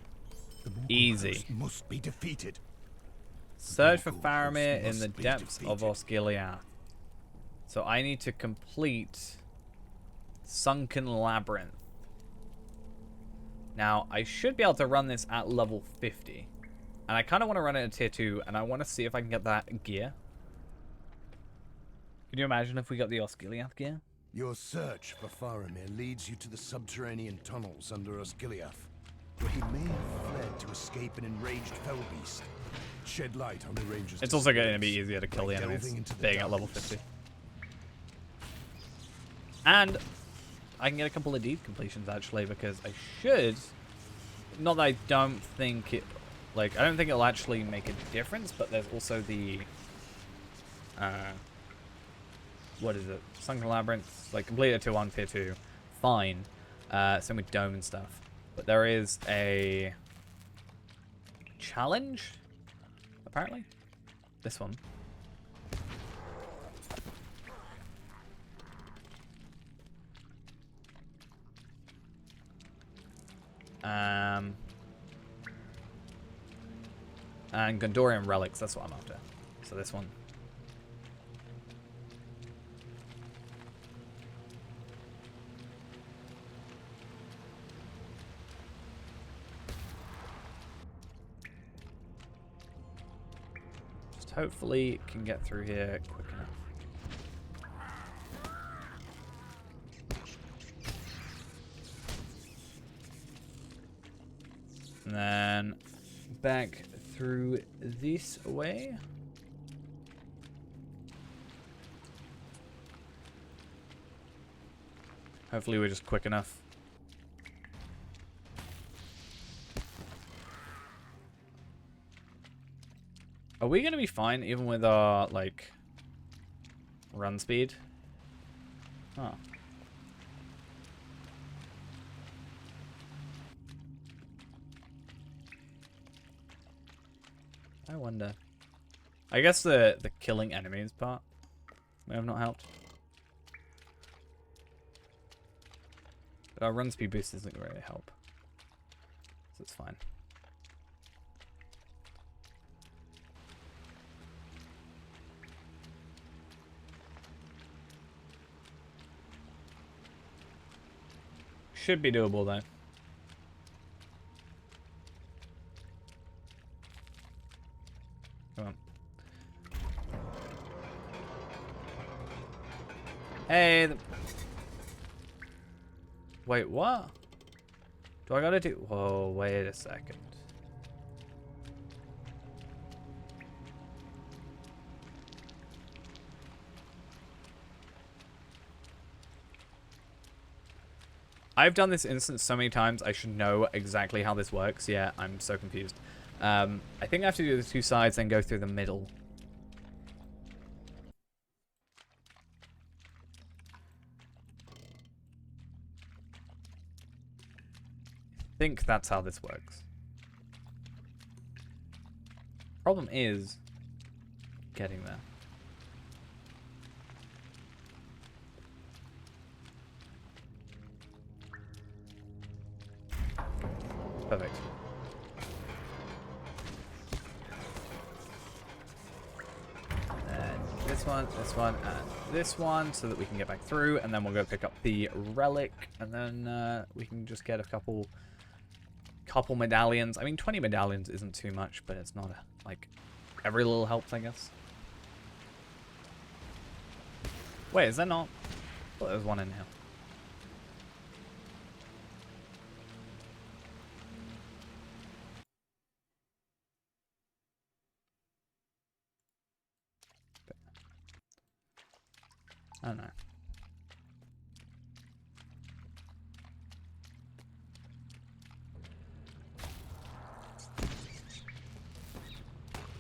The Morgul Easy. host must be defeated. Search for Morgul Faramir host in the must be depths of defeated. Osgiliath. So I need to complete Sunken Labyrinth. Now, I should be able to run this at level 50. And I kind of want to run it at tier 2, and I want to see if I can get that gear. Can you imagine if we got the Osgiliath gear? Your search for Faramir leads you to the subterranean tunnels under Osgiliath, where he may have fled to escape an enraged fellbeast. Shed light on the Rangers. It's also going to be disappearance easier to kill by the enemies delving into the being at level darkness. 50. And I can get a couple of deed completions actually, because I should, not that I don't think it, like, I don't think it'll actually make a difference, but there's also the, what is it? Sunken Labyrinth, like, complete it tier 1, tier 2, fine. Same with Dome and stuff. But there is a challenge, apparently. This one. And Gondorian Relics, that's what I'm after. So this one. Just hopefully can get through here quick enough. And then back through this way. Hopefully we're just quick enough. Are we going to be fine even with our, like, run speed? Huh. I wonder. I guess the killing enemies part may have not helped. But our run speed boost isn't going to help. So it's fine. should be doable though. Come on. Hey. Wait, what? Do I gotta do? Whoa, wait a second. I've done this instance so many times, I should know exactly how this works. Yeah, I'm so confused. I think I have to do the two sides, then go through the middle. I think that's how this works. Problem is getting there. Perfect. This one, and this one, so that we can get back through, and then we'll go pick up the relic, and then we can just get a couple medallions. I mean, 20 medallions isn't too much, but it's not like every little helps, I guess. Wait, is there not? I thought there was one in here. I don't know.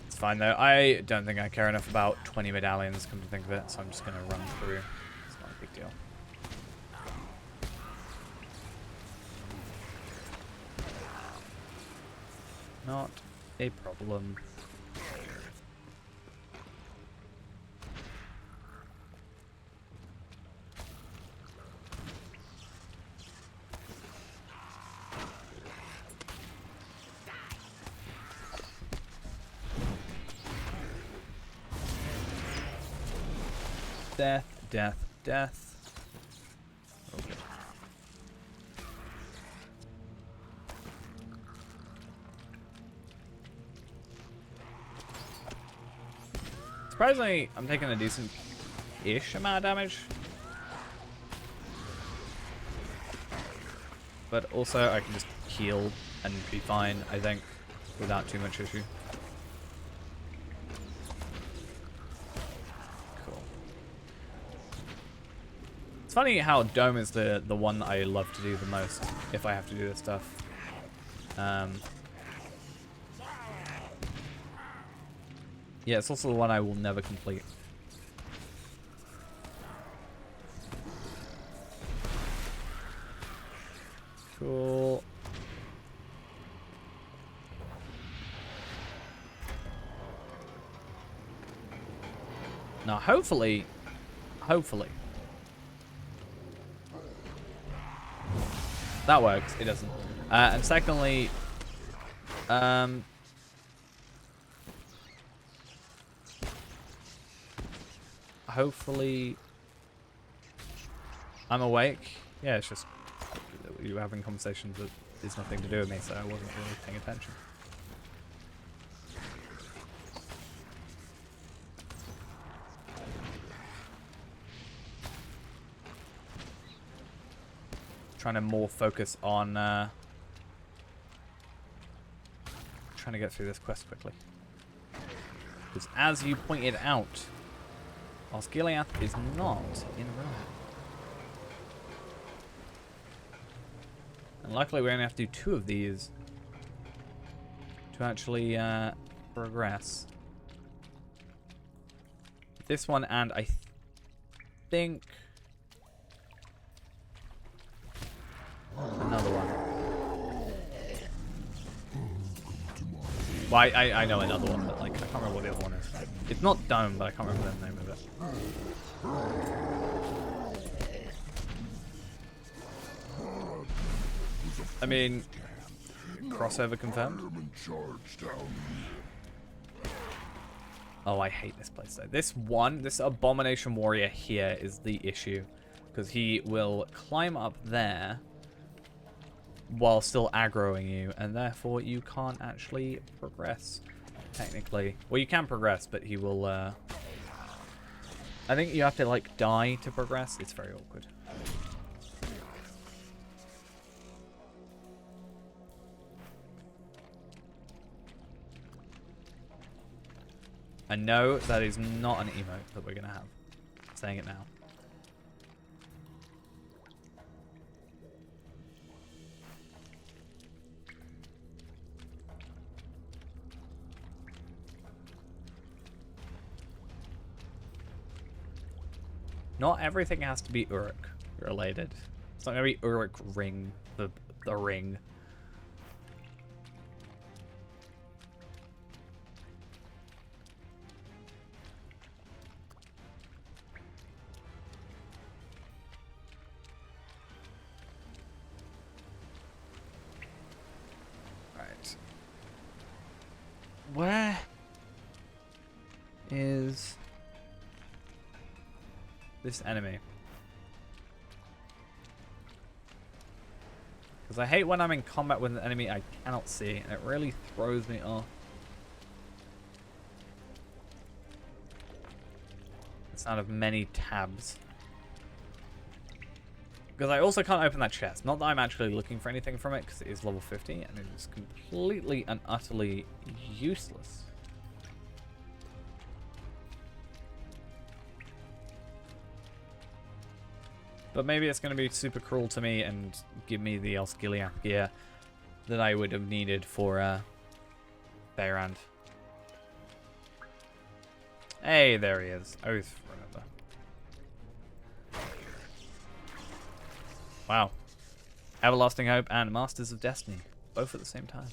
It's fine though. I don't think I care enough about 20 medallions, come to think of it, so I'm just going to run through. It's not a big deal. Not a problem. Death, death, death. Okay. Surprisingly, I'm taking a decent-ish amount of damage. But also, I can just heal and be fine, I think, without too much issue. It's funny how Dome is the one that I love to do the most if I have to do this stuff. Yeah, it's also the one I will never complete. Cool. Now, hopefully. That works. It doesn't. And secondly, hopefully I'm awake. Yeah, it's just you were having conversations that is nothing to do with me, so I wasn't really paying attention. Trying to more focus on trying to get through this quest quickly. Because as you pointed out, Osgiliath is not in Rohan. And luckily we only have to do 2 of these to actually progress. This one and I think another one. Well, I know another one, but like I can't remember what the other one is. It's not Dome, but I can't remember the name of it. I mean, crossover confirmed. Oh, I hate this place though. This Abomination Warrior here is the issue, because he will climb up there while still aggroing you, and therefore you can't actually progress, technically. Well, you can progress, but he will, I think you have to, like, die to progress. It's very awkward. I know that is not an emote that we're going to have. I'm saying it now. Not everything has to be Uruk related. It's not going to be Uruk ring, the ring. Where is this enemy? Because I hate when I'm in combat with an enemy I cannot see, and it really throws me off. The sound of many tabs. Because I also can't open that chest. Not that I'm actually looking for anything from it, because it is level 50, and it is completely and utterly useless. But maybe it's going to be super cruel to me and give me the Osgiliath gear that I would have needed for Behrand. Hey, there he is. I always remember. Wow. Everlasting Hope and Masters of Destiny. Both at the same time.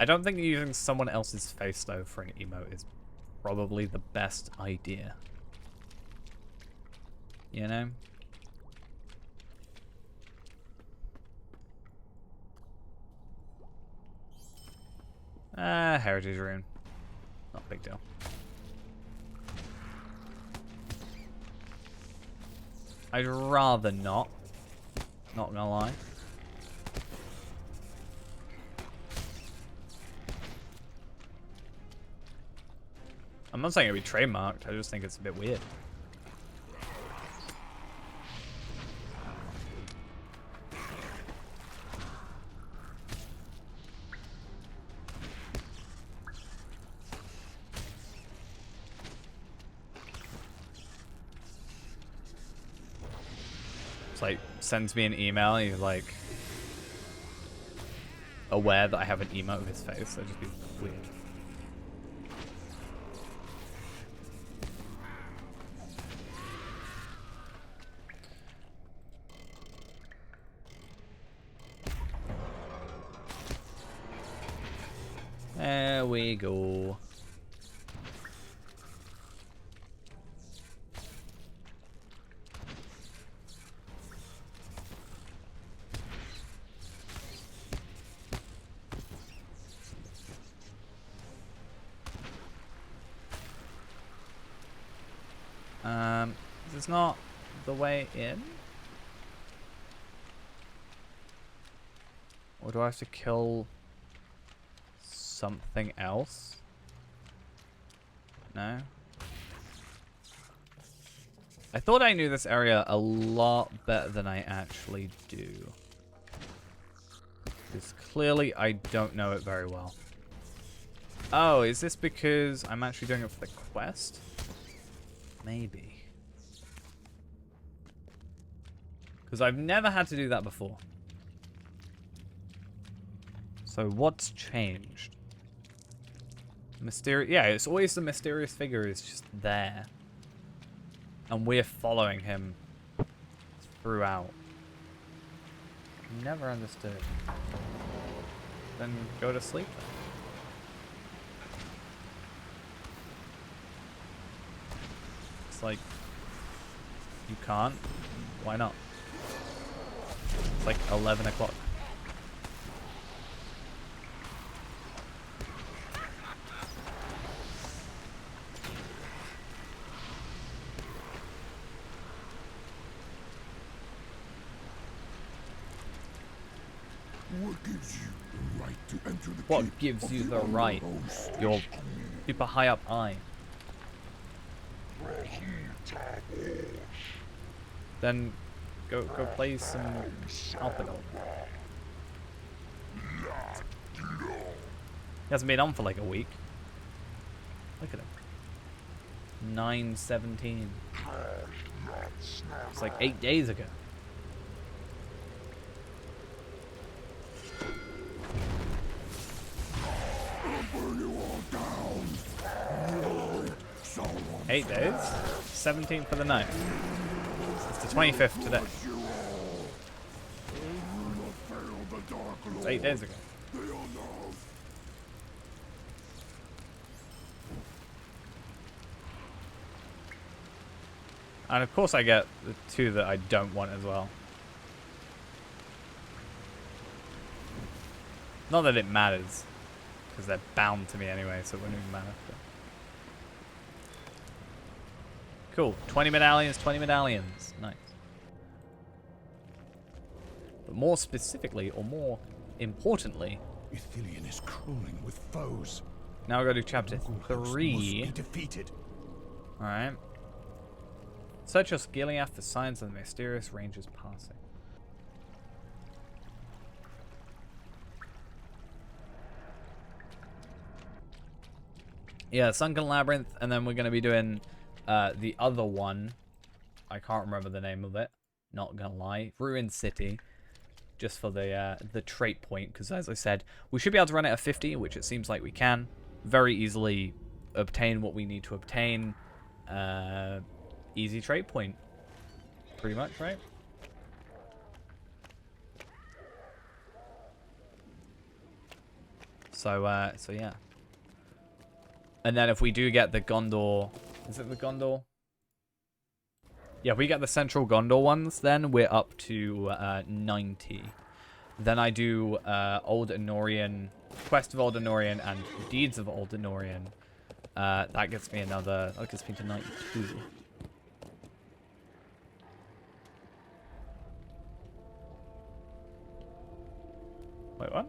I don't think using someone else's face, though, for an emote is probably the best idea. You know? Heritage rune. Not a big deal. I'd rather not. Not gonna lie. I'm not saying it'd be trademarked, I just think it's a bit weird. It's like, sends me an email and he's like aware that I have an emote of his face. That'd just be weird. There we go. This is not the way in? Or do I have to kill something else? No? I thought I knew this area a lot better than I actually do. Because clearly I don't know it very well. Oh, is this because I'm actually doing it for the quest? Maybe. Because I've never had to do that before. So what's changed? Yeah, it's always the mysterious figure is just there. And we're following him throughout. Never understood. Then go to sleep then. It's like, you can't? Why not? It's like 11 o'clock. What gives you the right to enter the What keep gives of you the Underhouse? right? Your super high up eye. Then go play some Alpidol. He hasn't been on for like a week. Look at him. 9:17. It's like 8 days ago. Burn you all down. 8 days? 17th for the 9th. It's the 25th today. It's 8 days ago. And of course I get the 2 that I don't want as well. Not that it matters, because they're bound to me anyway, so it wouldn't even matter. But... Cool. 20 medallions, 20 medallions. Nice. But more specifically, or more importantly... Ithilien is crawling with foes. Now we go to chapter Must 3. be defeated. Alright. Search your Gileath for signs of the mysterious rangers passing. Yeah, Sunken Labyrinth, and then we're going to be doing the other one. I can't remember the name of it. Not going to lie. Ruined City. Just for the trait point, because as I said, we should be able to run it at 50, which it seems like we can. Very easily obtain what we need to obtain. Easy trait point. Pretty much, right? So yeah. And then if we do get the Gondor... Is it the Gondor? Yeah, if we get the Central Gondor ones, then we're up to 90. Then I do Old Anorian, Quest of Old Anorian, and Deeds of Old Anorian. That gets me another... That gets me to 92. Wait, what?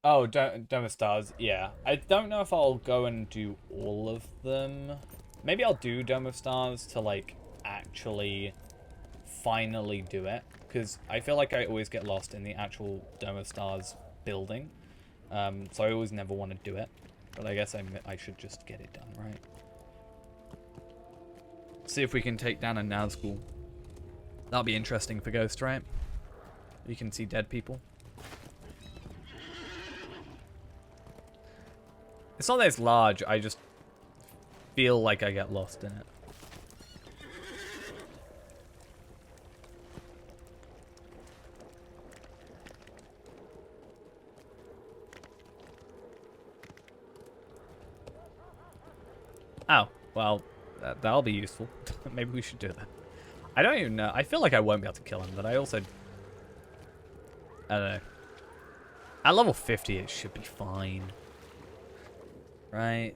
Oh, Dome of Stars, yeah. I don't know if I'll go and do all of them. Maybe I'll do Dome of Stars to, like, actually finally do it. Because I feel like I always get lost in the actual Dome of Stars building. So I always never want to do it. But I guess I should just get it done, right? See if we can take down a Nazgul. That'll be interesting for Ghost, right? You can see dead people. It's not that it's large, I just feel like I get lost in it. Oh, well, that'll be useful. Maybe we should do that. I don't even know. I feel like I won't be able to kill him, but I also... I don't know. At level 50, it should be fine. Right?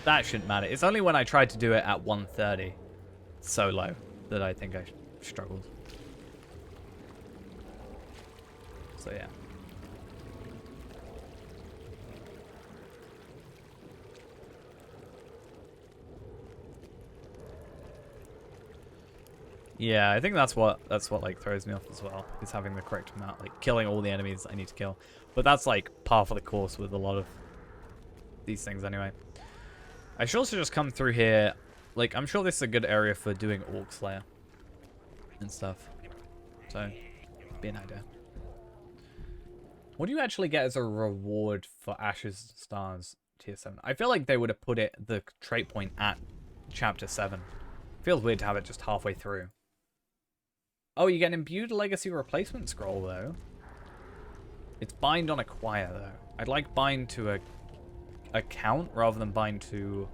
That shouldn't matter. It's only when I tried to do it at 130 solo that I think I struggled. So yeah. Yeah, I think that's what like throws me off as well, is having the correct amount, like killing all the enemies I need to kill. But that's like par for the course with a lot of these things anyway. I should also just come through here. Like, I'm sure this is a good area for doing Orc Slayer and stuff. So, be an idea. What do you actually get as a reward for Ashes Stars tier 7? I feel like they would have put it, the trait point, at chapter 7. Feels weird to have it just halfway through. Oh, you get an imbued legacy replacement scroll, though. It's bind on acquire, though. I'd like bind to a account rather than bind to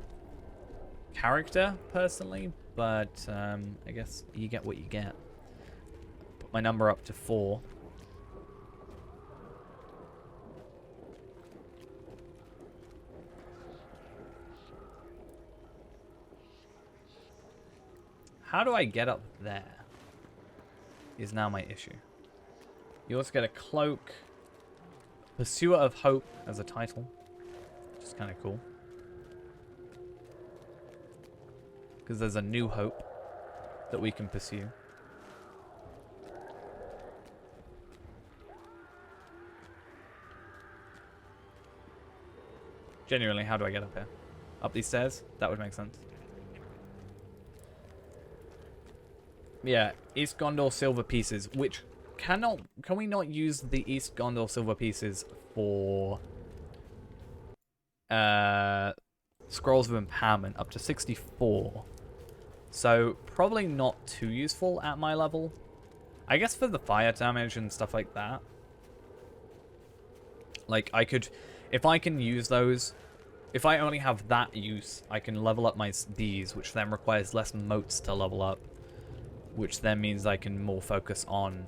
character, personally. But, I guess you get what you get. Put my number up to 4. How do I get up there? is now my issue. You also get a cloak. Pursuer of Hope as a title. Which is kind of cool. Because there's a new hope that we can pursue. Genuinely, how do I get up here? Up these stairs? That would make sense. Yeah, East Gondor silver pieces, which can we not use the East Gondor silver pieces for Scrolls of Empowerment up to 64? So probably not too useful at my level. I guess for the fire damage and stuff like that. Like I could, if I can use those, if I only have that use, I can level up these, which then requires less motes to level up. Which then means I can more focus on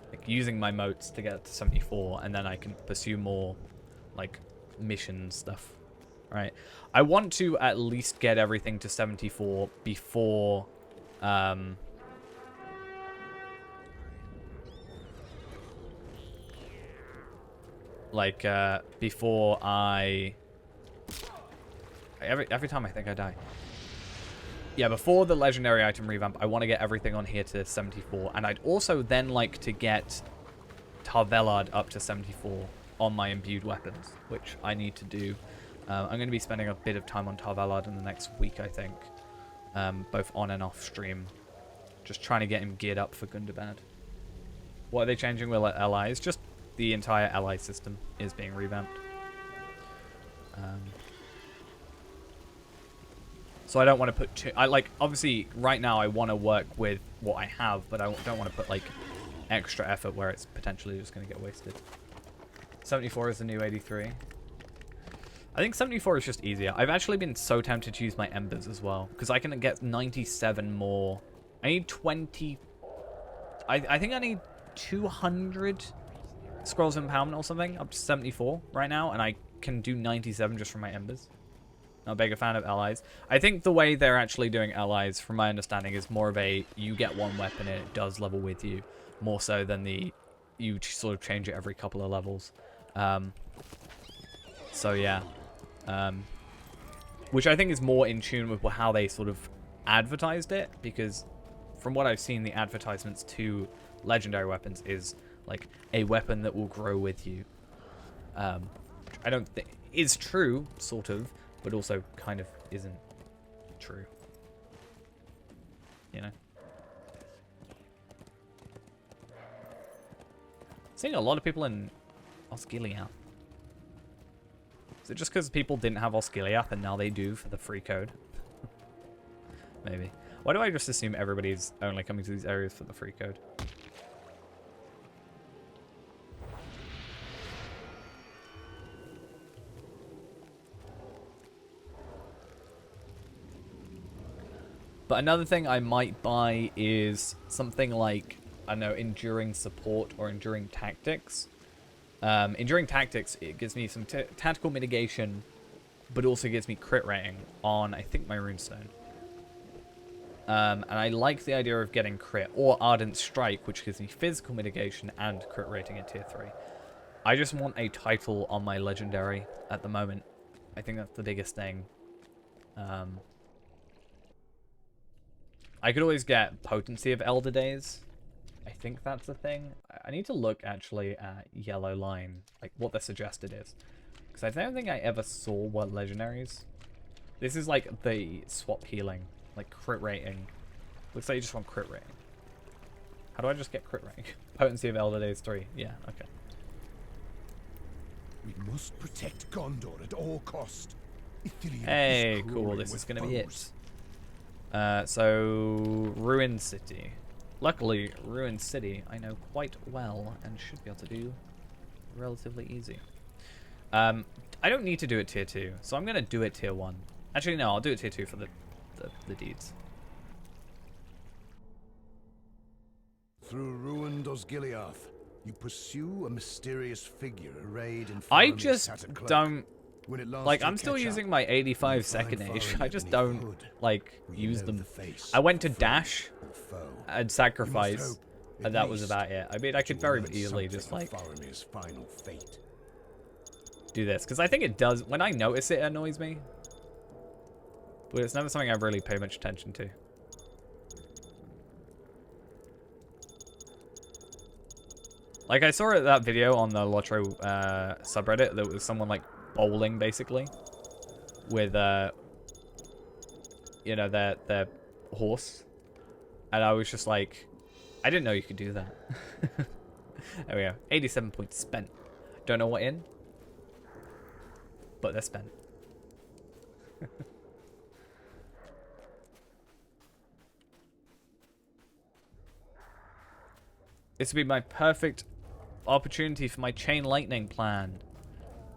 like using my motes to get to 74, and then I can pursue more like mission stuff. Right? I want to at least get everything to 74 before before every time I think I die. Yeah, before the legendary item revamp, I want to get everything on here to 74. And I'd also then like to get Tarvelard up to 74 on my imbued weapons, which I need to do. I'm going to be spending a bit of time on Tarvelard in the next week, I think. Both on and off stream. Just trying to get him geared up for Gundabad. What are they changing with allies? Just the entire ally system is being revamped. So I don't want to put too... obviously, right now I want to work with what I have, but I don't want to put, like, extra effort where it's potentially just going to get wasted. 74 is the new 83. I think 74 is just easier. I've actually been so tempted to use my Embers as well, because I can get 97 more. I need 20... I think I need 200 Scrolls of Empowerment or something, up to 74 right now, and I can do 97 just from my Embers. Not a big fan of allies. I think the way they're actually doing allies, from my understanding, is more of a you get one weapon and it does level with you, more so than the you sort of change it every couple of levels. So yeah, which I think is more in tune with how they sort of advertised it, because from what I've seen, the advertisements to legendary weapons is like a weapon that will grow with you. I don't think is true, sort of. But also kind of isn't true. You know? Seeing a lot of people in Osgiliath. Is it just because people didn't have Osgiliath and now they do for the free code? Maybe. Why do I just assume everybody's only coming to these areas for the free code? But another thing I might buy is something like, I don't know, Enduring Support or Enduring Tactics. Enduring Tactics, it gives me some tactical mitigation, but also gives me crit rating on, I think, my runestone. And I like the idea of getting crit, or Ardent Strike, which gives me physical mitigation and crit rating at tier 3. I just want a title on my legendary at the moment. I think that's the biggest thing. I could always get Potency of Elder Days. I think that's the thing. I need to look, actually, at Yellow Line, like, what the suggested is. Because I don't think I ever saw what legendaries. This is, like, the swap healing, like, crit rating. Looks like you just want crit rating. How do I just get crit rating? Potency of Elder Days 3. Yeah, okay. We must protect Gondor at all cost. Hey, cool, this is going to be it. So, Ruin City. Luckily, Ruin City I know quite well and should be able to do relatively easy. I don't need to do it tier 2, so I'm going to do it tier 1. Actually, no, I'll do it tier 2 for the deeds. Through ruined Osgiliath, you pursue a mysterious figure arrayed in I just don't... Like, I'm still using my 85 second age. I just don't, like, use them. I went to dash and sacrifice, It And that may was still, about it. I mean, I but could you very will learn easily just something like of Faramir's final fate. do this because I think it does. When I notice it, it annoys me, but it's never something I really pay much attention to. Like I saw that video on the Lotro subreddit that was someone like bowling basically with you know, their horse, and I was just like, I didn't know you could do that. There we go. 87 points spent. Don't know what in, but they're spent. This would be my perfect opportunity for my chain lightning plan.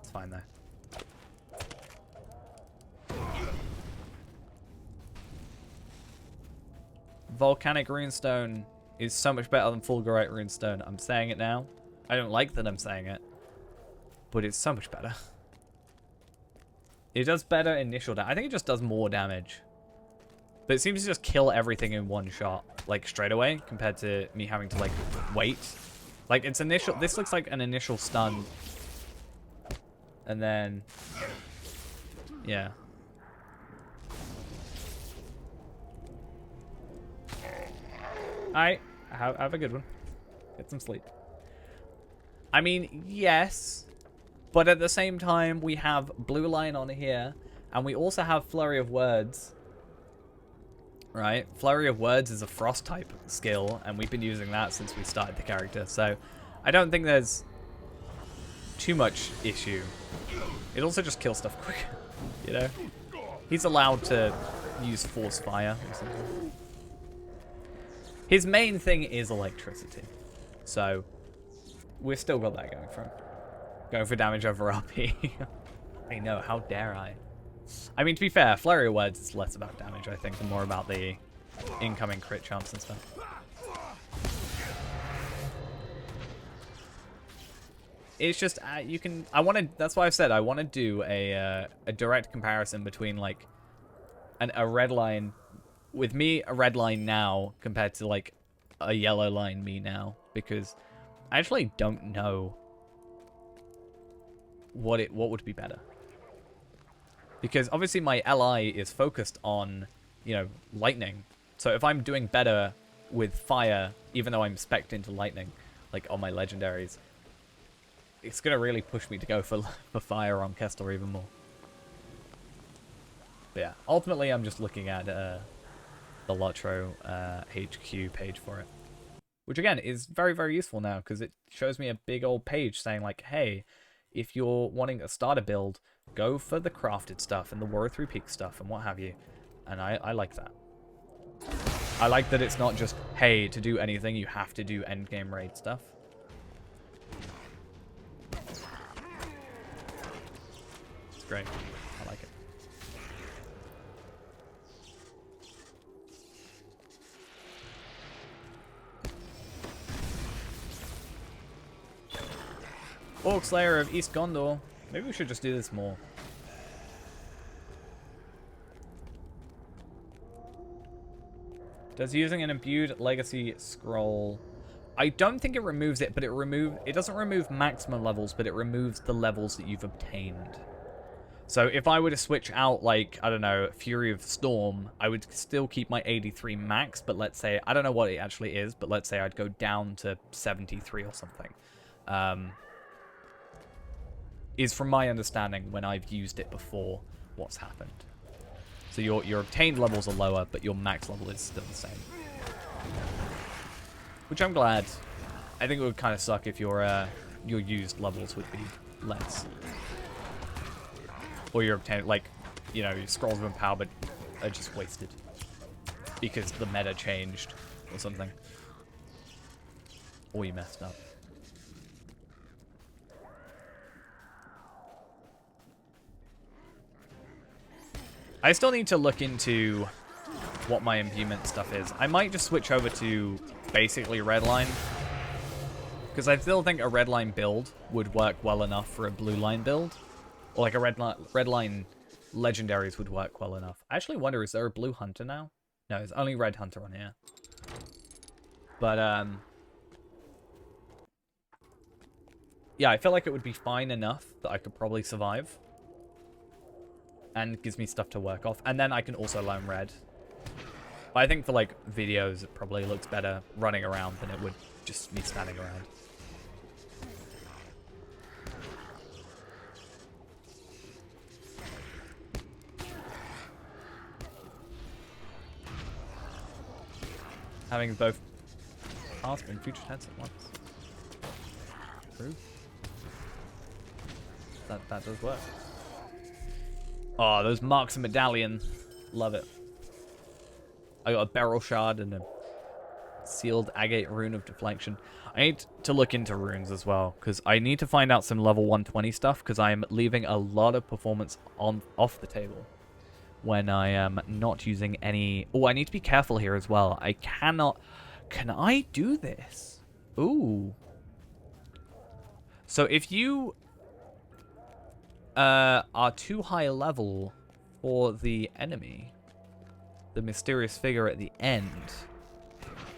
It's fine though. Volcanic runestone is so much better than fulgurite runestone. I'm saying it now. I don't like that I'm saying it, but it's so much better. It does better initial damage. I think it just does more damage. But it seems to just kill everything in one shot, like straight away, compared to me having to like wait. Like it's initial, this looks like an initial stun. And then, yeah. Alright, have a good one. Get some sleep. I mean, yes, but at the same time, we have Blue Line on here, and we also have Flurry of Words. Right? Flurry of Words is a frost type skill, and we've been using that since we started the character, so I don't think there's too much issue. It also just kills stuff quicker, you know? He's allowed to use Force Fire or something. His main thing is electricity, so we've still got that going for him. Going for damage over RP. I know, how dare I? I mean, to be fair, Flurry of Words is less about damage, I think, and more about the incoming crit chance and stuff. It's just, you can, that's why I said I want to do a direct comparison between, like, a red line, with me, a red line now, compared to, like, a yellow line me now, because I actually don't know what would be better. Because obviously my LI is focused on, you know, lightning. So if I'm doing better with fire, even though I'm spec'd into lightning, like on my legendaries, it's going to really push me to go for fire on Kessler even more. But yeah, ultimately I'm just looking at the Lotro HQ page for it. Which again is very, very useful now because it shows me a big old page saying like, hey, if you're wanting a starter build, go for the crafted stuff and the Warrior 3 Peak stuff and what have you. And I like that. I like that it's not just, hey, to do anything, you have to do endgame raid stuff. It's great. I like it. Orc Slayer of East Gondor. Maybe we should just do this more. Does using an imbued legacy scroll... I don't think it removes it, but it doesn't remove maximum levels, but it removes the levels that you've obtained. So if I were to switch out, like, I don't know, Fury of Storm, I would still keep my 83 max, but let's say, I don't know what it actually is, but let's say I'd go down to 73 or something. Is from my understanding when I've used it before what's happened. So your obtained levels are lower, but your max level is still the same. Which I'm glad. I think it would kind of suck if your used levels would be less. Or your obtained, like, you know, your scrolls of empowerment are just wasted. Because the meta changed or something. Or you messed up. I still need to look into what my imbuement stuff is. I might just switch over to basically redline. Because I still think a redline build would work well enough for a blue line build. Or like a redline legendaries would work well enough. I actually wonder, is there a blue hunter now? No, there's only red hunter on here. But yeah, I feel like it would be fine enough that I could probably survive. And gives me stuff to work off. And then I can also learn red. But I think for like videos, it probably looks better running around than it would just me standing around. Having both past and future tense at once. True. That does work. Oh, those marks and medallion. Love it. I got a beryl shard and a sealed agate rune of deflection. I need to look into runes as well, because I need to find out some level 120 stuff, because I am leaving a lot of performance off the table when I am not using any... Oh, I need to be careful here as well. I cannot... Can I do this? Ooh. So if you are too high level for the enemy, the mysterious figure at the end,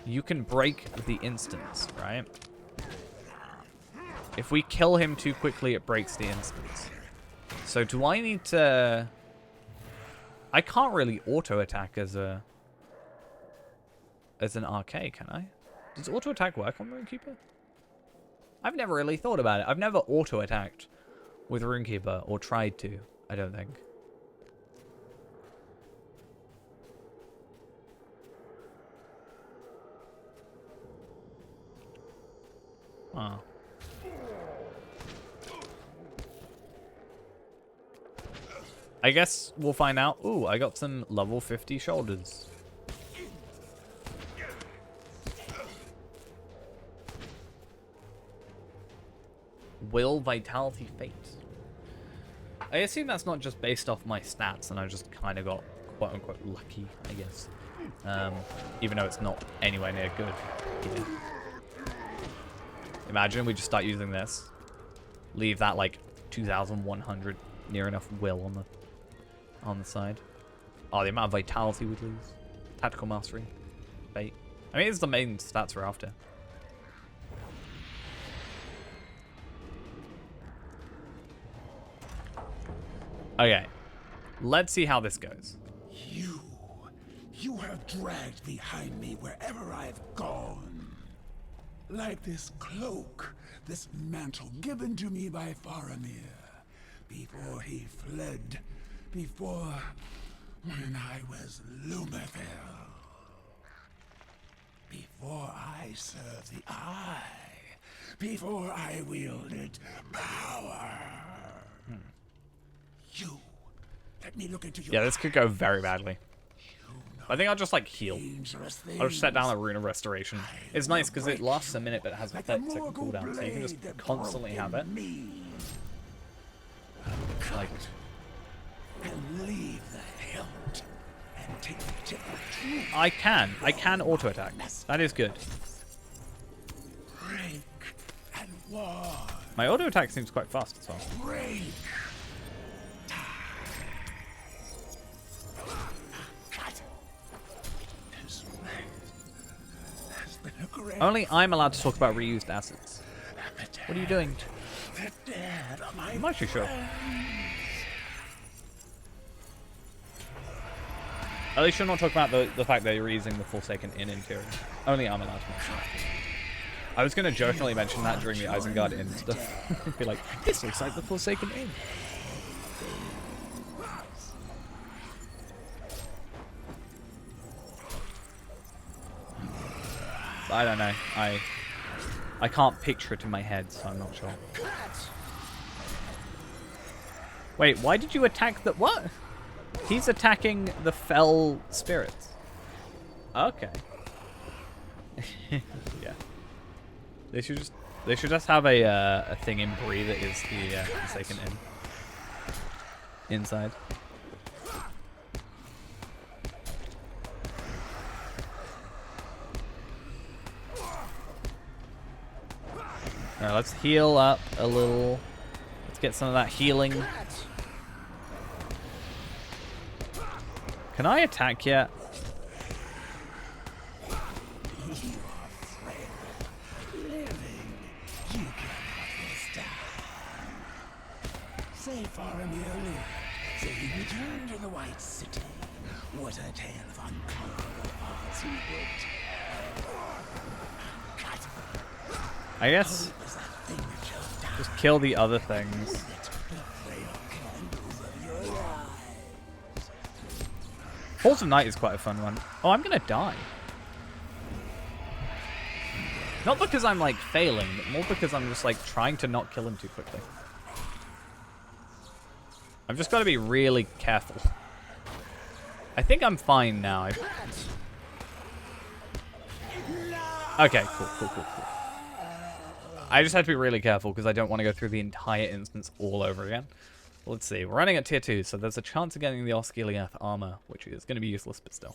you can break the instance, right? If we kill him too quickly, it breaks the instance. So do I need to... I can't really auto-attack as an RK, can I? Does auto-attack work on Runekeeper? I've never really thought about it. I've never auto-attacked with Runekeeper, or tried to, I don't think. Huh. I guess we'll find out. Ooh, I got some level 50 shoulders. Will, Vitality, Fate. I assume that's not just based off my stats and I just kind of got quote-unquote lucky, I guess. Even though it's not anywhere near good. Yeah. Imagine we just start using this. Leave that like 2,100 near enough will on the side. Oh, the amount of vitality we'd lose. Tactical mastery. Fate. I mean, it's the main stats we're after. Okay. Let's see how this goes. You have dragged behind me wherever I've gone. Like this cloak, this mantle given to me by Faramir. Before he fled. Before... when I was Lumerfell. Before I served the Eye. Before I wielded power. You. Let me look into your Yeah, this could go very badly. I think I'll just like heal. I'll just set down a rune of restoration. It's nice because it lasts a minute but it has a 30-second cooldown, so you can just constantly have it. Like, and leave the hilt and take the tip of truth. I can auto attack. That is good. Break and war. My auto attack seems quite fast as well. Break. Only I'm allowed to talk about reused assets. What are you doing? I'm actually sure. At least you're not talking about the fact that you're using the Forsaken Inn interior. Only I'm allowed to mention that. I was going to jokingly mention that during the Isengard Inn stuff. Be like, this looks like the Forsaken Inn. I don't know. I can't picture it in my head, so I'm not sure. Wait, why did you attack the... What? He's attacking the fell spirits. Okay. Yeah. They should just have a thing in Bree that is the Forsaken Inn. Inside. Alright, let's heal up a little. Let's get some of that healing. Can I attack yet? Faramir lived, so he returned to the White City. What a tale of unconquerable hearts he would tell. Cut. I guess Hope is that thing that shall die. just kill the other things. The frail candles of your lives. Halls of Night is quite a fun one. Oh, I'm gonna die. Not because I'm like failing, but more because I'm just like trying to not kill him too quickly. I've just got to be really careful. I think I'm fine now. Okay, cool. I just have to be really careful because I don't want to go through the entire instance all over again. Let's see. We're running at tier 2, so there's a chance of getting the Osgiliath armor, which is going to be useless, but still.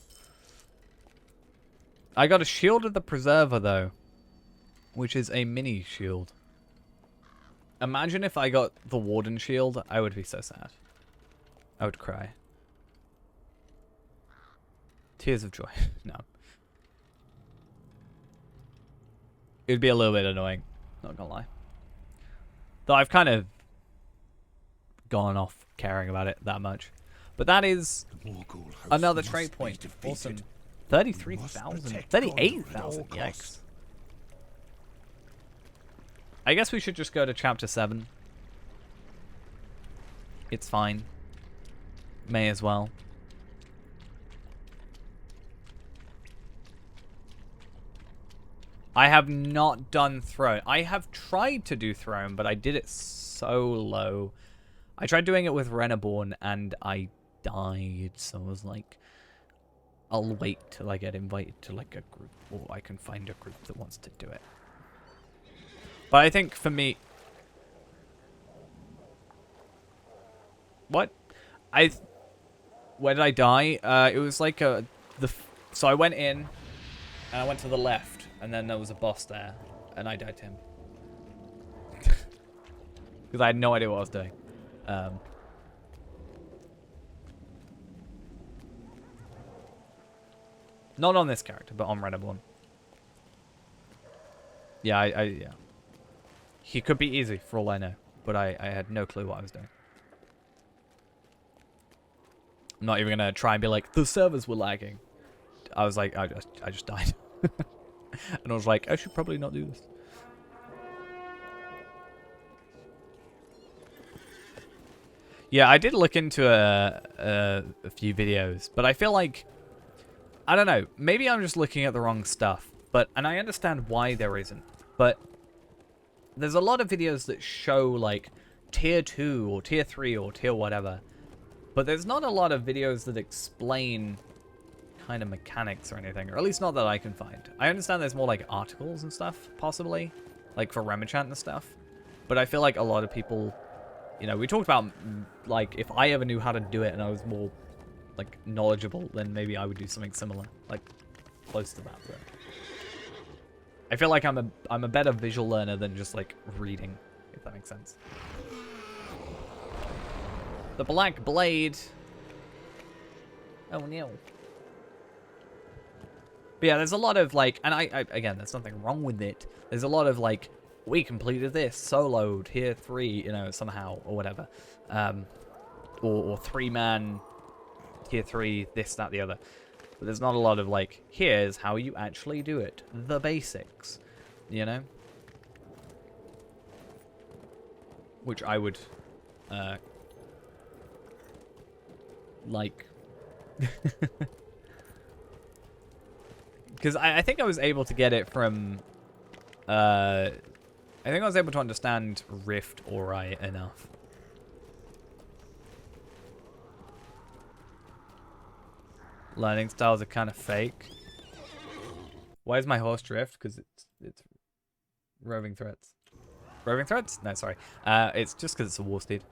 I got a Shield of the Preserver, though, which is a mini shield. Imagine if I got the Warden Shield. I would be so sad. I would cry. Tears of joy. No. It would be a little bit annoying. Not gonna lie. Though I've kind of gone off caring about it that much. But that is another trade point. Awesome. 33,000. 38,000. Yikes. I guess we should just go to chapter 7. It's fine. May as well. I have not done Throne. I have tried to do Throne, but I did it so low. I tried doing it with Reneborn, and I died. So I was like, I'll wait till I get invited to like a group, or I can find a group that wants to do it. But I think for me... What? Where did I die? It was like so I went in, and I went to the left, and then there was a boss there, and I died to him. Because I had no idea what I was doing. Not on this character, but on Reneborn. Yeah, yeah. He could be easy, for all I know. But I had no clue what I was doing. I'm not even going to try and be like, the servers were lagging. I was like, I just died. And I was like, I should probably not do this. Yeah, I did look into a few videos, but I feel like, I don't know, maybe I'm just looking at the wrong stuff. And I understand why there isn't. But there's a lot of videos that show like tier 2 or tier 3 or tier whatever. But there's not a lot of videos that explain kind of mechanics or anything, or at least not that I can find. I understand there's more like articles and stuff, possibly, like for Remachant and stuff. But I feel like a lot of people, you know, we talked about like if I ever knew how to do it and I was more like knowledgeable, then maybe I would do something similar, like close to that. But I feel like I'm a better visual learner than just like reading, if that makes sense. The Black Blade. Oh no. But yeah, there's a lot of like, and I again, there's nothing wrong with it. There's a lot of like, we completed this soloed tier 3, you know, somehow or whatever, or 3-man tier 3, this, that, the other. But there's not a lot of like, here's how you actually do it, the basics, you know, which I would like. Because I think I was able to get it from, I think I was able to understand Rift alright enough. Learning styles are kind of fake. Why is my horse drift? Because it's roving threats. Roving threats? No, sorry. It's just because it's a war steed.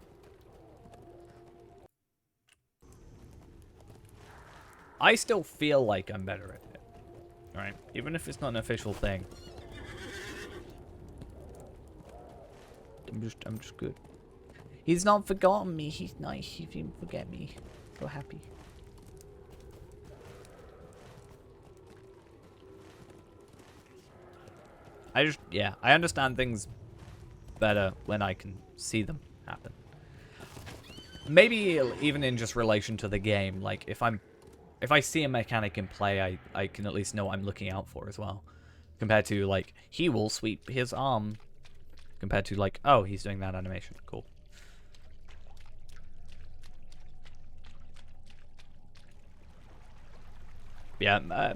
I still feel like I'm better at it. Alright, even if it's not an official thing. I'm just good. He's not forgotten me. He's nice. He didn't forget me. So happy. I understand things better when I can see them happen. maybe even in just relation to the game, like if I see a mechanic in play, I can at least know what I'm looking out for as well. Compared to like, he will sweep his arm. Compared to like, oh, he's doing that animation. Cool. Yeah,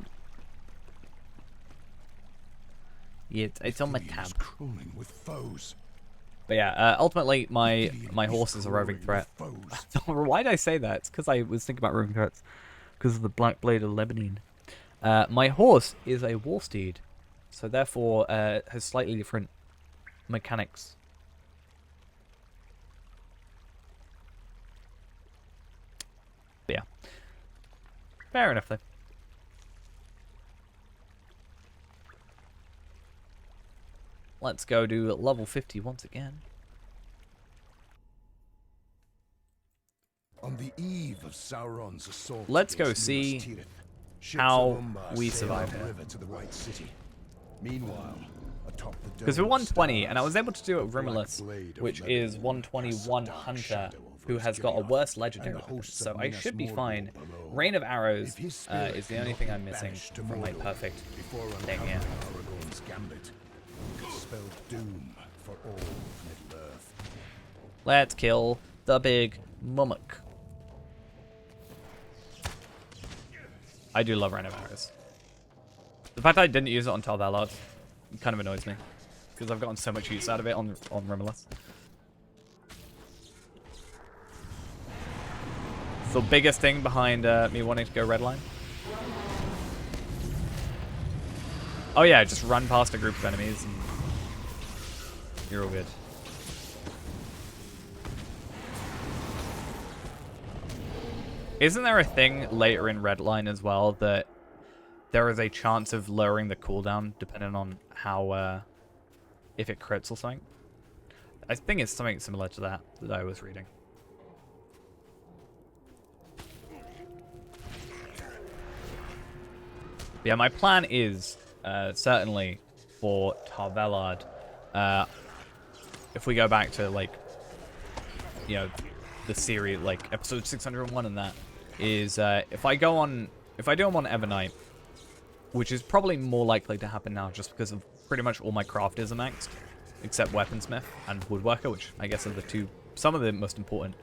yeah, it's on my tab. Crawling with foes. But yeah, ultimately, my horse is a roving threat. Why did I say that? It's because I was thinking about roving threats. Because of the Black Blade of Lebanon. My horse is a war steed. So therefore, has slightly different mechanics. But yeah. Fair enough, though. Let's go to level 50 once again. On the eve of Sauron's assault, Let's go see how we survive here. To the White City. Meanwhile, atop the because we're 120, and I was able to do it with Rimulus, which is 121 Hunter, who has got a worse legendary weapon, so I should be fine. Rain of Arrows is the only thing I'm missing for my perfect thing here. Spelled doom for all of Middle-earth. Let's kill the big mummock. I do love Rain of Arrows. The fact that I didn't use it on Talvalard kind of annoys me, because I've gotten so much use out of it on Rimulus. It's the biggest thing behind me wanting to go Redline. Oh yeah, just run past a group of enemies and you're all good. Isn't there a thing later in Redline as well that there is a chance of lowering the cooldown depending on how, if it crits or something? I think it's something similar to that I was reading. But yeah, my plan is, certainly for Tarvelard, if we go back to, like, you know, the series, like, episode 601 and that, is, if I do them on Evernight, which is probably more likely to happen now just because of pretty much all my crafters are maxed, except Weaponsmith and Woodworker, which I guess are some of the most important.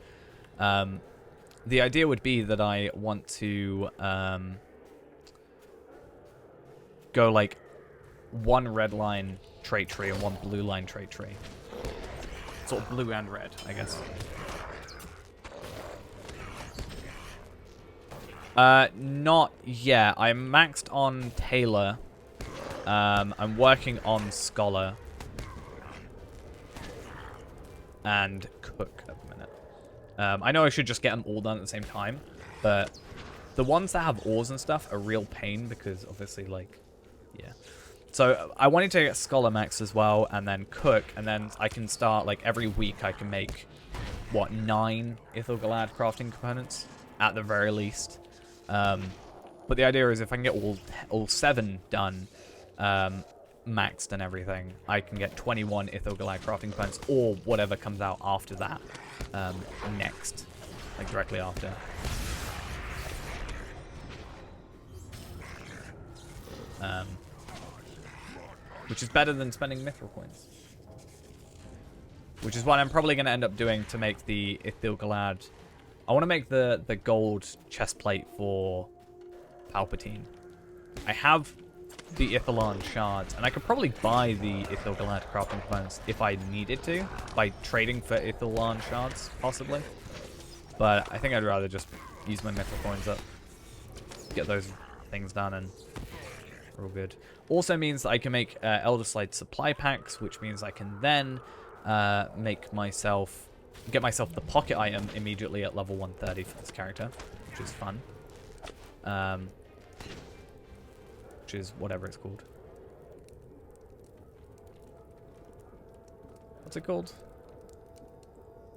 The idea would be that I want to, go, like, one red line trait tree and one blue line trait tree. Sort of blue and red, I guess. Not yet. I'm maxed on Taylor. I'm working on Scholar. And Cook at the minute. I know I should just get them all done at the same time, but the ones that have ores and stuff are real pain because obviously, like, yeah. So I wanted to get Scholar Max as well, and then Cook, and then I can start, like, every week I can make, what, 9 Ithilgalad crafting components, at the very least. But the idea is if I can get all 7 done, maxed and everything, I can get 21 Ithilgalad crafting components, or whatever comes out after that, next, like directly after. Which is better than spending mithril coins. Which is what I'm probably going to end up doing to make the Ithilgalad. I want to make the gold chest plate for Palpatine. I have the Ithilon shards, and I could probably buy the Ithilgalad crafting components if I needed to, by trading for Ithilon shards, possibly. But I think I'd rather just use my mithril coins up, get those things done, and we're all good. Also means that I can make Elder Slide supply packs, which means I can then get myself the pocket item immediately at level 130 for this character, which is fun. Which is whatever it's called. What's it called?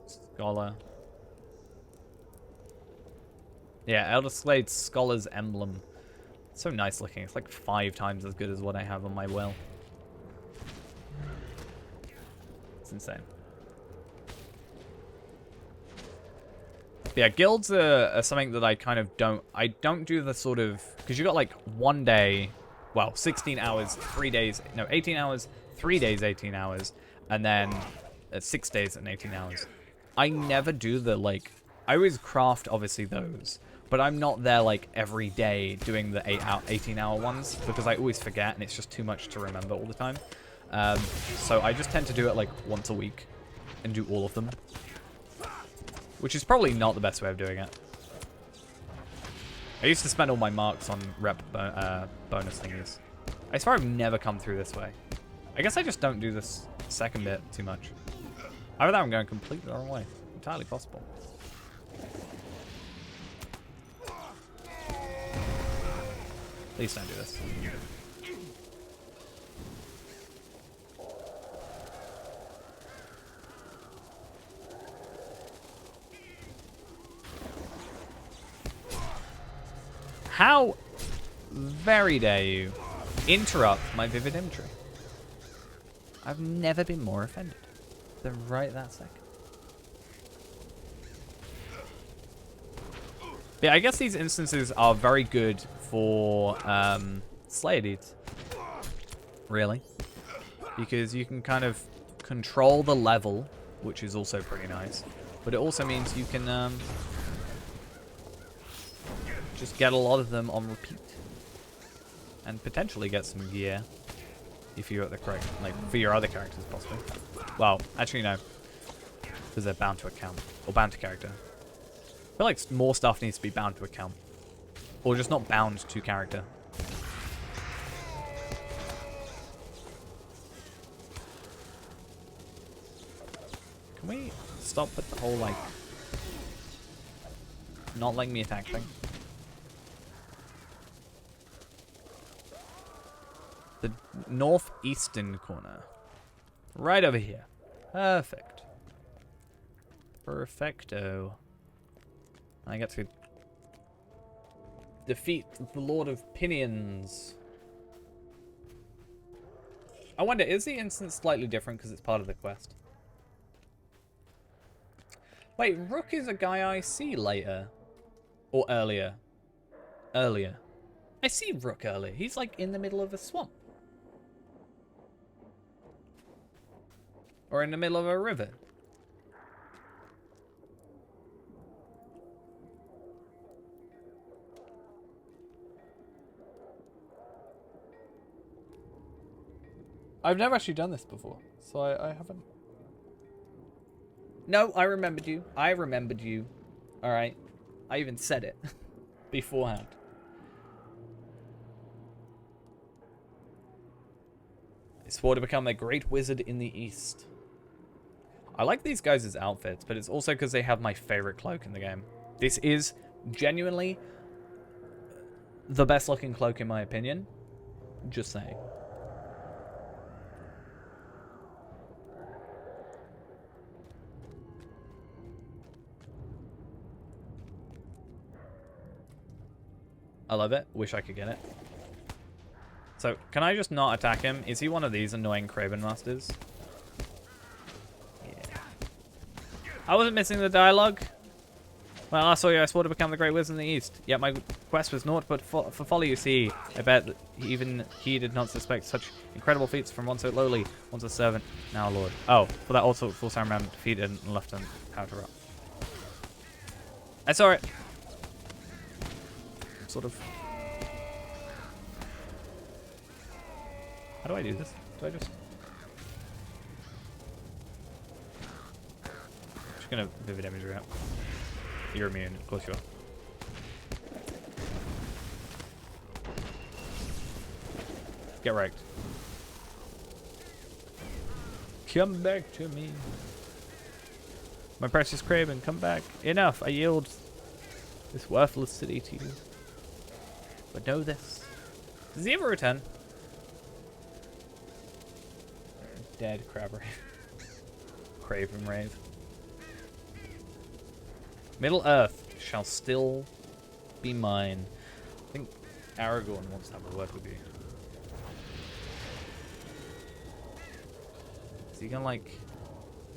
Scholar. Yeah, Elder Slade's Scholar's Emblem. It's so nice looking. It's like 5 times as good as what I have on my will. It's insane. Yeah, guilds are something that I kind of don't... I don't do the sort of... Because you got like 1 day... Well, 16 hours, 3 days... No, 18 hours, 3 days, 18 hours. And then 6 days and 18 hours. I never do the, like... I always craft, obviously, those. But I'm not there, like, every day doing the 18-hour ones. Because I always forget, and it's just too much to remember all the time. So I just tend to do it, like, once a week. And do all of them. Which is probably not the best way of doing it. I used to spend all my marks on rep bonus thingies. I swear I've never come through this way. I guess I just don't do this second bit too much. Either that or I'm going completely the wrong way. Entirely possible. Please don't do this. How very dare you interrupt my vivid imagery? I've never been more offended than right that second. Yeah, I guess these instances are very good for Slayer Deeds. Really. Because you can kind of control the level, which is also pretty nice. But it also means you can just get a lot of them on repeat. And potentially get some gear. If you're at the correct, like, for your other characters, possibly. Well, actually, no. Because they're bound to account. Or bound to character. I feel like more stuff needs to be bound to account. Or just not bound to character. Can we stop with the whole, like, not letting me attack thing? The northeastern corner. Right over here. Perfect. Perfecto. I get to defeat the Lord of Pinions. I wonder, is the instance slightly different because it's part of the quest? Wait, Rook is a guy I see later. Or earlier. Earlier. I see Rook earlier. He's like in the middle of a swamp. Or in the middle of a river. I've never actually done this before, so I haven't. No, I remembered you. I remembered you. Alright. I even said it beforehand. I swore to become a great wizard in the East. I like these guys' outfits, but it's also because they have my favorite cloak in the game. This is genuinely the best looking cloak in my opinion. Just saying. I love it. Wish I could get it. So, can I just not attack him? Is he one of these annoying Craven Masters? Yeah. I wasn't missing the dialogue. When I last saw you, I swore to become the great wizard in the East. Yet my quest was naught but for folly, you see. I bet that even he did not suspect such incredible feats from one so lowly, once a servant, now a lord. Oh, for that also full time man defeated and left him powder up. I saw it. Sort of. How do I do this? Do I just... Just gonna vivid imagery out. You're immune. Of course you are. Get wrecked. Come back to me. My precious Craven, come back. Enough. I yield this worthless city to you. But know this. Does he ever return? Dead crab rave. Craven rave. Middle Earth shall still be mine. I think Aragorn wants to have a word with you. Is he gonna like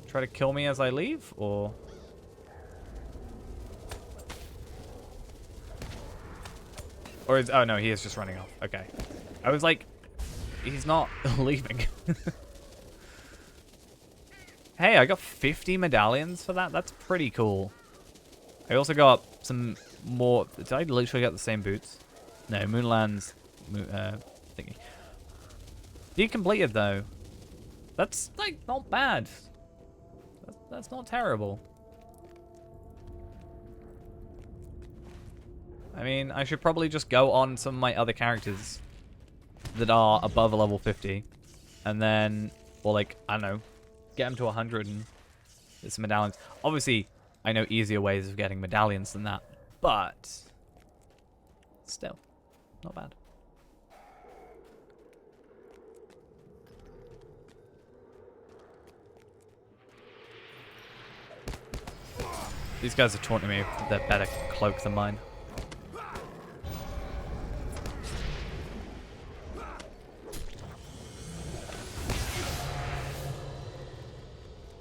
try to kill me as I leave, or? Or is... Oh, no, he is just running off. Okay. I was like... He's not leaving. Hey, I got 50 medallions for that? That's pretty cool. I also got some more... Did I literally get the same boots? No, Moonland's... thingy. Decompleted, though. That's, like, not bad. That's not terrible. I mean, I should probably just go on some of my other characters that are above a level 50. And then, or like, I don't know, get them to 100 and get some medallions. Obviously, I know easier ways of getting medallions than that. But, still, not bad. These guys are taunting me with their better cloak than mine.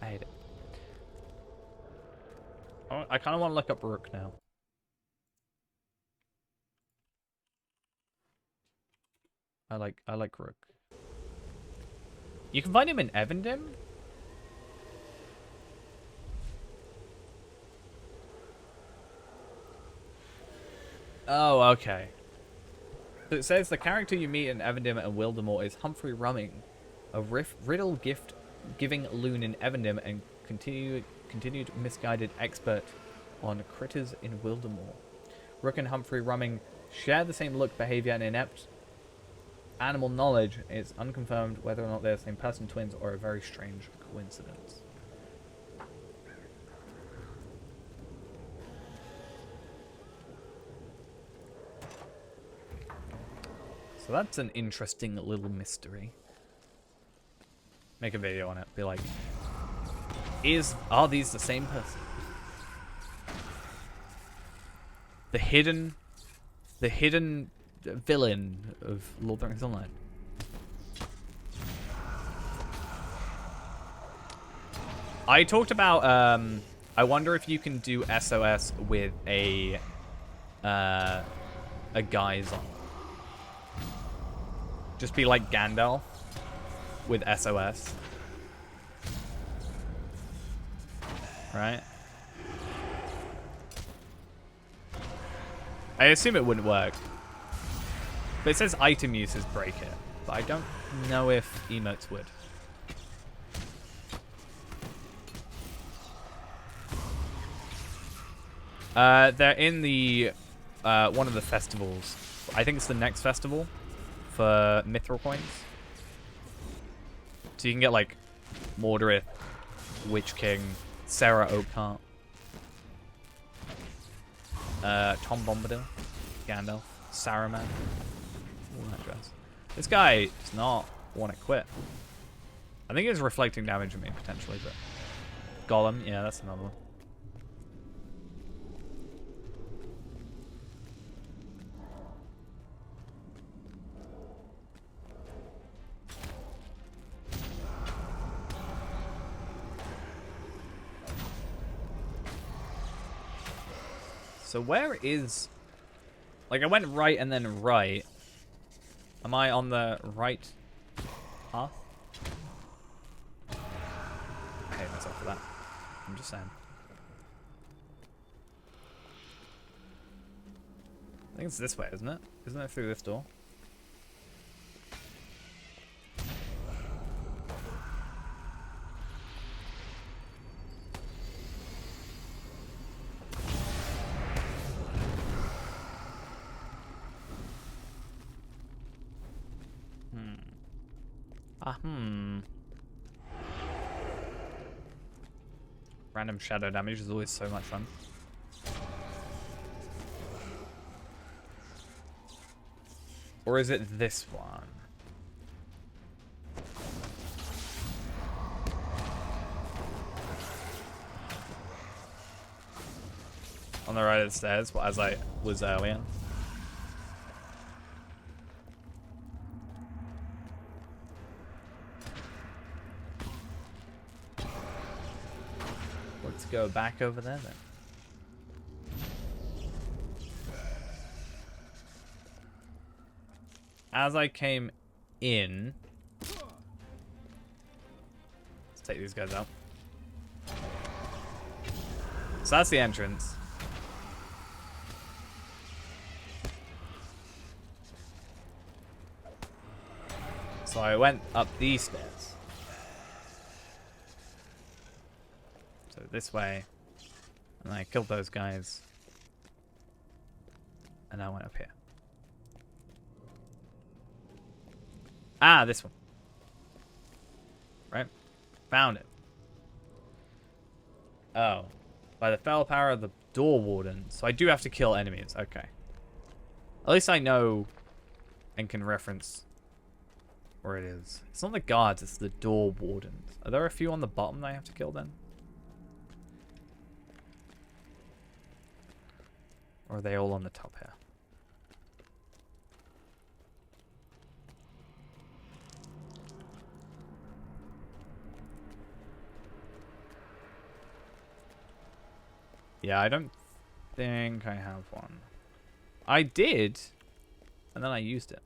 I hate it. Oh, I kind of want to look up Rook now. I like Rook. You can find him in Evendim? Oh, okay. So it says the character you meet in Evendim and Wildemort is Humphrey Rumming, a riddle gift-giving loon in Evendim and continued misguided expert on critters in Wildemort. Rook and Humphrey Rumming share the same look, behavior, and inept animal knowledge. It's unconfirmed whether or not they're the same person, twins, or a very strange coincidence. So that's an interesting little mystery. Make a video on it. Be like, are these the same person? The hidden villain of Lord of the Rings Online. I talked about I wonder if you can do SOS with a guise on. Just be like Gandalf with SOS. Right? I assume it wouldn't work. But it says item uses break it. But I don't know if emotes would. They're in the one of the festivals. I think it's the next festival for Mithril coins. So you can get like Mordorith, Witch King, Sarah Oakheart, Tom Bombadil, Gandalf, Saruman, all that jazz. This guy does not want to quit. I think he's reflecting damage on me potentially, but Gollum, yeah, that's another one. So where is... Like, I went right and then right. Am I on the right path? I hate myself for that. I'm just saying. I think it's this way, isn't it? Isn't it through this door? Random shadow damage is always so much fun. Or is it this one? On the right of the stairs, as I was earlier. Let's go back over there then. as I came in... Let's take these guys out. So that's the entrance. So I went up these stairs. So this way. And I killed those guys. And I went up here. Ah, this one. Right? Found it. Oh. By the fell power of the door warden. So I do have to kill enemies. Okay. At least I know and can reference where it is. It's not the guards, it's the door wardens. Are there a few on the bottom that I have to kill then? Or are they all on the top here? Yeah, I don't think I have one. I did, and then I used it.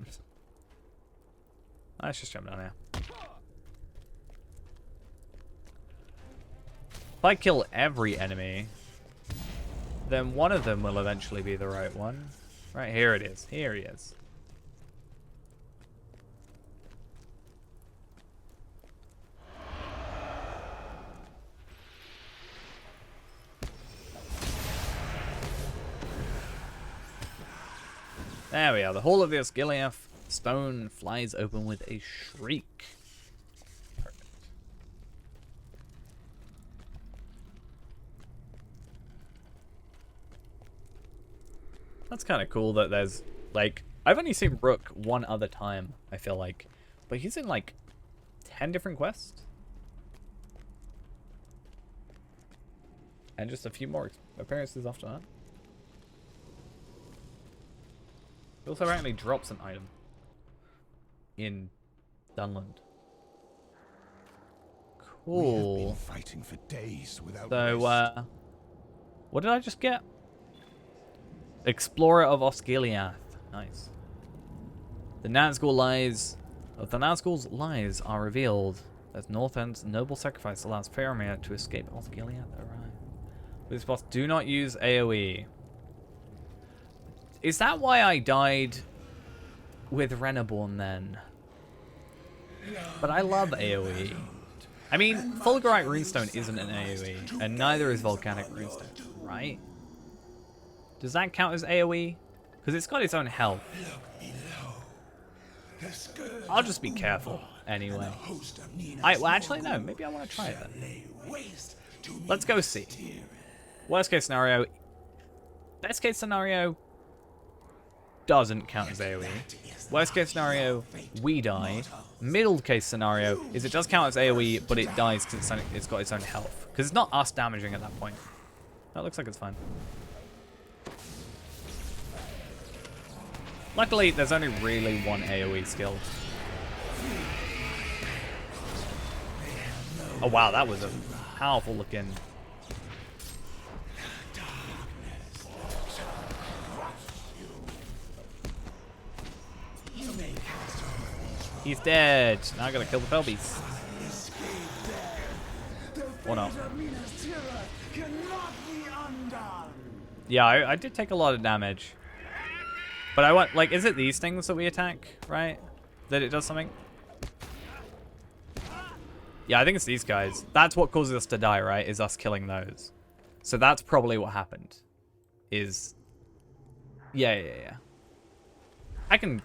Let's just jump down here. If I kill every enemy, then one of them will eventually be the right one. Right, here it is. Here he is. There we are. The Hall of the Osgiliath stone flies open with a shriek. Perfect. That's kind of cool that there's, like, I've only seen Rook one other time, I feel like. But he's in, like, 10 different quests. And just a few more appearances after that. He also apparently drops an item in Dunland. Cool. We have been fighting for days without So, rest. what did I just get? Explorer of Osgiliath. Nice. The Nazgul Nazgul's lies are revealed as Northend's noble sacrifice allows Faramir to escape Osgiliath arrive. With this boss, do not use AoE. Is that why I died with Reneborn then? But I love AoE. I mean, Fulgurite Runestone isn't an AoE, and neither is Volcanic Runestone, right? Does that count as AoE? Because it's got its own health. I'll just be careful, anyway. Well, actually, no. Maybe I want to try it then. Let's go see. Worst case scenario. Best case scenario doesn't count as AoE. Worst case scenario, we die. Middle case scenario is it does count as AoE, but it dies because it's got its own health. Because it's not us damaging at that point. That looks like it's fine. Luckily, there's only really one AoE skill. Oh wow, that was a powerful looking... He's dead. Now I gotta kill the Felbeast. Or not. Yeah, I did take a lot of damage. But I want, like, is it these things that we attack, right? That it does something? Yeah, I think it's these guys. That's what causes us to die, right? Is us killing those. So that's probably what happened. Is... Yeah. I can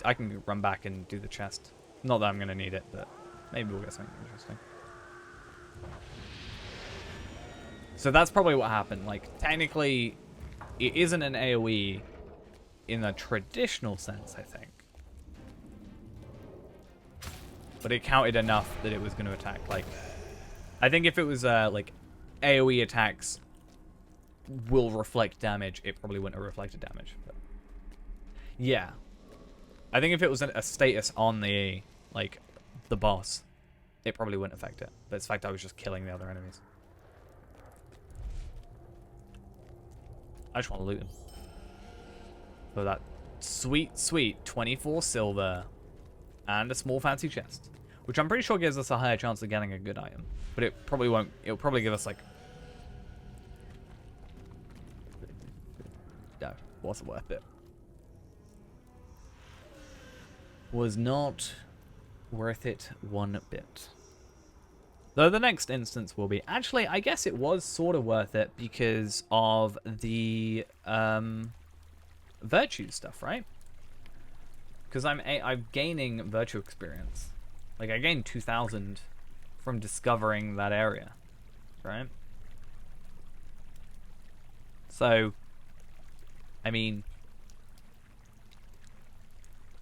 run back and do the chest. Not that I'm gonna need it, but maybe we'll get something interesting. So that's probably what happened. Like, technically, it isn't an AoE in a traditional sense, I think. But it counted enough that it was going to attack. Like, I think if it was, like, AoE attacks will reflect damage, it probably wouldn't have reflected damage. But yeah. I think if it was a status on the, like, the boss, it probably wouldn't affect it. But it's the fact I was just killing the other enemies. I just want to loot them. For that sweet, sweet 24 silver. And a small fancy chest. Which I'm pretty sure gives us a higher chance of getting a good item. But it probably won't. It'll probably give us like... No, wasn't worth it. Was not worth it one bit. Though the next instance will be. Actually, I guess it was sort of worth it because of the virtue stuff, right? Because I'm gaining virtue experience. Like, I gained 2,000 from discovering that area, right? So, I mean,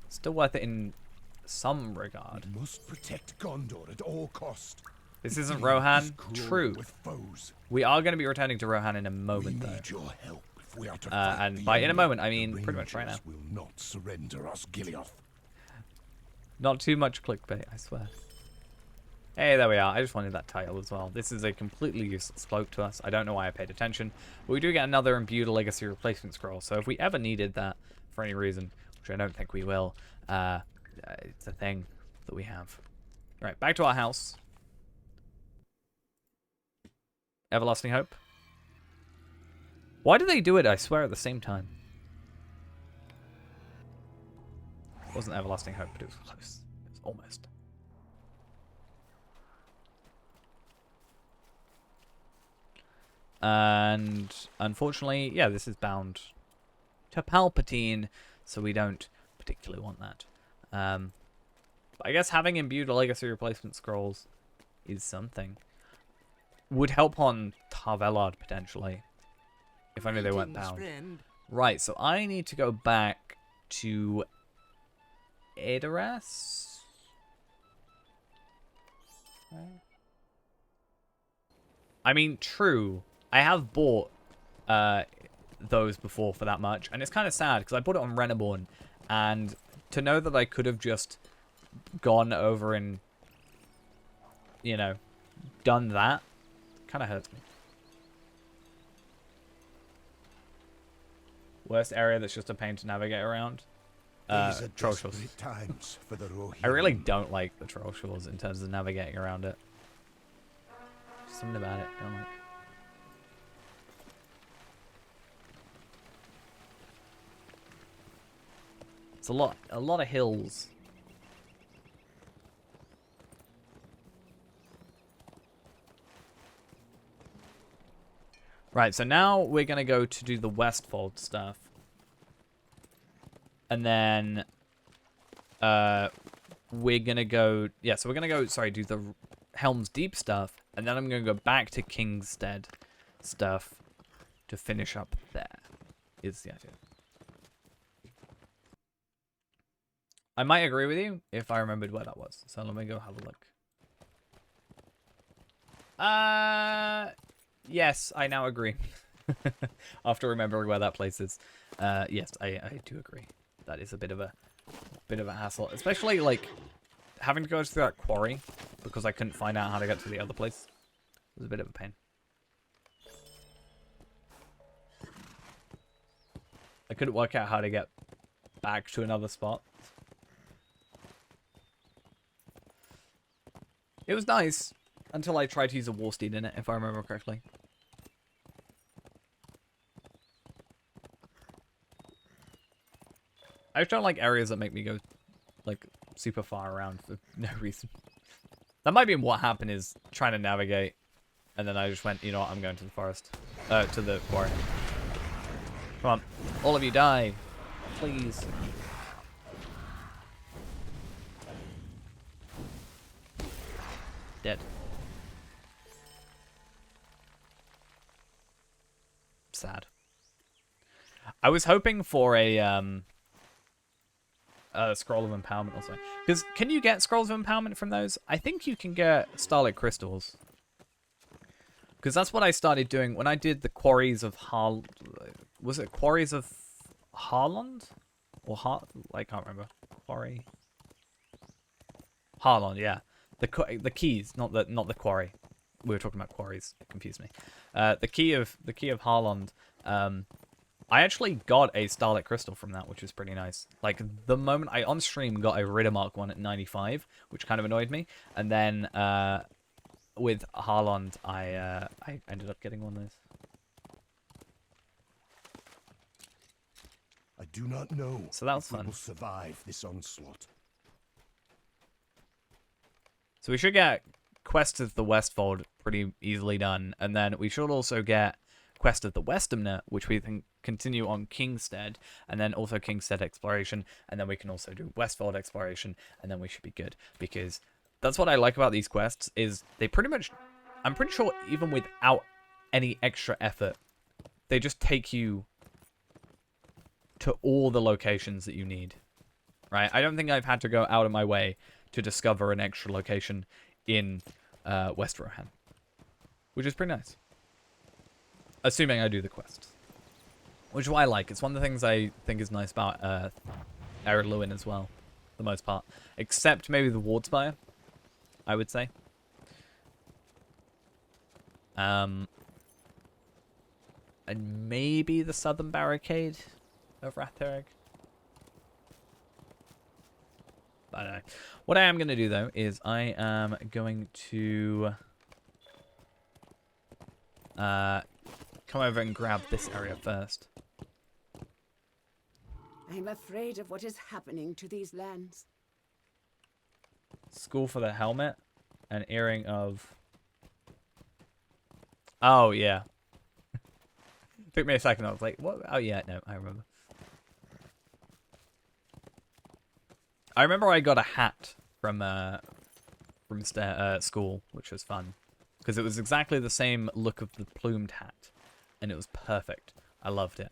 still worth it in some regard. We must protect Gondor at all cost. This isn't Rohan. True. With foes. We are going to be returning to Rohan in a We moment, though. need your help if we are to fight And the by in a enemy. moment, I The mean pretty much right now. Rangers will not surrender us, Gilioth. Not too much clickbait, I swear. Hey, there we are. I just wanted that title as well. This is a completely useless cloak to us. I don't know why I paid attention. But we do get another imbued legacy replacement scroll. So if we ever needed that for any reason, which I don't think we will, it's a thing that we have. Right, back to our house. Everlasting Hope. Why do they do it, I swear, at the same time? It wasn't Everlasting Hope, but it was close. It was almost. And unfortunately, yeah, this is bound to Palpatine, so we don't particularly want that. But I guess having imbued legacy replacement scrolls is something. Would help on Tarvelard, potentially. If only they weren't bound. Right, so I need to go back to Edoras? I mean, true. I have bought those before for that much. And it's kind of sad, because I bought it on Reneborn. And to know that I could have just gone over and, you know, done that, kind of hurts me. Worst area that's just a pain to navigate around. These are Troll Shores. desperate times for the Rohirrim. I really don't like the Troll Shores in terms of navigating around it. Something about it, don't like. It's a lot of hills. Right, so now we're going to go to do the Westfold stuff. And then we're going to go... Yeah, so we're going to go, sorry, do the Helm's Deep stuff. And then I'm going to go back to Kingstead stuff to finish up there, is the idea. I might agree with you if I remembered where that was. So let me go have a look. Yes, I now agree. After remembering where that place is. Yes, I do agree. That is a bit of a hassle. Especially, like, having to go through that quarry because I couldn't find out how to get to the other place. It was a bit of a pain. I couldn't work out how to get back to another spot. It was nice until I tried to use a war steed in it, if I remember correctly. I just don't like areas that make me go, like, super far around for no reason. That might be what happened, is trying to navigate, and then I just went, you know what, I'm going to the forest. To the quarry. Come on. All of you die. Please. Dead. Sad. I was hoping for a scroll of empowerment or something. Because can you get scrolls of empowerment from those? I think you can get starlit crystals. Because that's what I started doing when I did the quarries of Was it quarries of Harland? Or I can't remember. Quarry. Harland, yeah. The keys, not the quarry. We were talking about quarries. It confused me. The key of Harland. I actually got a Starlit Crystal from that, which was pretty nice. Like, the moment I, on stream, got a Riddermark one at 95, which kind of annoyed me. And then, with Harland, I ended up getting one of those. I do not know So that was if we fun. will survive this onslaught. So we should get Quest of the Westfold pretty easily done. And then we should also get Quest of the Westerner, which we can continue on Kingstead, and then also Kingstead Exploration, and then we can also do Westfold Exploration, and then we should be good. Because that's what I like about these quests, is they pretty much, I'm pretty sure even without any extra effort, they just take you to all the locations that you need, right? I don't think I've had to go out of my way to discover an extra location in West Rohan, which is pretty nice. Assuming I do the quests. Which is what I like. It's one of the things I think is nice about Ered Luin as well, for the most part. Except maybe the Wardspire, I would say. And maybe the Southern Barricade of Raththereg. I don't know. What I am going to do, though, is I am going to come over and grab this area first. I'm afraid of what is happening to these lands. School for the helmet. An earring of... Oh, yeah. Took me a second. I was like, what? Oh, yeah. No, I remember. I remember I got a hat from school, which was fun. Because it was exactly the same look of the plumed hat. And it was perfect. I loved it.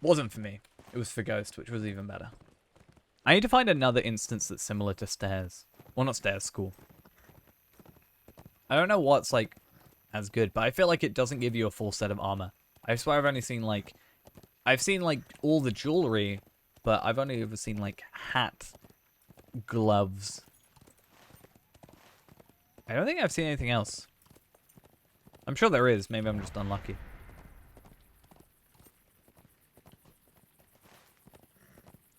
Wasn't for me. It was for Ghost, which was even better. I need to find another instance that's similar to Stairs. Well, not Stairs, School. I don't know what's, like, as good, but I feel like it doesn't give you a full set of armor. I swear I've only seen, like... I've seen, like, all the jewelry, but I've only ever seen, like, hat, gloves. I don't think I've seen anything else. I'm sure there is. Maybe I'm just unlucky.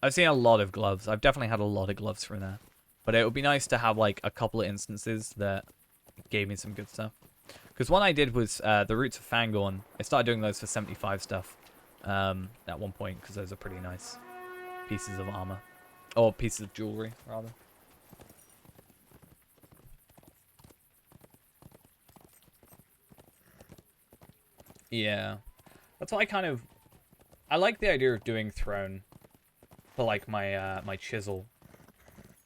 I've seen a lot of gloves. I've definitely had a lot of gloves from there. But it would be nice to have, like, a couple of instances that gave me some good stuff. Because one I did was the Roots of Fangorn. I started doing those for 75 stuff at one point, because those are pretty nice pieces of armor. Or pieces of jewelry, rather. Yeah. That's why I like the idea of doing Throne for, like, my my chisel.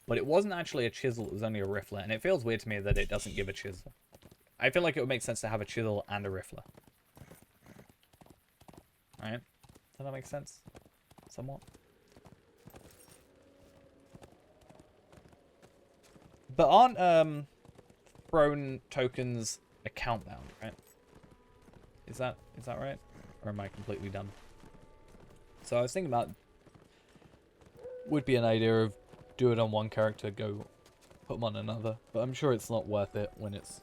But it wasn't actually a chisel, it was only a riffler. And it feels weird to me that it doesn't give a chisel. I feel like it would make sense to have a chisel and a riffler. Alright? Does that make sense? Somewhat. But aren't Throne tokens account bound, right? Is that right? Or am I completely dumb? So I was thinking about would be an idea of do it on one character, go put them on another. But I'm sure it's not worth it when it's...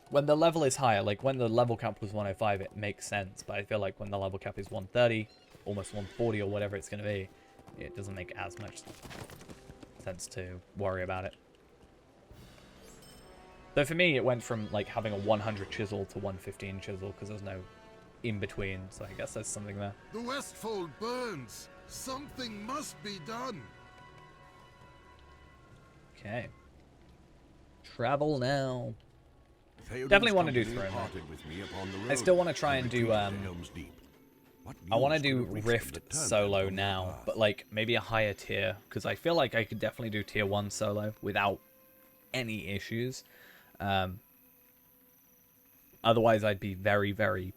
When the level is higher, like when the level cap was 105, it makes sense. But I feel like when the level cap is 130, almost 140 or whatever it's going to be, it doesn't make as much sense to worry about it. So for me, it went from like having a 100 chisel to 115 chisel because there's no in between. So I guess there's something there. The Westfold burns. Something must be done. Okay. Travel now. Theoden's Definitely want to do company Throne. parted with me upon the I road still want to try and do retreated to Helm's Deep. What I want to news do could have reached them Rift that turned solo them from now, their but like maybe a higher tier because I feel like I could definitely do tier 1 solo without any issues. Otherwise I'd be very, very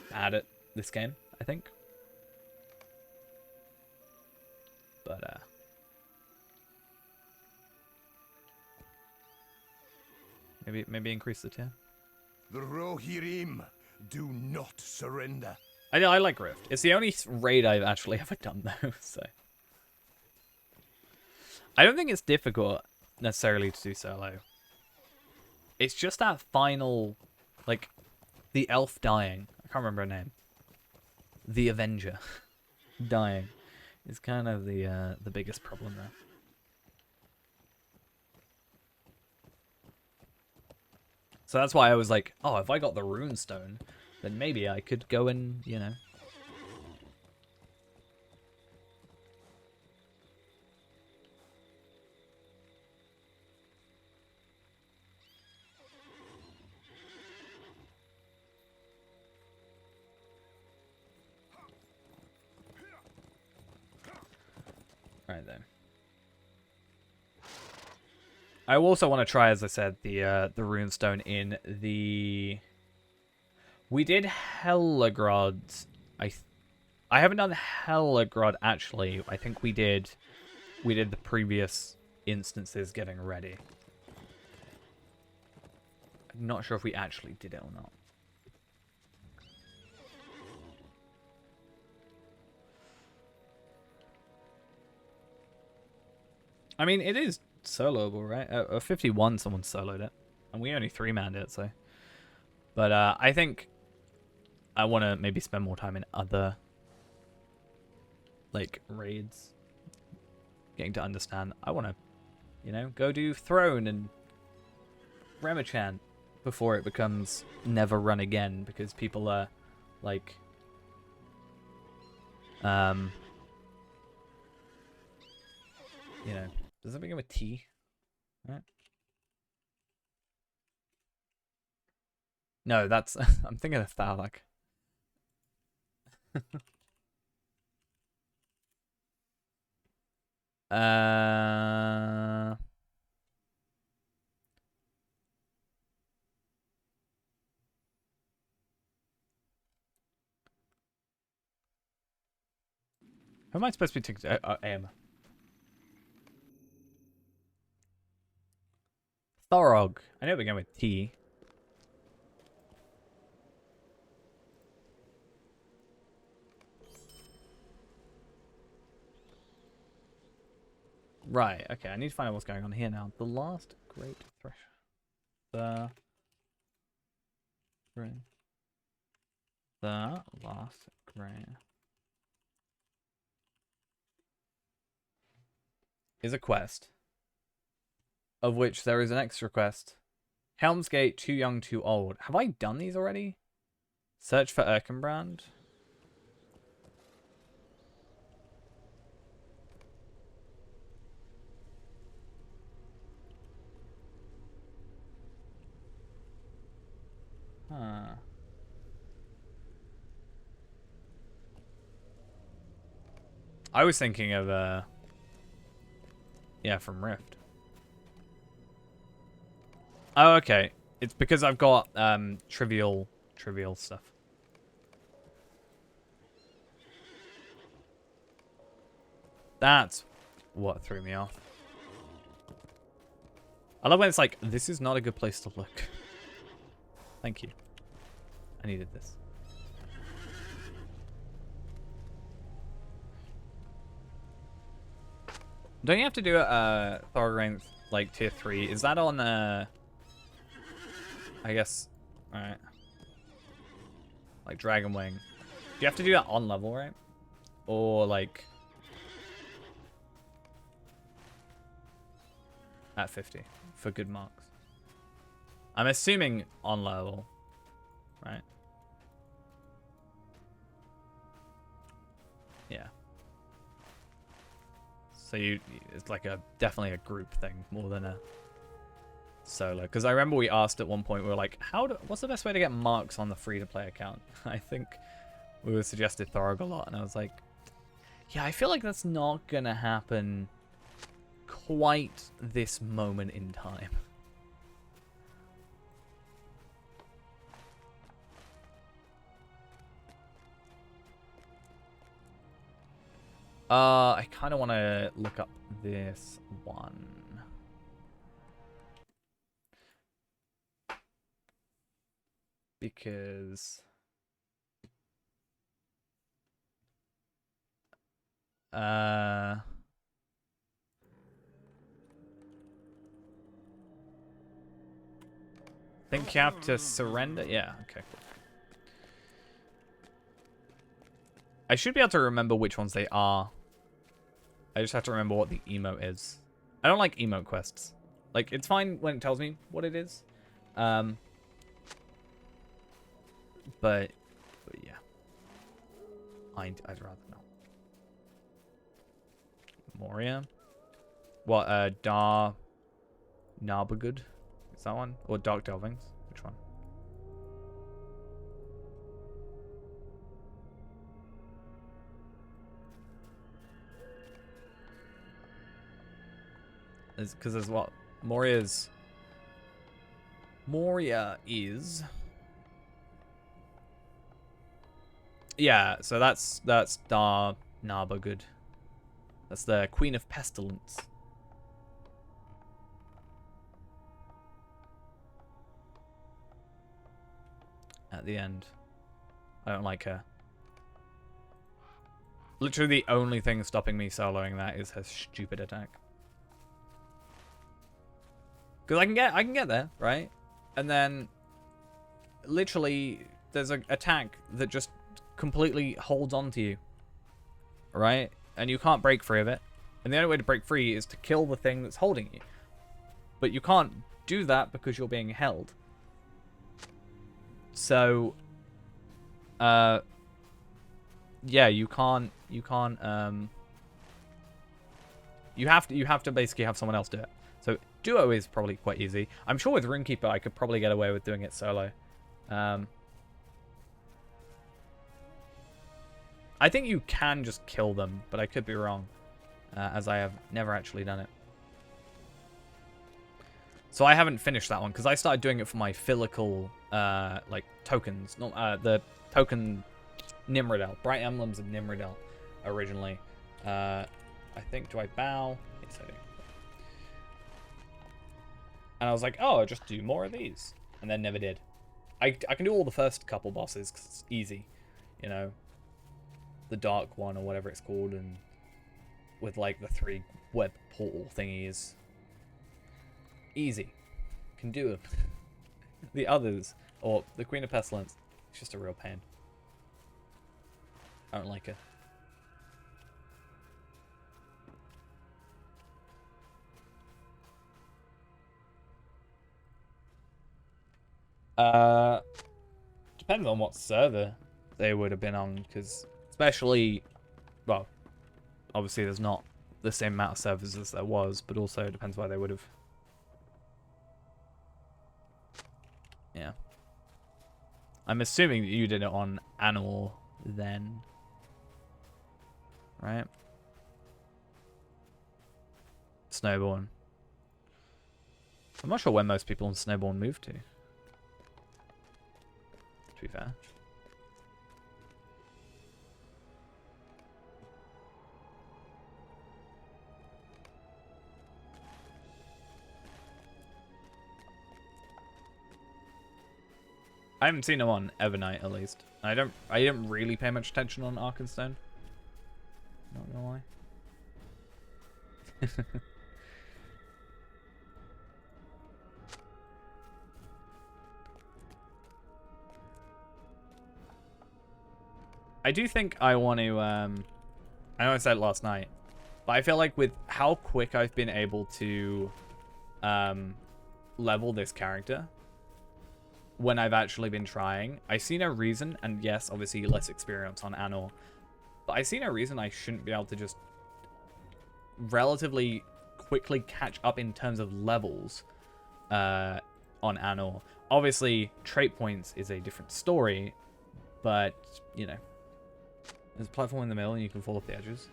bad at this game, I think. But maybe increase the tier. The Rohirrim do not surrender. I like Rift. It's the only raid I've actually ever done though, so I don't think it's difficult necessarily to do solo. It's just that final, like, the elf dying. I can't remember her name. The Avenger dying is kind of the biggest problem there. So that's why I was like, oh, if I got the rune stone, then maybe I could go and, you know. Right then. I also want to try, as I said, the runestone in the. We did Helagrod. I haven't done Helagrod actually. I think we did. We did the previous instances getting ready. I'm not sure if we actually did it or not. I mean, it is soloable, right? 51, someone soloed it. And we only 3-manned it, so. But I think I want to maybe spend more time in other, like, raids. Getting to understand. I want to, you know, go do Throne and Remichan before it becomes never run again because people are, like, you know, does it begin with T? Right. No, that's I'm thinking of Thalak. uh Who am I supposed to be taking? Am Thorog. I know it began with T. Right, okay, I need to find out what's going on here now. The last great thresh. The last great is a quest, of which there is an extra quest. Helmsgate, too young, too old. Have I done these already? Search for Erkenbrand. Huh. I was thinking of, yeah, from Rift. Oh, okay. It's because I've got, trivial stuff. That's what threw me off. I love when it's like, this is not a good place to look. Thank you. I needed this. Don't you have to do a Thorgrain like tier 3? Is that on I guess, alright. Like Dragon Wing. Do you have to do that on level, right? Or like at 50 for good marks? I'm assuming on level, right? Yeah. So it's like definitely a group thing more than a solo. Because I remember we asked at one point, we were like, what's the best way to get marks on the free-to-play account? I think we were suggested Thorog a lot, and I was like, yeah, I feel like that's not gonna happen quite this moment in time. I kind of want to look up this one. Because... Think you have to surrender? Yeah, okay, cool. I should be able to remember which ones they are. I just have to remember what the emote is. I don't like emote quests. Like, it's fine when it tells me what it is. But yeah. I'd rather not. Moria? What, Narbagud? Is that one? Or Dark Delvings? Which one? Because there's what? Moria is... Yeah, so that's Narbagud. That's the Queen of Pestilence. At the end. I don't like her. Literally the only thing stopping me soloing that is her stupid attack. Because I can get there, right? And then literally there's an attack that just completely holds on to you. Right? And you can't break free of it. And the only way to break free is to kill the thing that's holding you. But you can't do that because you're being held. So yeah, you can't you have to basically have someone else do it. So duo is probably quite easy. I'm sure with Runekeeper I could probably get away with doing it solo. I think you can just kill them, but I could be wrong, as I have never actually done it. So I haven't finished that one because I started doing it for my Philical like tokens, not the token Nimrodel, Bright Emblems of Nimrodel originally. I think, do I bow? Yes, I do. And I was like, oh, I'll just do more of these, and then never did. I can do all the first couple bosses because it's easy, you know, the dark one or whatever it's called, and with like the 3 web portal thingies. Easy. Can do it. The others, or the Queen of Pestilence, it's just a real pain. I don't like her. Depends on what server they would have been on, because especially, well, obviously there's not the same amount of servers as there was, but also it depends why they would have. Yeah. I'm assuming that you did it on Anor then. Right? Snowborn. I'm not sure where most people on Snowborn moved to be fair. I haven't seen him on Evernight, at least. I didn't really pay much attention on Arkenstone. Not gonna lie. I do think I want to, I know I said it last night, but I feel like with how quick I've been able to level this character when I've actually been trying, I see no reason, and yes, obviously less experience on Anor, but I see no reason I shouldn't be able to just relatively quickly catch up in terms of levels on Anor. Obviously, trait points is a different story, but, you know, there's a platform in the middle and you can fall off the edges.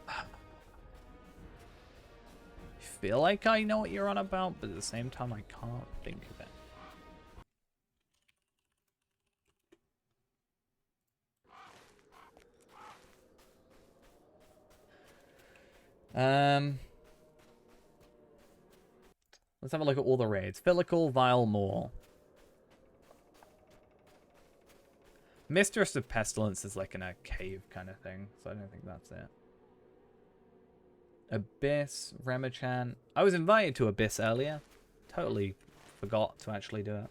I feel like I know what you're on about, but at the same time I can't think of it. Let's have a look at all the raids. Philical, Vile Maw. Mistress of Pestilence is like in a cave kind of thing, so I don't think that's it. Abyss, Remichan. I was invited to Abyss earlier. Totally forgot to actually do it.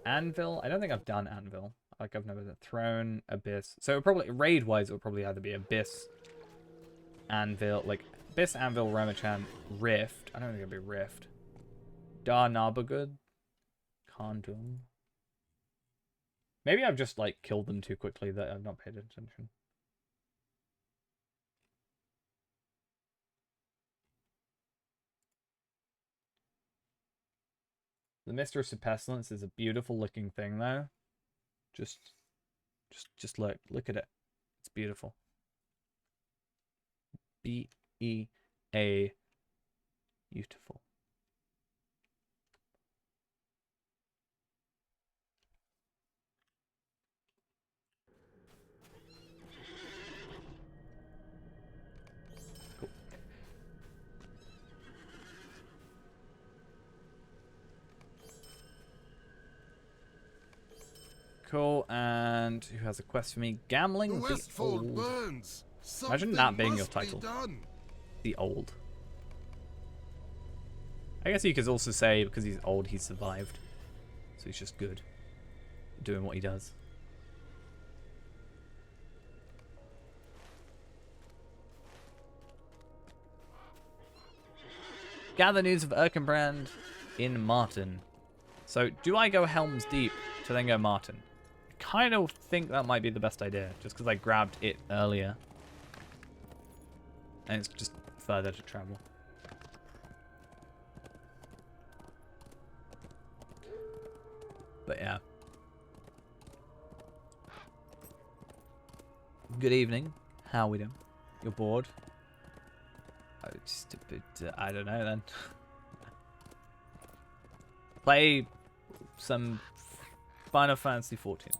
Anvil? I don't think I've done Anvil. Like, I've never done Throne, Abyss. So, it probably, raid-wise, it would probably either be Abyss, Anvil, like, Abyss, Anvil, Remichan, Rift. I don't think it'd be Rift. Dar Narbogud. Khandum. Maybe I've just, like, killed them too quickly that I've not paid attention. The Mistress of Pestilence is a beautiful looking thing, though. Just look at it. It's beautiful. B-E-A, beautiful. Cool. Cool, and who has a quest for me? Gambling The with the Westfold old. burns. Imagine Something that being your must be title. done. The old. I guess you could also say because he's old, he survived. So he's just good at doing what he does. Gather news of Erkenbrand in Martin. So, do I go Helm's Deep to then go Martin? I kind of think that might be the best idea, just because I grabbed it earlier. And it's just further to travel. But yeah. Good evening. How are we doing? You're bored? Oh, just a bit, I don't know then. Play some Final Fantasy 14.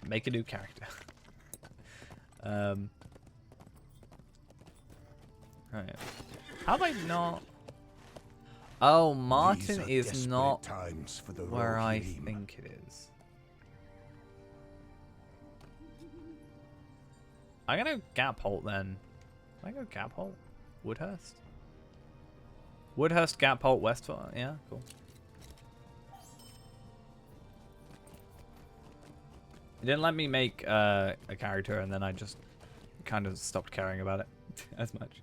Make a new character. Right. How have I not? Oh, Martin is not times for the where I Rohirrim. think it is. I'm gonna Gap Holt then. Can I go Gap Holt? Woodhurst? Woodhurst, Gap Holt, Westfall. Yeah, cool. It didn't let me make a character, and then I just kind of stopped caring about it as much.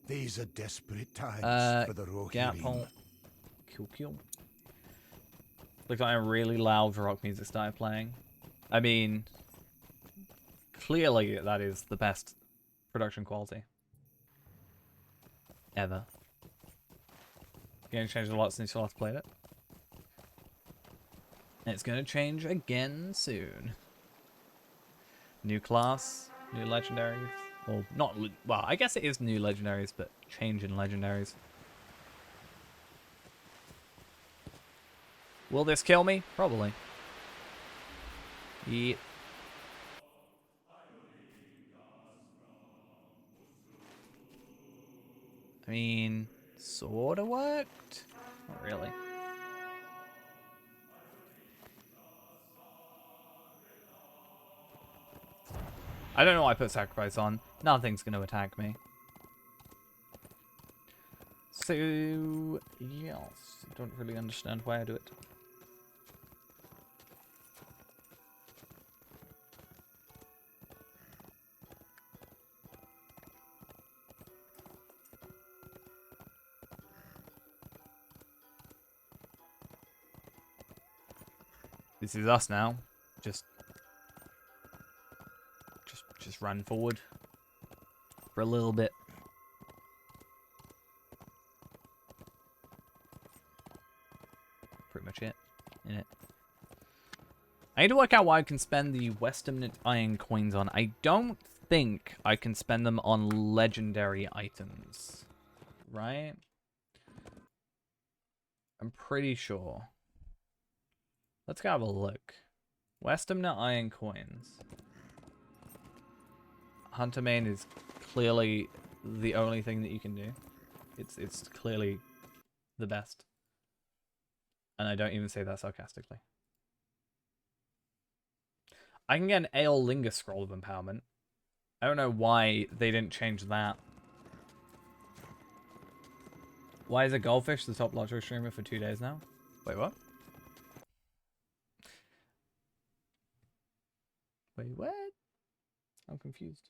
These are desperate times for the Gap Rohirrim. Holt. Kill. Looks like a really loud rock music started playing. I mean, clearly that is the best production quality ever. Game's changed a lot since you last played it. And it's gonna change again soon. New class, new legendaries. Well, not well. I guess it is new legendaries, but change in legendaries. Will this kill me? Probably. Yep. I mean, sorta worked. Not really. I don't know why I put sacrifice on. Nothing's going to attack me. So, yes. I don't really understand why I do it. This is us now. Just run forward for a little bit. Pretty much it, innit? I need to work out what I can spend the Western Iron coins on. I don't think I can spend them on legendary items, right? I'm pretty sure. Let's go have a look. Western Iron coins. Hunter Main is clearly the only thing that you can do. It's clearly the best. And I don't even say that sarcastically. I can get an Aeolinga Scroll of Empowerment. I don't know why they didn't change that. Why is a goldfish the top lottery streamer for 2 days now? Wait, what? Wait, what? I'm confused.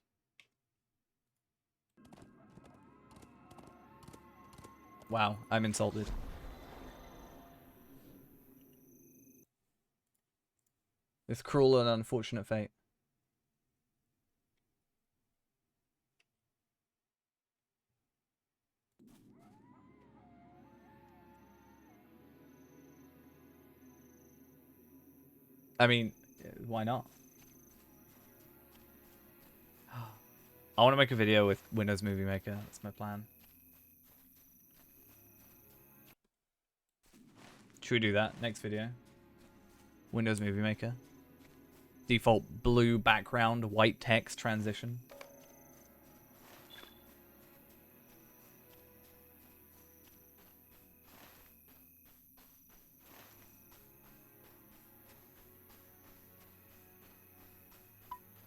Wow, I'm insulted. This cruel and unfortunate fate. I mean, why not? I want to make a video with Windows Movie Maker. That's my plan. Should we do that next video? Windows Movie Maker. Default blue background, white text transition.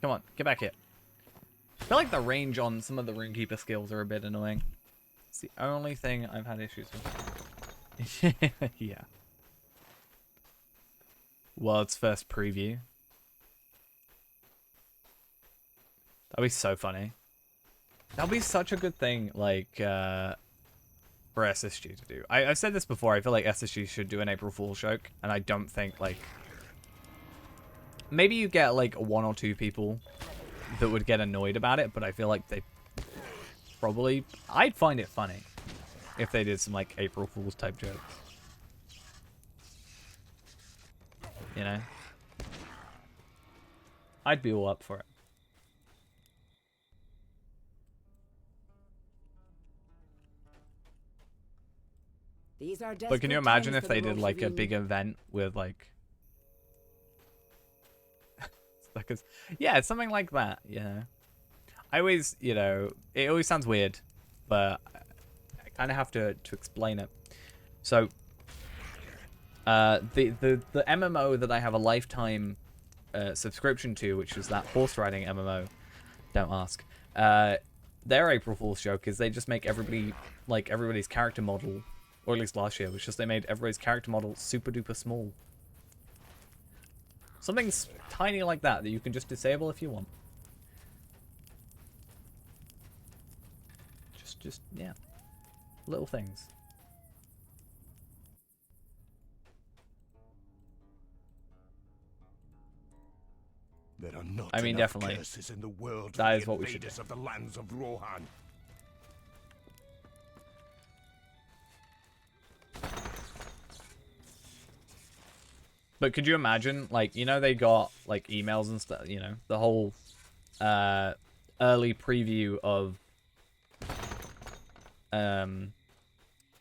Come on, get back here. I feel like the range on some of the Runekeeper skills are a bit annoying. It's the only thing I've had issues with. Yeah. World's first preview. That'd be so funny. That'd be such a good thing, like, for SSG to do. I've said this before, I feel like SSG should do an April Fool's joke, and I don't think, like... Maybe you get, like, 1 or 2 people that would get annoyed about it, but I feel like they probably... I'd find it funny if they did some, like, April Fool's type jokes. You know? I'd be all up for it. These are But can you imagine if for they the did, like, a Bolshevik. big event with, like... yeah, it's something like that, you know? I always, you know, it always sounds weird, but I kind of have to explain it. So, the MMO that I have a lifetime subscription to, which is that horse riding MMO, don't ask, their April Fool's joke is they just make everybody, like, everybody's character model, or at least last year, was just they made everybody's character model super duper small. Something tiny like that you can just disable if you want. Just yeah, little things. There are not I mean, enough definitely. curses in the world That for is the what we should do. invaders of the lands of Rohan. But could you imagine, like, you know, they got, like, emails and stuff, you know, the whole early preview of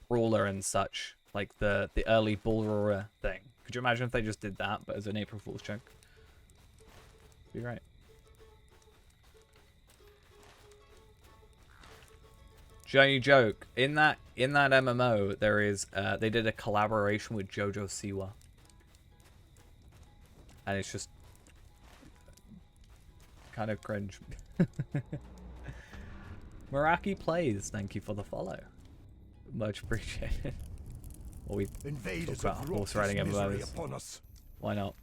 Brawler and such, like the early Bullroarer thing. Could you imagine if they just did that, but as an April Fool's joke? Be right. Johnny joke. In that MMO, there is they did a collaboration with JoJo Siwa. And it's just kind of cringe. Meraki plays, thank you for the follow. Much appreciated. Well, we Invaders talk about of horse Roth riding misery MMOs. upon us. Why not?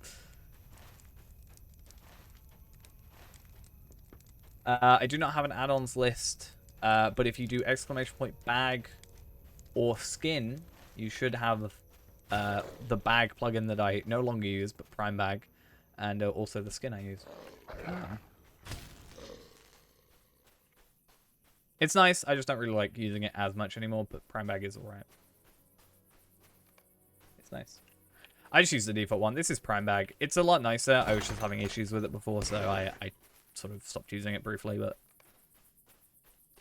I do not have an add-ons list, but if you do !bag or skin, you should have the bag plugin that I no longer use, but Prime Bag, and also the skin I use. It's nice, I just don't really like using it as much anymore, but Prime Bag is alright. It's nice. I just use the default one. This is Prime Bag. It's a lot nicer. I was just having issues with it before, so I sort of stopped using it briefly, but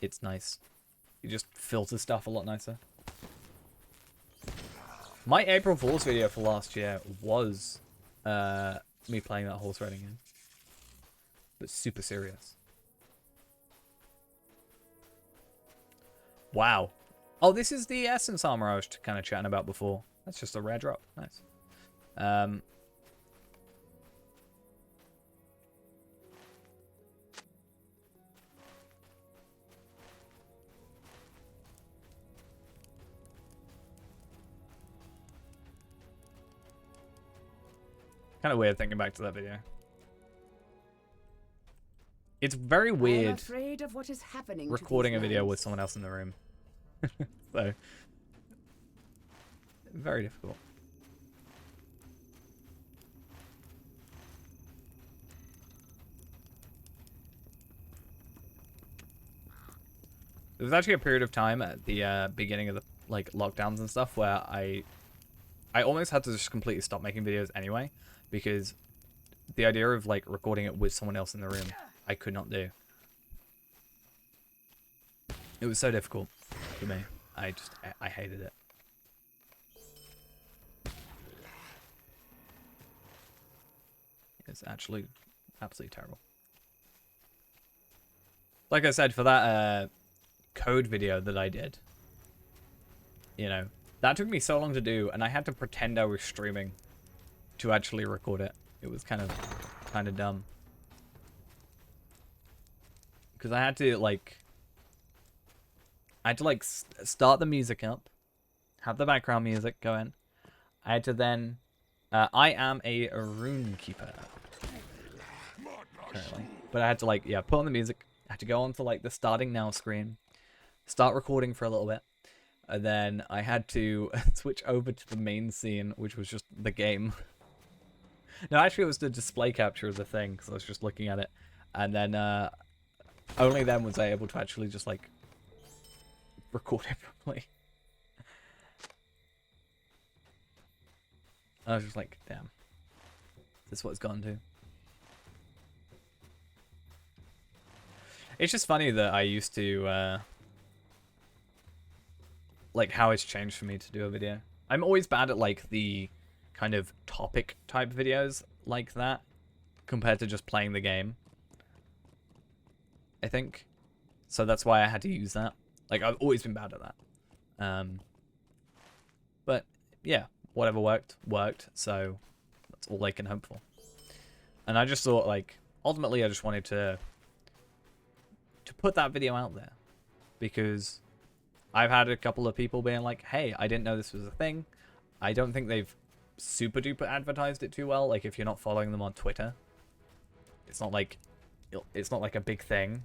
it's nice. You just filter stuff a lot nicer. My April Fool's video for last year was me playing that horse riding game. But super serious. Wow. Oh, this is the essence armor I was kind of chatting about before. That's just a rare drop. Nice. Kind of weird thinking back to that video. It's very I'm weird afraid of what is happening recording to a these video lands. with someone else in the room. So, very difficult. There was actually a period of time at the beginning of the like lockdowns and stuff where I almost had to just completely stop making videos anyway, because the idea of like recording it with someone else in the room I could not do. It was so difficult for me. I hated it. It's actually absolutely terrible. Like I said, for that code video that I did, you know, that took me so long to do, and I had to pretend I was streaming to actually record it. It was kind of dumb. Because I had to like start the music up, have the background music going. I had to then I am a rune keeper currently, but I had to like put on the music. I had to go on to like the starting now screen, start recording for a little bit, and then I had to switch over to the main scene, which was just the game. No, actually it was the display capture of the thing, because I was just looking at it, and then only then was I able to actually just like record it properly. I was just like, damn, is this what it's gone to? It's just funny that I used to like how it's changed for me to do a video. I'm always bad at like the kind of topic type videos like that compared to just playing the game, I think. So that's why I had to use that. Like, I've always been bad at that. But yeah, whatever worked, so that's all I can hope for. And I just thought, like, ultimately I just wanted to put that video out there, because I've had a couple of people being like, hey, I didn't know this was a thing. I don't think they've super duper advertised it too well. Like, if you're not following them on Twitter, it's not like a big thing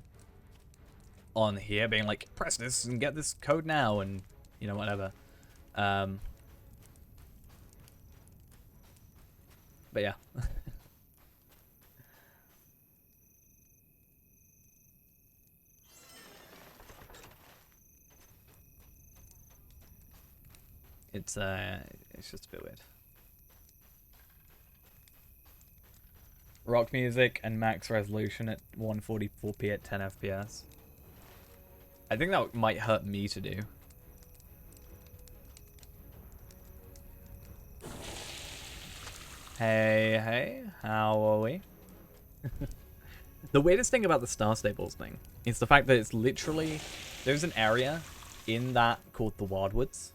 on here being like, press this and get this code now, and you know, whatever. But yeah. It's just a bit weird. Rock music and max resolution at 144p at 10 FPS. I think that might hurt me to do. Hey, how are we? The weirdest thing about the Star Stables thing is the fact that it's literally, there's an area in that called the Wildwoods.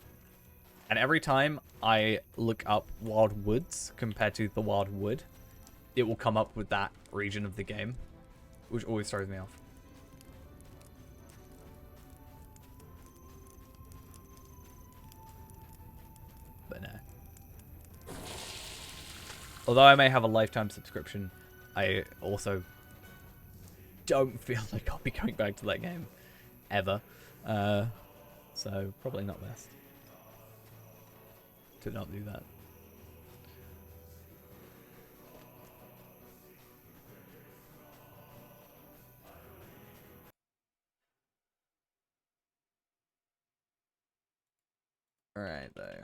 And every time I look up Wild Woods compared to the Wild Wood, it will come up with that region of the game, which always throws me off. But no. Although I may have a lifetime subscription, I also don't feel like I'll be going back to that game ever. So probably not best to not do that. Alright, though.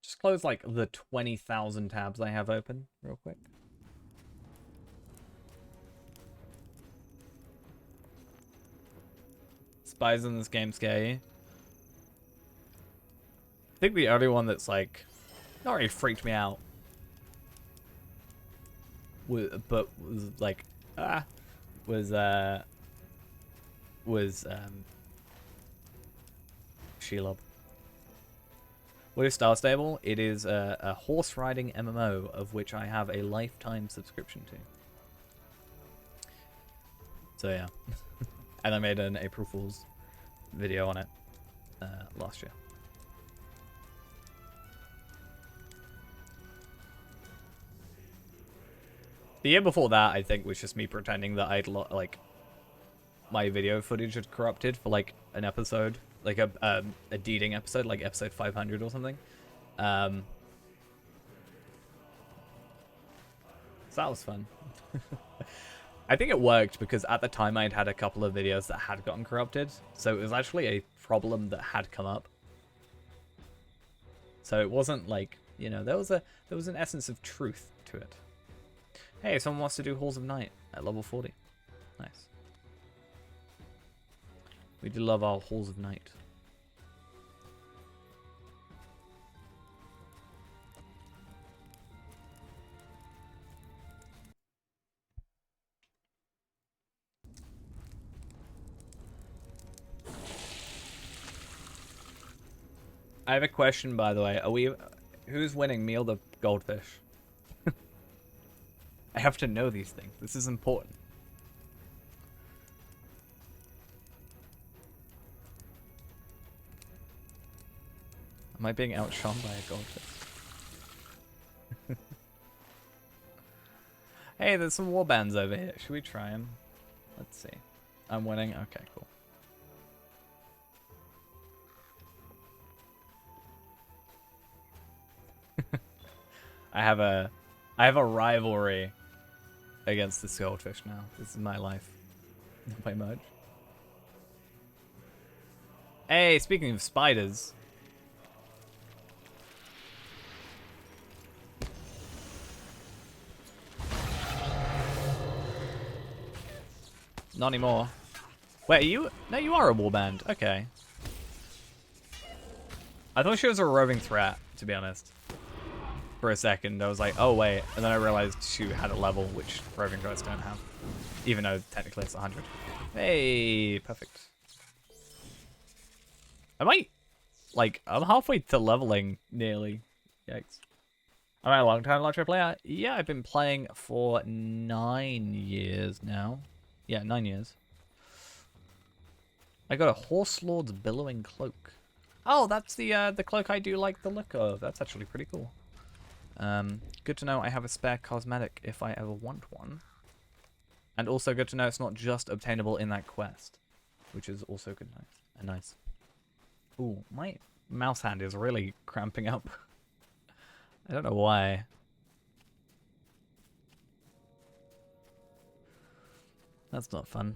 Just close, like, the 20,000 tabs I have open real quick. Spies in this game scare you? I think the only one that's, like, not really freaked me out, but was, like, was Shelob. What is Star Stable? It is a horse riding MMO of which I have a lifetime subscription to. So yeah. And I made an April Fool's video on it last year. The year before that, I think, was just me pretending that I'd like my video footage had corrupted for like an episode, like a deeding episode, like episode 500 or something. So that was fun. I think it worked because at the time I'd had a couple of videos that had gotten corrupted, so it was actually a problem that had come up. So it wasn't like, you know, there was an essence of truth to it. Hey, someone wants to do Halls of Night at level 40. Nice. We do love our Halls of Night. I have a question, by the way. Who's winning, me or the goldfish? I have to know these things. This is important. Am I being outshone by a goldfish? Hey, there's some warbands over here. Should we try them? Let's see. I'm winning. Okay, cool. I have a rivalry against the goldfish now. This is my life. My merch. Hey, speaking of spiders. Not anymore. Wait, are you? No, you are a warband. Okay. I thought she was a roving threat, to be honest. For a second, I was like, oh wait, and then I realized she had a level which roving threats don't have, even though technically it's 100. Hey, perfect. Am I, like, I'm halfway to leveling nearly. Yikes. Am I a long-time Electro player? Yeah, I've been playing for 9 years now. Yeah, 9 years. I got a Horse Lord's Billowing Cloak. Oh, that's the cloak I do like the look of. That's actually pretty cool. Good to know I have a spare cosmetic if I ever want one. And also good to know it's not just obtainable in that quest, which is also good and nice. Ooh, my mouse hand is really cramping up. I don't know why. That's not fun.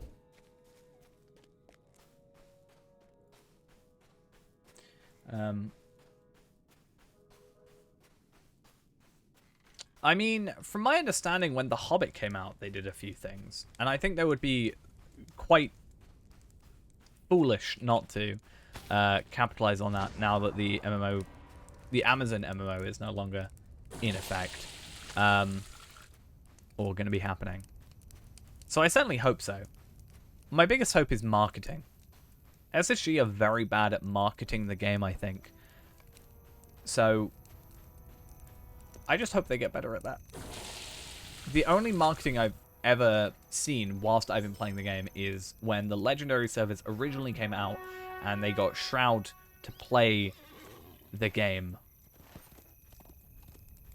I mean, from my understanding, when The Hobbit came out, they did a few things. And I think they would be quite foolish not to capitalize on that now that the MMO, the Amazon MMO is no longer in effect. Or going to be happening. So I certainly hope so. My biggest hope is marketing. SSG are very bad at marketing the game, I think. So I just hope they get better at that. The only marketing I've ever seen whilst I've been playing the game is when the Legendary servers originally came out and they got Shroud to play the game.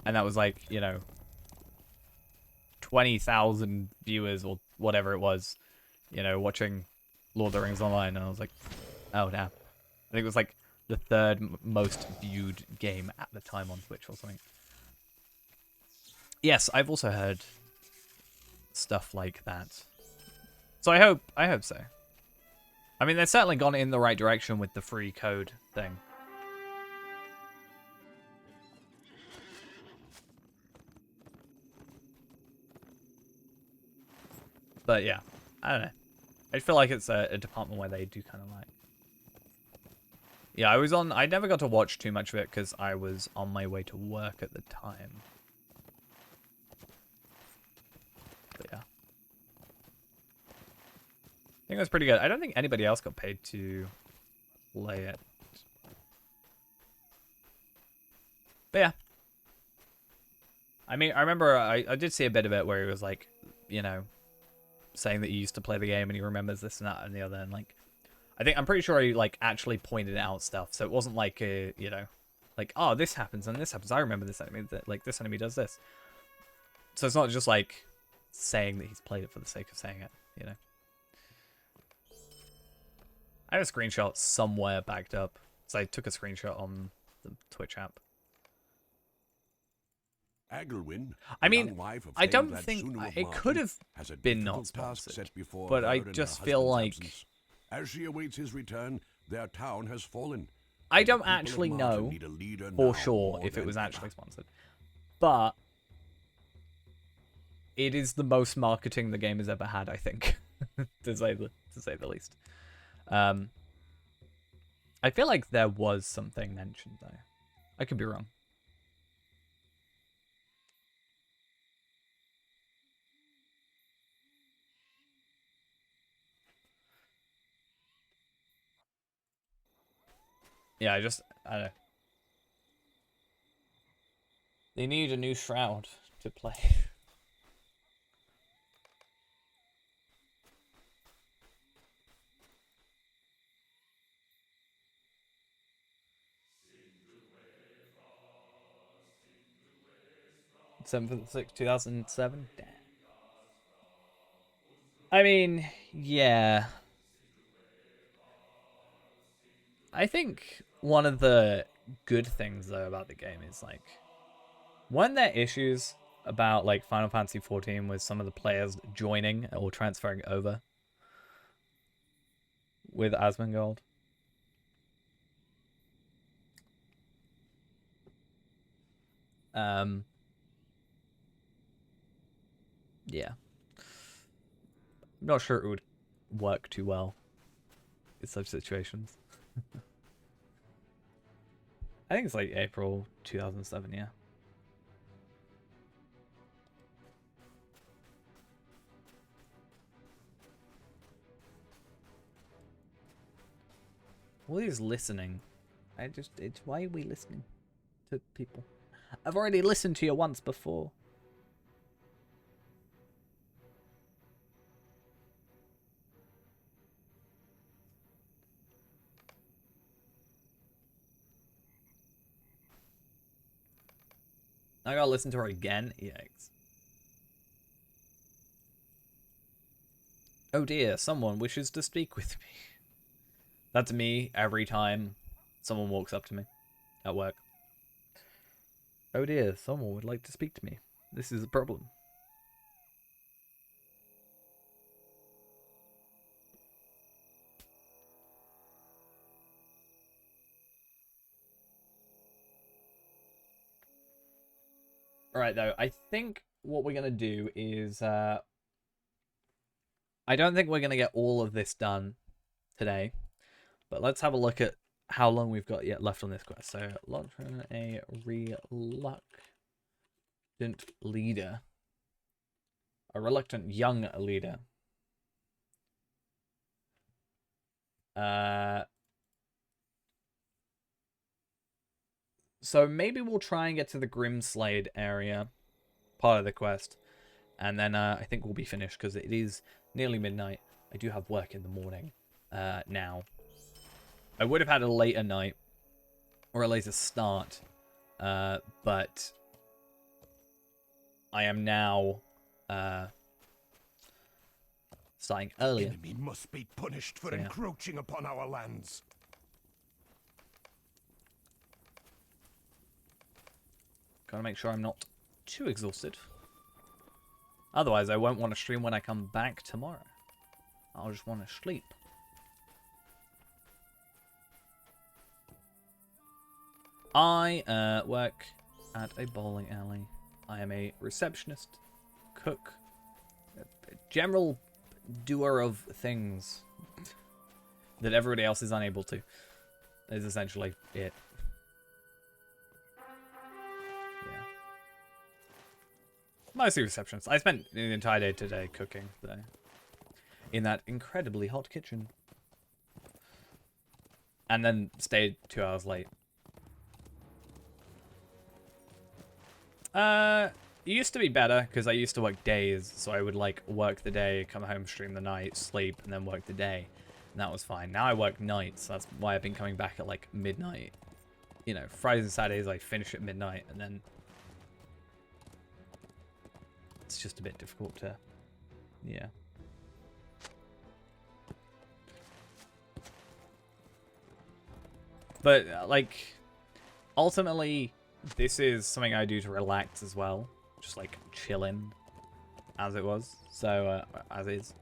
And that was like, you know, 20,000 viewers or whatever it was, you know, watching Lord of the Rings Online. And I was like, oh, damn. I think it was like the third most viewed game at the time on Twitch or something. Yes, I've also heard stuff like that. So I hope so. I mean, they've certainly gone in the right direction with the free code thing. But yeah, I don't know. I feel like it's a department where they do kind of like... Yeah, I never got to watch too much of it because I was on my way to work at the time. But yeah. I think it was pretty good. I don't think anybody else got paid to play it. But yeah. I mean, I remember I did see a bit of it where he was like, you know, saying that he used to play the game and he remembers this and that and the other, and like, I'm pretty sure he like actually pointed out stuff, so it wasn't like you know, like, oh, this happens and this happens. I remember this enemy that like this enemy does this. So it's not just like saying that he's played it for the sake of saying it, you know. I have a screenshot somewhere backed up, so I took a screenshot on the Twitch app. Agelwyn, I mean, young wife of I don't Thane think Sunu of it could Martin, have has a been not difficult task sponsored, set before but her I in her just feel husband's like absence. As she awaits his return, their town has fallen. I and the don't people of actually Martin know need a leader for now sure more if it than was ever. actually sponsored, but it is the most marketing the game has ever had, I think, to say the least. I feel like there was something mentioned though. I could be wrong. Yeah, I don't know. They need a new shroud to play. Seventh, 6th, 2007. Damn. I mean, yeah. I think one of the good things though about the game is like, weren't there issues about like Final Fantasy 14 with some of the players joining or transferring over with Asmongold? Yeah. I'm not sure it would work too well in such situations. I think it's like April 2007, yeah. What is listening? It's why are we listening to people? I've already listened to you once before. I gotta listen to her again? Yikes. Oh dear, someone wishes to speak with me. That's me every time someone walks up to me at work. Oh dear, someone would like to speak to me. This is a problem. Alright though, I think what we're gonna do is I don't think we're gonna get all of this done today. But let's have a look at how long we've got yet left on this quest. So, launch a reluctant leader. A reluctant young leader. So maybe we'll try and get to the Grimslade area, part of the quest. And then I think we'll be finished because it is nearly midnight. I do have work in the morning now. I would have had a later night or a later start, but I am now starting earlier. The enemy must be punished for encroaching upon our lands. Gotta make sure I'm not too exhausted. Otherwise, I won't want to stream when I come back tomorrow. I'll just want to sleep. I work at a bowling alley. I am a receptionist, cook, a general doer of things that everybody else is unable to. Is essentially it. Yeah. Mostly receptionist. I spent the entire day today cooking, though. In that incredibly hot kitchen. And then stayed 2 hours late. It used to be better because I used to work days, so I would like work the day, come home, stream the night, sleep, and then work the day, and that was fine. Now I work nights, so that's why I've been coming back at like midnight. You know, Fridays and Saturdays I finish at midnight, and then it's just a bit difficult to, yeah. But like, ultimately, this is something I do to relax as well. Just like chilling, as it was. So, as is.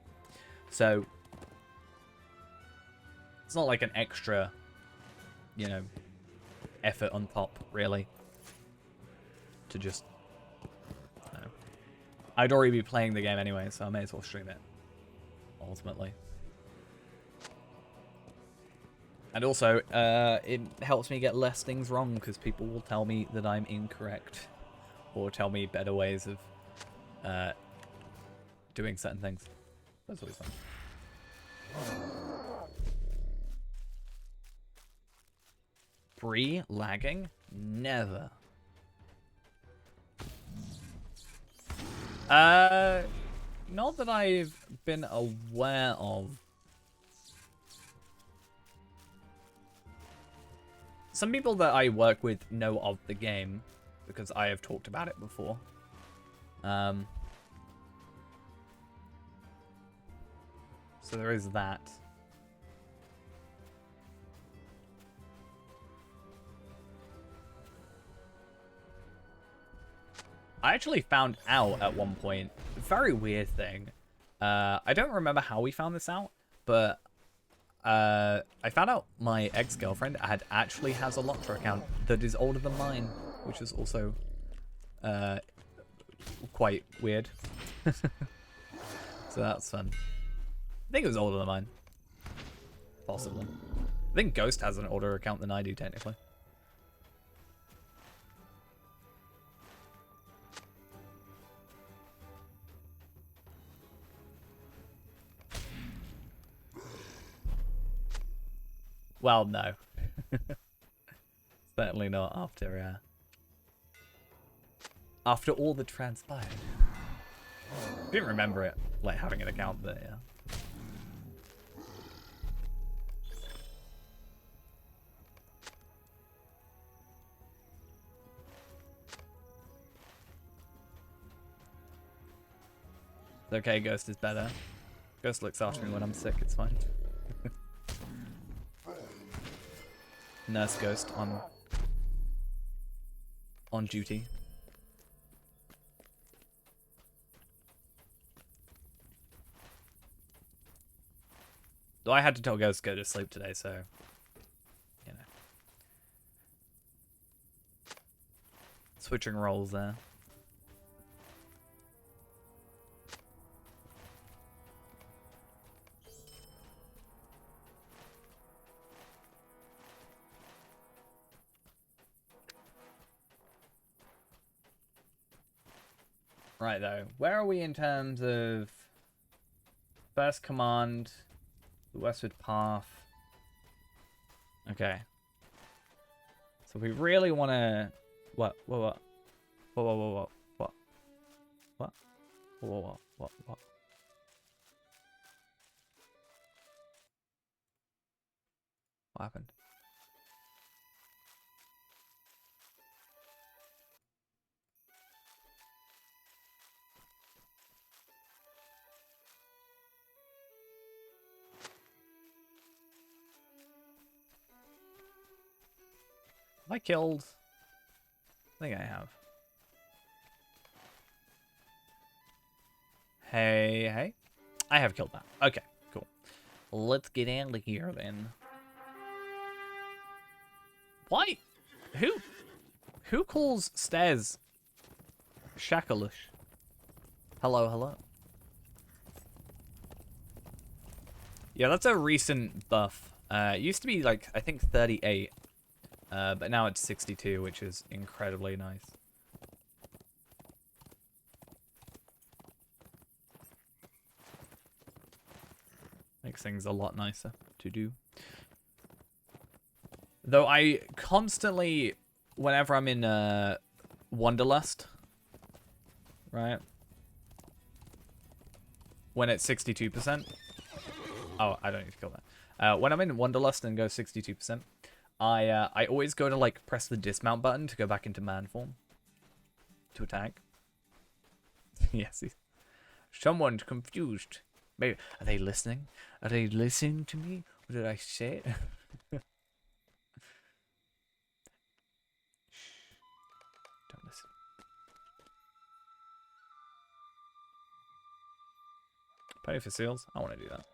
So, it's not like an extra, you know, effort on top, really. To just, I don't know. I'd already be playing the game anyway, so I may as well stream it. Ultimately. And also, it helps me get less things wrong, because people will tell me that I'm incorrect. Or tell me better ways of doing certain things. That's always fun. Bree lagging? Never. Not that I've been aware of. Some people that I work with know of the game, because I have talked about it before. So there is that. I actually found out at one point, a very weird thing. I don't remember how we found this out, but I found out my ex-girlfriend actually has a Lotro account that is older than mine, which is also quite weird. So that's fun. I think it was older than mine. Possibly. I think Ghost has an older account than I do, technically. Well, no. Certainly not after all that transpired. Didn't remember it, like, having an account, but yeah. It's okay, Ghost is better. Ghost looks after me when I'm sick, it's fine. Nurse Ghost on duty. Though I had to tell Ghost to go to sleep today, so you know. Switching roles there. Right, though. Where are we in terms of first command, the westward path? Okay. So we really want to... What? What? What? What? What happened? Have I killed? I think I have. Hey. I have killed that. Okay, cool. Let's get out of here then. Why? Who calls stairs shackleish? Hello. Yeah, that's a recent buff. It used to be like, I think 38. But now it's 62, which is incredibly nice. Makes things a lot nicer to do. Though I constantly, whenever I'm in Wanderlust, right? When it's 62%. Oh, I don't need to kill that. When I'm in Wanderlust and go 62%, I always go to like press the dismount button to go back into man form to attack. Yes, someone's confused. Maybe are they listening? Are they listening to me? What did I say? Don't listen. Pay for seals? I want to do that.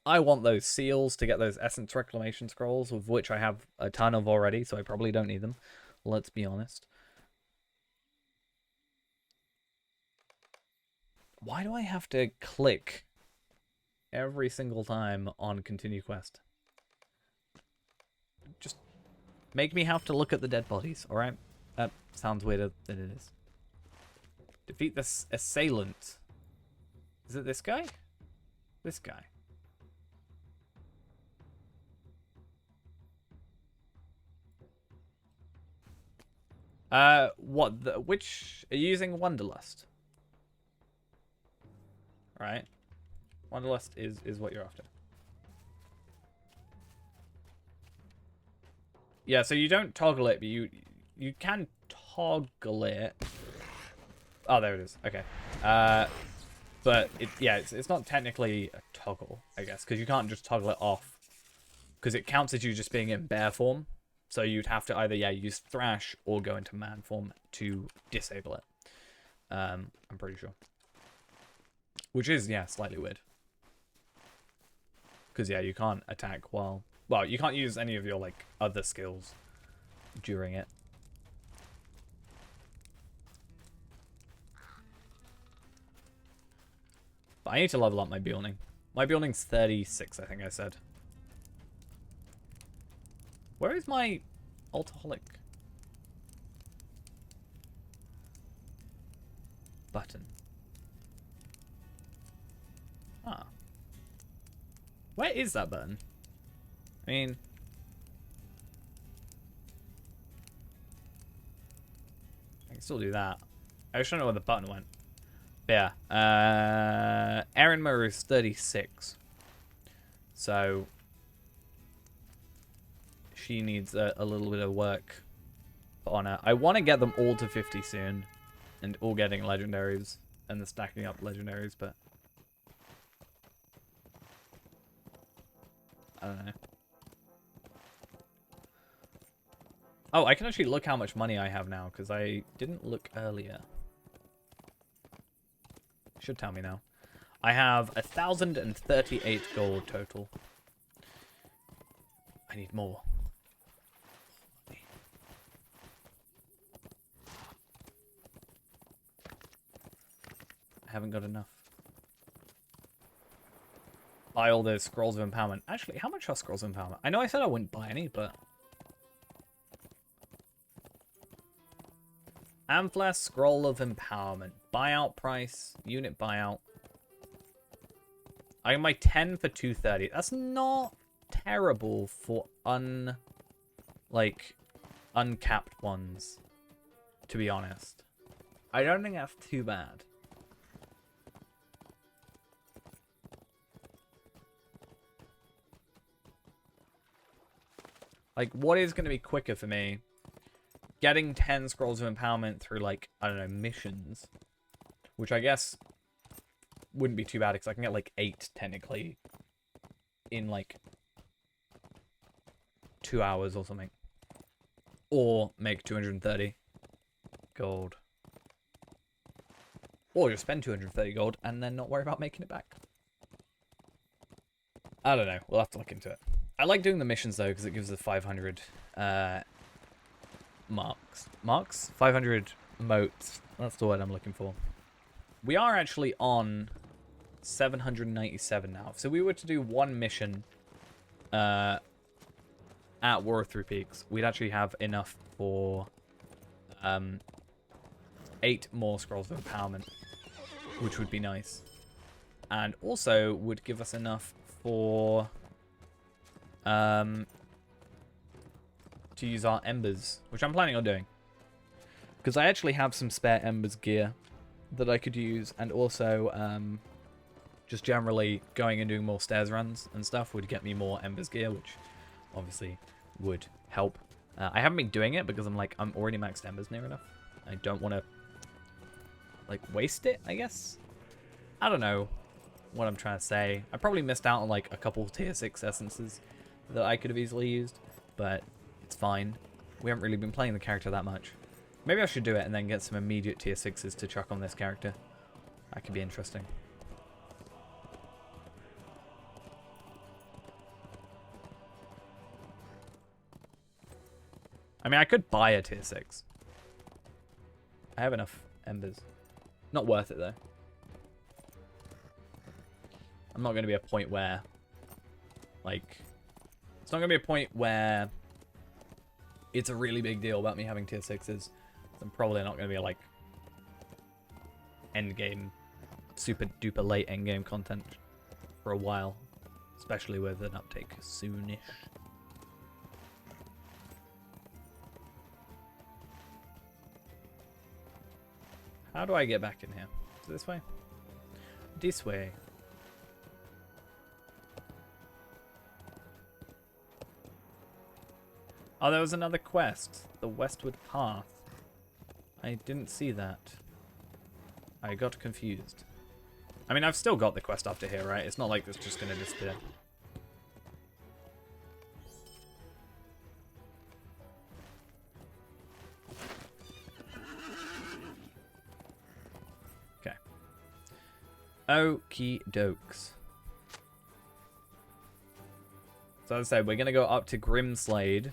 I want those seals to get those essence reclamation scrolls, of which I have a ton of already, so I probably don't need them. Let's be honest. Why do I have to click every single time on continue quest? Just make me have to look at the dead bodies, alright? That sounds weirder than it is. Defeat this assailant. Is it this guy? This guy. Which are you using Wanderlust? Right. Wanderlust is what you're after. Yeah, so you don't toggle it, but you can toggle it. Oh, there it is. Okay. But it's not technically a toggle, I guess, because you can't just toggle it off, because it counts as you just being in bear form. So you'd have to either use Thrash or go into man form to disable it. I'm pretty sure. Which is slightly weird. Because you can't attack while you can't use any of your like other skills during it. But I need to level up my Bjorning. My Bjorning's 36, I think I said. Where is my Alcoholic button? Ah. Where is that button? I mean... I can still do that. I just don't know where the button went. But yeah. Erinma is 36. So... she needs a little bit of work on her. I want to get them all to 50 soon. And all getting legendaries. And the stacking up legendaries, but... I don't know. Oh, I can actually look how much money I have now, because I didn't look earlier. Should tell me now. I have 1,038 gold total. I need more. I haven't got enough. Buy all those Scrolls of Empowerment. Actually, how much are Scrolls of Empowerment? I know I said I wouldn't buy any, but... Amphless Scroll of Empowerment. Buyout price. Unit buyout. I can buy 10 for 230. That's not terrible for uncapped ones, to be honest. I don't think that's too bad. Like, what is going to be quicker for me? Getting 10 Scrolls of Empowerment through, like, I don't know, missions. Which I guess wouldn't be too bad, because I can get, like, 8, technically, in, like, 2 hours or something. Or make 230 gold. Or just spend 230 gold and then not worry about making it back. I don't know. We'll have to look into it. I like doing the missions, though, because it gives the 500 marks? 500 motes. That's the word I'm looking for. We are actually on 797 now. So we were to do one mission at War of Three Peaks. We'd actually have enough for 8 more Scrolls of Empowerment, which would be nice. And also would give us enough for... to use our embers, which I'm planning on doing. Because I actually have some spare Embers gear that I could use, and also just generally going and doing more stairs runs and stuff would get me more Embers gear, which obviously would help. I haven't been doing it because I'm already maxed Embers near enough. I don't want to like waste it, I guess. I don't know what I'm trying to say. I probably missed out on like a couple tier 6 essences that I could have easily used, but it's fine. We haven't really been playing the character that much. Maybe I should do it and then get some immediate tier 6s to chuck on this character. That could be interesting. I mean, I could buy a tier 6. I have enough Embers. Not worth it, though. I'm not going to be a point where... Like... It's not going to be a point where... It's a really big deal about me having tier 6s. I'm probably not going to be like... Endgame... Super duper late endgame content for a while. Especially with an uptake soonish. How do I get back in here? Is it this way? This way. Oh, there was another quest. The Westward Path. I didn't see that. I got confused. I mean, I've still got the quest after here, right? It's not like it's just going to disappear. Okie dokes. So as I said, we're gonna go up to Grimslade,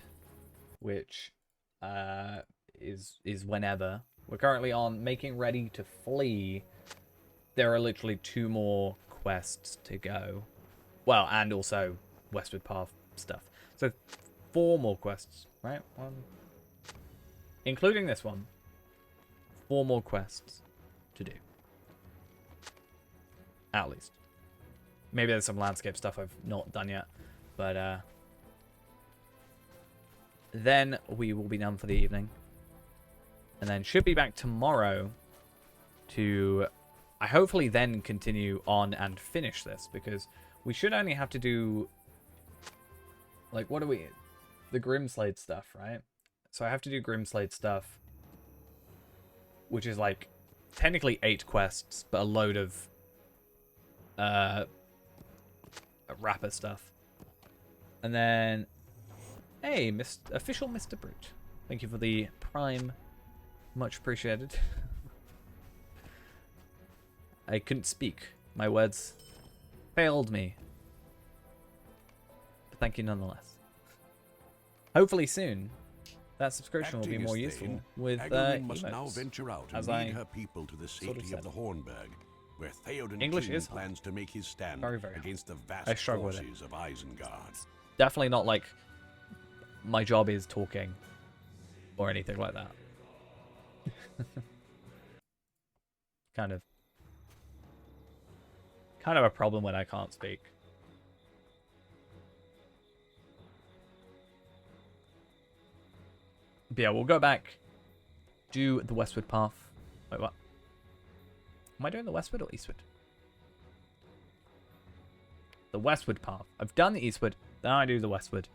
which is whenever. We're currently on making ready to flee. There are literally 2 more quests to go. Well, and also Westward Path stuff. So 4 more quests, right? Including this one. 4 more quests to do. At least. Maybe there's some landscape stuff I've not done yet. But then we will be done for the evening. And then should be back tomorrow to... I hopefully then continue on and finish this. Because we should only have to do... Like, what do we... The Grimslade stuff, right? So I have to do Grimslade stuff. Which is like... Technically 8 quests, but a load of... rapper stuff. And then... Hey, official Mr. Brute. Thank you for the Prime. Much appreciated. I couldn't speak. My words failed me. But thank you nonetheless. Hopefully soon, that subscription will be more useful with must now emotes, venture out and as lead I her people to the safety of the Hornburg, where Theoden English King is plans to make his stand very, very against the I vast struggle with it. forces of Isengard. Definitely not like my job is talking or anything like that. kind of a problem when I can't speak. But yeah, we'll go back, do the Westward Path. Wait, what? Am I doing the Westward or Eastward? The Westward Path. I've done the Eastward, then I do the Westward.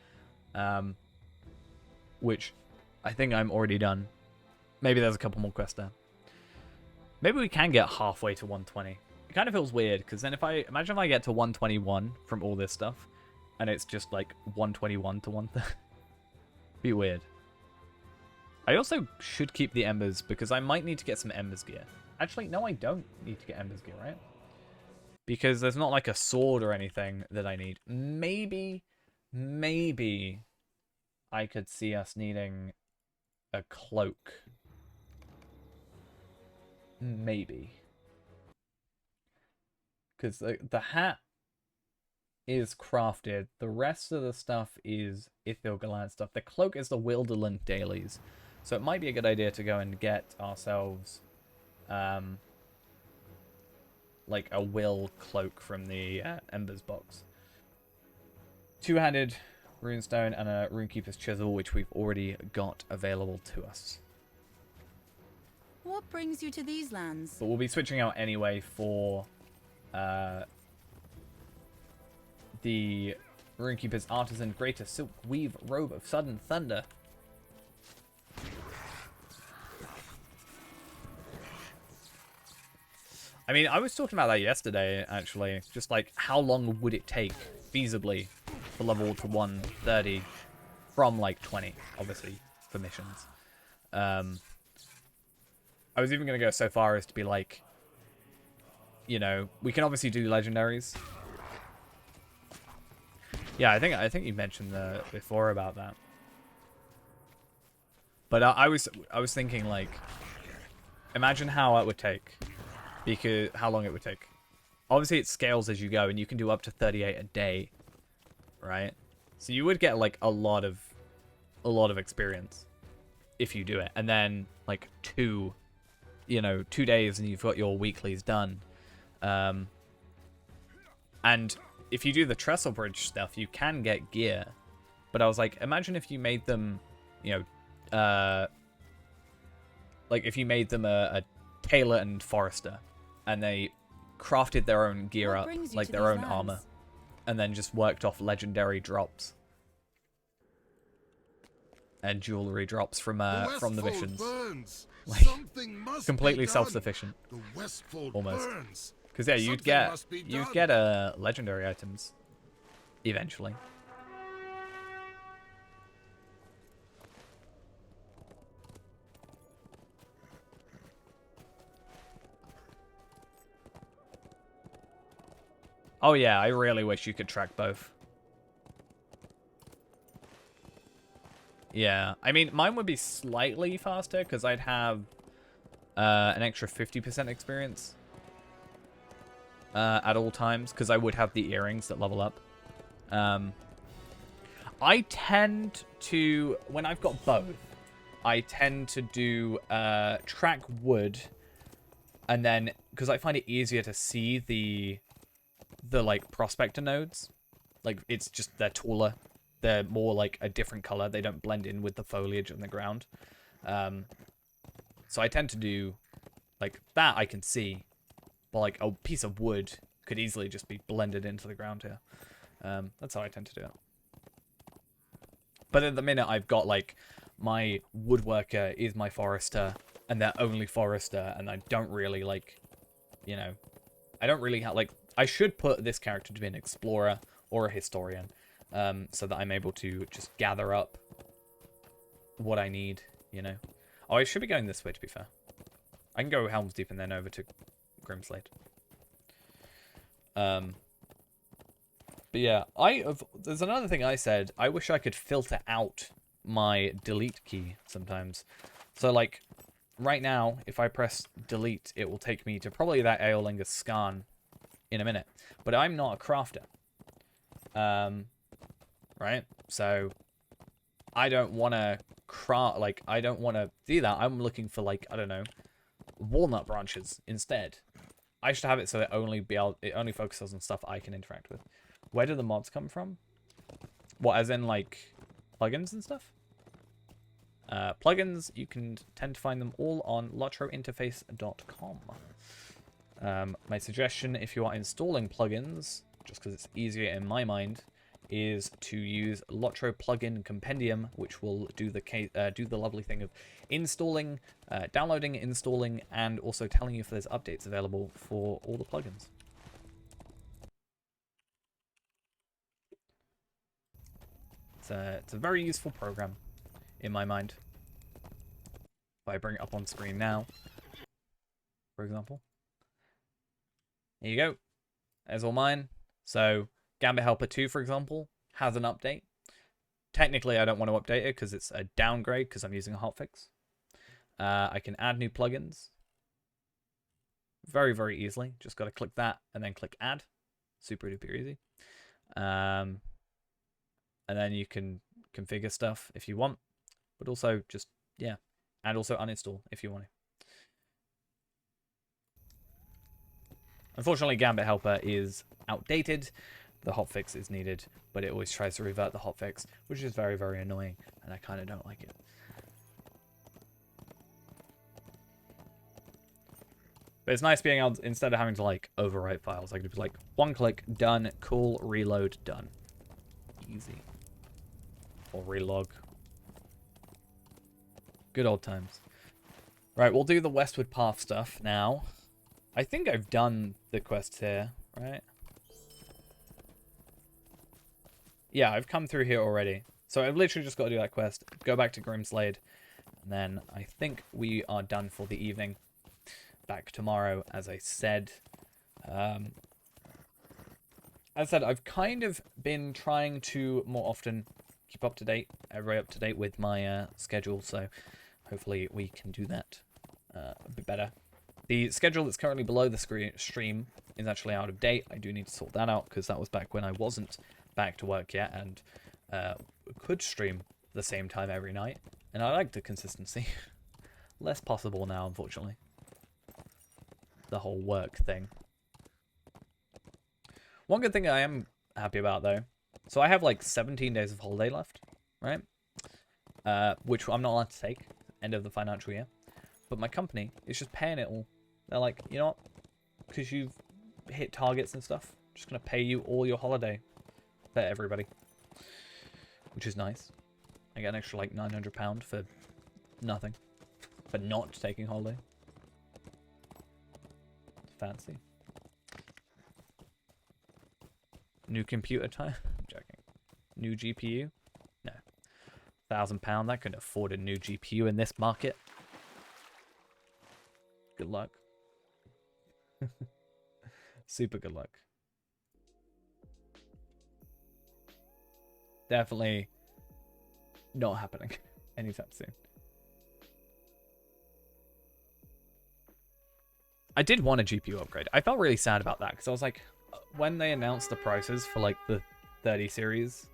Which I think I'm already done. Maybe there's a couple more quests there. Maybe we can get halfway to 120. It kind of feels weird, because then imagine if I get to 121 from all this stuff, and it's just like 121 to 130. Be weird. I also should keep the Embers, because I might need to get some Embers gear. Actually, no, I don't need to get Embers gear, right? Because there's not like a sword or anything that I need. Maybe I could see us needing a cloak. Maybe. Because the hat is crafted. The rest of the stuff is Ithilgaland stuff. The cloak is the Wilderland dailies. So it might be a good idea to go and get ourselves like a will cloak from the Embers box. 2-handed runestone and a runekeeper's chisel, which we've already got available to us. What brings you to these lands? But we'll be switching out anyway for the Runekeeper's Artisan Greater Silk Weave Robe of Sudden Thunder. I mean, I was talking about that yesterday, actually. Just like, how long would it take, feasibly, for level to 130 from, like, 20, obviously, for missions. I was even going to go so far as to be like, you know, we can obviously do legendaries. Yeah, I think you mentioned before about that. But I was thinking, like, imagine how it would take. Because how long it would take. Obviously, it scales as you go, and you can do up to 38 a day, right? So you would get like a lot of experience if you do it, and then like 2 days, and you've got your weeklies done. And if you do the trestle bridge stuff, you can get gear. But I was like, imagine if you made them, you know, like if you made them a tailor and forester, and they crafted their own gear up, like their own armor, and then just worked off legendary drops and jewelry drops from the missions. Like, completely self-sufficient, almost. Because yeah, you'd get legendary items eventually. Oh yeah, I really wish you could track both. Yeah, I mean, mine would be slightly faster because I'd have an extra 50% experience at all times, because I would have the earrings that level up. I tend to, when I've got both, I tend to do track wood, and then, because I find it easier to see the like prospector nodes. Like, it's just, they're taller, they're more like a different color, they don't blend in with the foliage on the ground. So I tend to do like that. I can see, but like a piece of wood could easily just be blended into the ground here. That's how I tend to do it. But at the minute, I've got like my woodworker is my forester, and they're only forester, and I don't really like, you know, I don't really have like, I should put this character to be an explorer or a historian, so that I'm able to just gather up what I need, you know. Oh, I should be going this way, to be fair. I can go Helm's Deep and then over to Grimslade. But yeah, there's another thing I said. I wish I could filter out my delete key sometimes. So like, right now, if I press delete, it will take me to probably that Aolingus scan in a minute. But I'm not a crafter. Right? So I don't want to craft, like, I don't want to do that. I'm looking for, like, I don't know, walnut branches instead. I should have it so it only focuses on stuff I can interact with. Where do the mods come from? What, as in, like, plugins and stuff? Plugins, you can tend to find them all on lotrointerface.com. My suggestion, if you are installing plugins, just because it's easier in my mind, is to use Lotro Plugin Compendium, which will do the lovely thing of installing, downloading, installing, and also telling you if there's updates available for all the plugins. It's a very useful program, in my mind. If I bring it up on screen now, for example. There you go. There's all mine. So, Gambit Helper 2, for example, has an update. Technically, I don't want to update it because it's a downgrade because I'm using a hotfix. I can add new plugins very, very easily. Just got to click that and then click add. Super duper easy. And then you can configure stuff if you want, but also just, yeah, and also uninstall if you want to. Unfortunately, Gambit Helper is outdated. The hotfix is needed, but it always tries to revert the hotfix, which is very, very annoying, and I kind of don't like it. But it's nice being able to, instead of having to like overwrite files, I could just like one click, done, cool, reload, done. Easy. Or relog. Good old times. Right, we'll do the Westward Path stuff now. I think I've done the quests here, right? Yeah, I've come through here already. So I've literally just got to do that quest, go back to Grimslade, and then I think we are done for the evening. Back tomorrow, as I said. As I said, I've kind of been trying to more often keep up to date, very up to date with my schedule, so hopefully we can do that a bit better. The schedule that's currently below the stream is actually out of date. I do need to sort that out because that was back when I wasn't back to work yet and could stream the same time every night. And I like the consistency. Less possible now, unfortunately. The whole work thing. One good thing I am happy about, though. So I have like 17 days of holiday left, right? Which I'm not allowed to take, end of the financial year. But my company is just paying it all. They're like, you know what? Because you've hit targets and stuff, I'm just going to pay you all your holiday for everybody. Which is nice. I get an extra like £900 for nothing. For not taking holiday. Fancy. New computer time? I'm joking. New GPU? No. £1,000. I couldn't afford a new GPU in this market. Good luck. Super good luck. Definitely not happening anytime soon. I did want a GPU upgrade. I felt really sad about that because I was like, when they announced the prices for like the 30 series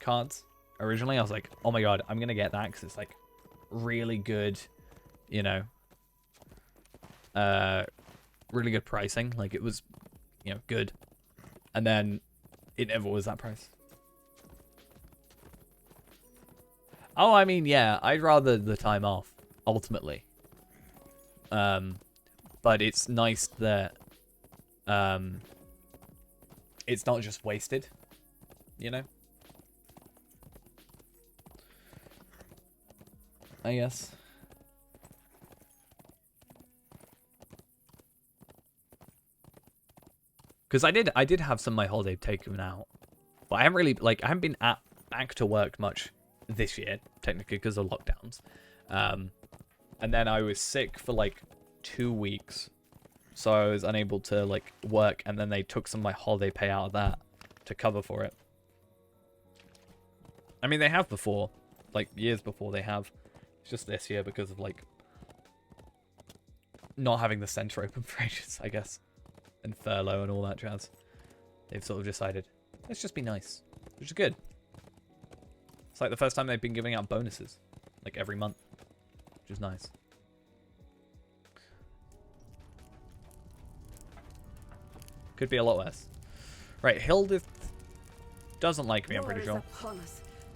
cards originally, I was like, oh my god, I'm gonna get that because it's like really good, you know, really good pricing. Like it was, you know, good, and then it never was that price. Oh, I mean, yeah, I'd rather the time off ultimately. But it's nice that it's not just wasted, you know? I guess. Because I did have some of my holiday taken out. But I haven't really, like, I haven't been back to work much this year, technically, because of lockdowns. And then I was sick for, like, 2 weeks. So I was unable to, like, work, and then they took some of my holiday pay out of that to cover for it. I mean, they have before. Like, years before they have. It's just this year because of, like, not having the centre open for ages, I guess. And furlough and all that jazz. They've sort of decided, let's just be nice. Which is good. It's like the first time they've been giving out bonuses. Like, every month. Which is nice. Could be a lot worse. Right, Hildith doesn't like me, I'm pretty sure.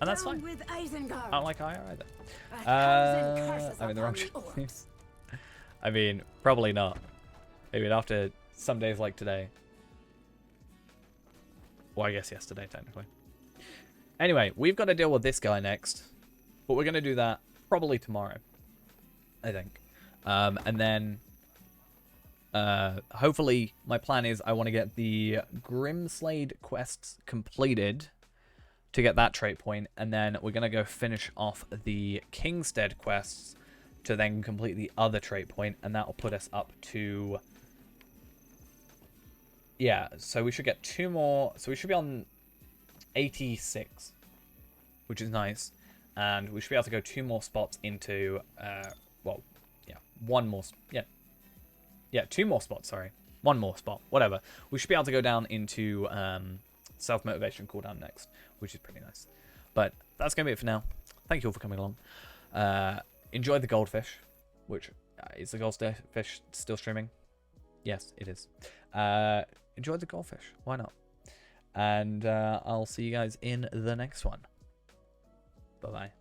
And that's fine. I don't like Aya either. I'm in the wrong choice. I mean, probably not. Maybe after some days like today. Well, I guess yesterday, technically. Anyway, we've got to deal with this guy next. But we're going to do that probably tomorrow. I think. And then... hopefully, my plan is I want to get the Grimslade quests completed to get that trait point, and then we're going to go finish off the Kingstead quests to then complete the other trait point, and that will put us up to... Yeah, so we should get 2 more... So we should be on 86, which is nice, and we should be able to go 2 more spots into... well, yeah, 1 more... Yeah, 2 more spots, sorry. 1 more spot, whatever. We should be able to go down into self-motivation cooldown next, which is pretty nice. But that's going to be it for now. Thank you all for coming along. Enjoy the goldfish, which is the goldfish still streaming? Yes, it is. Enjoy the goldfish. Why not? And I'll see you guys in the next one. Bye-bye.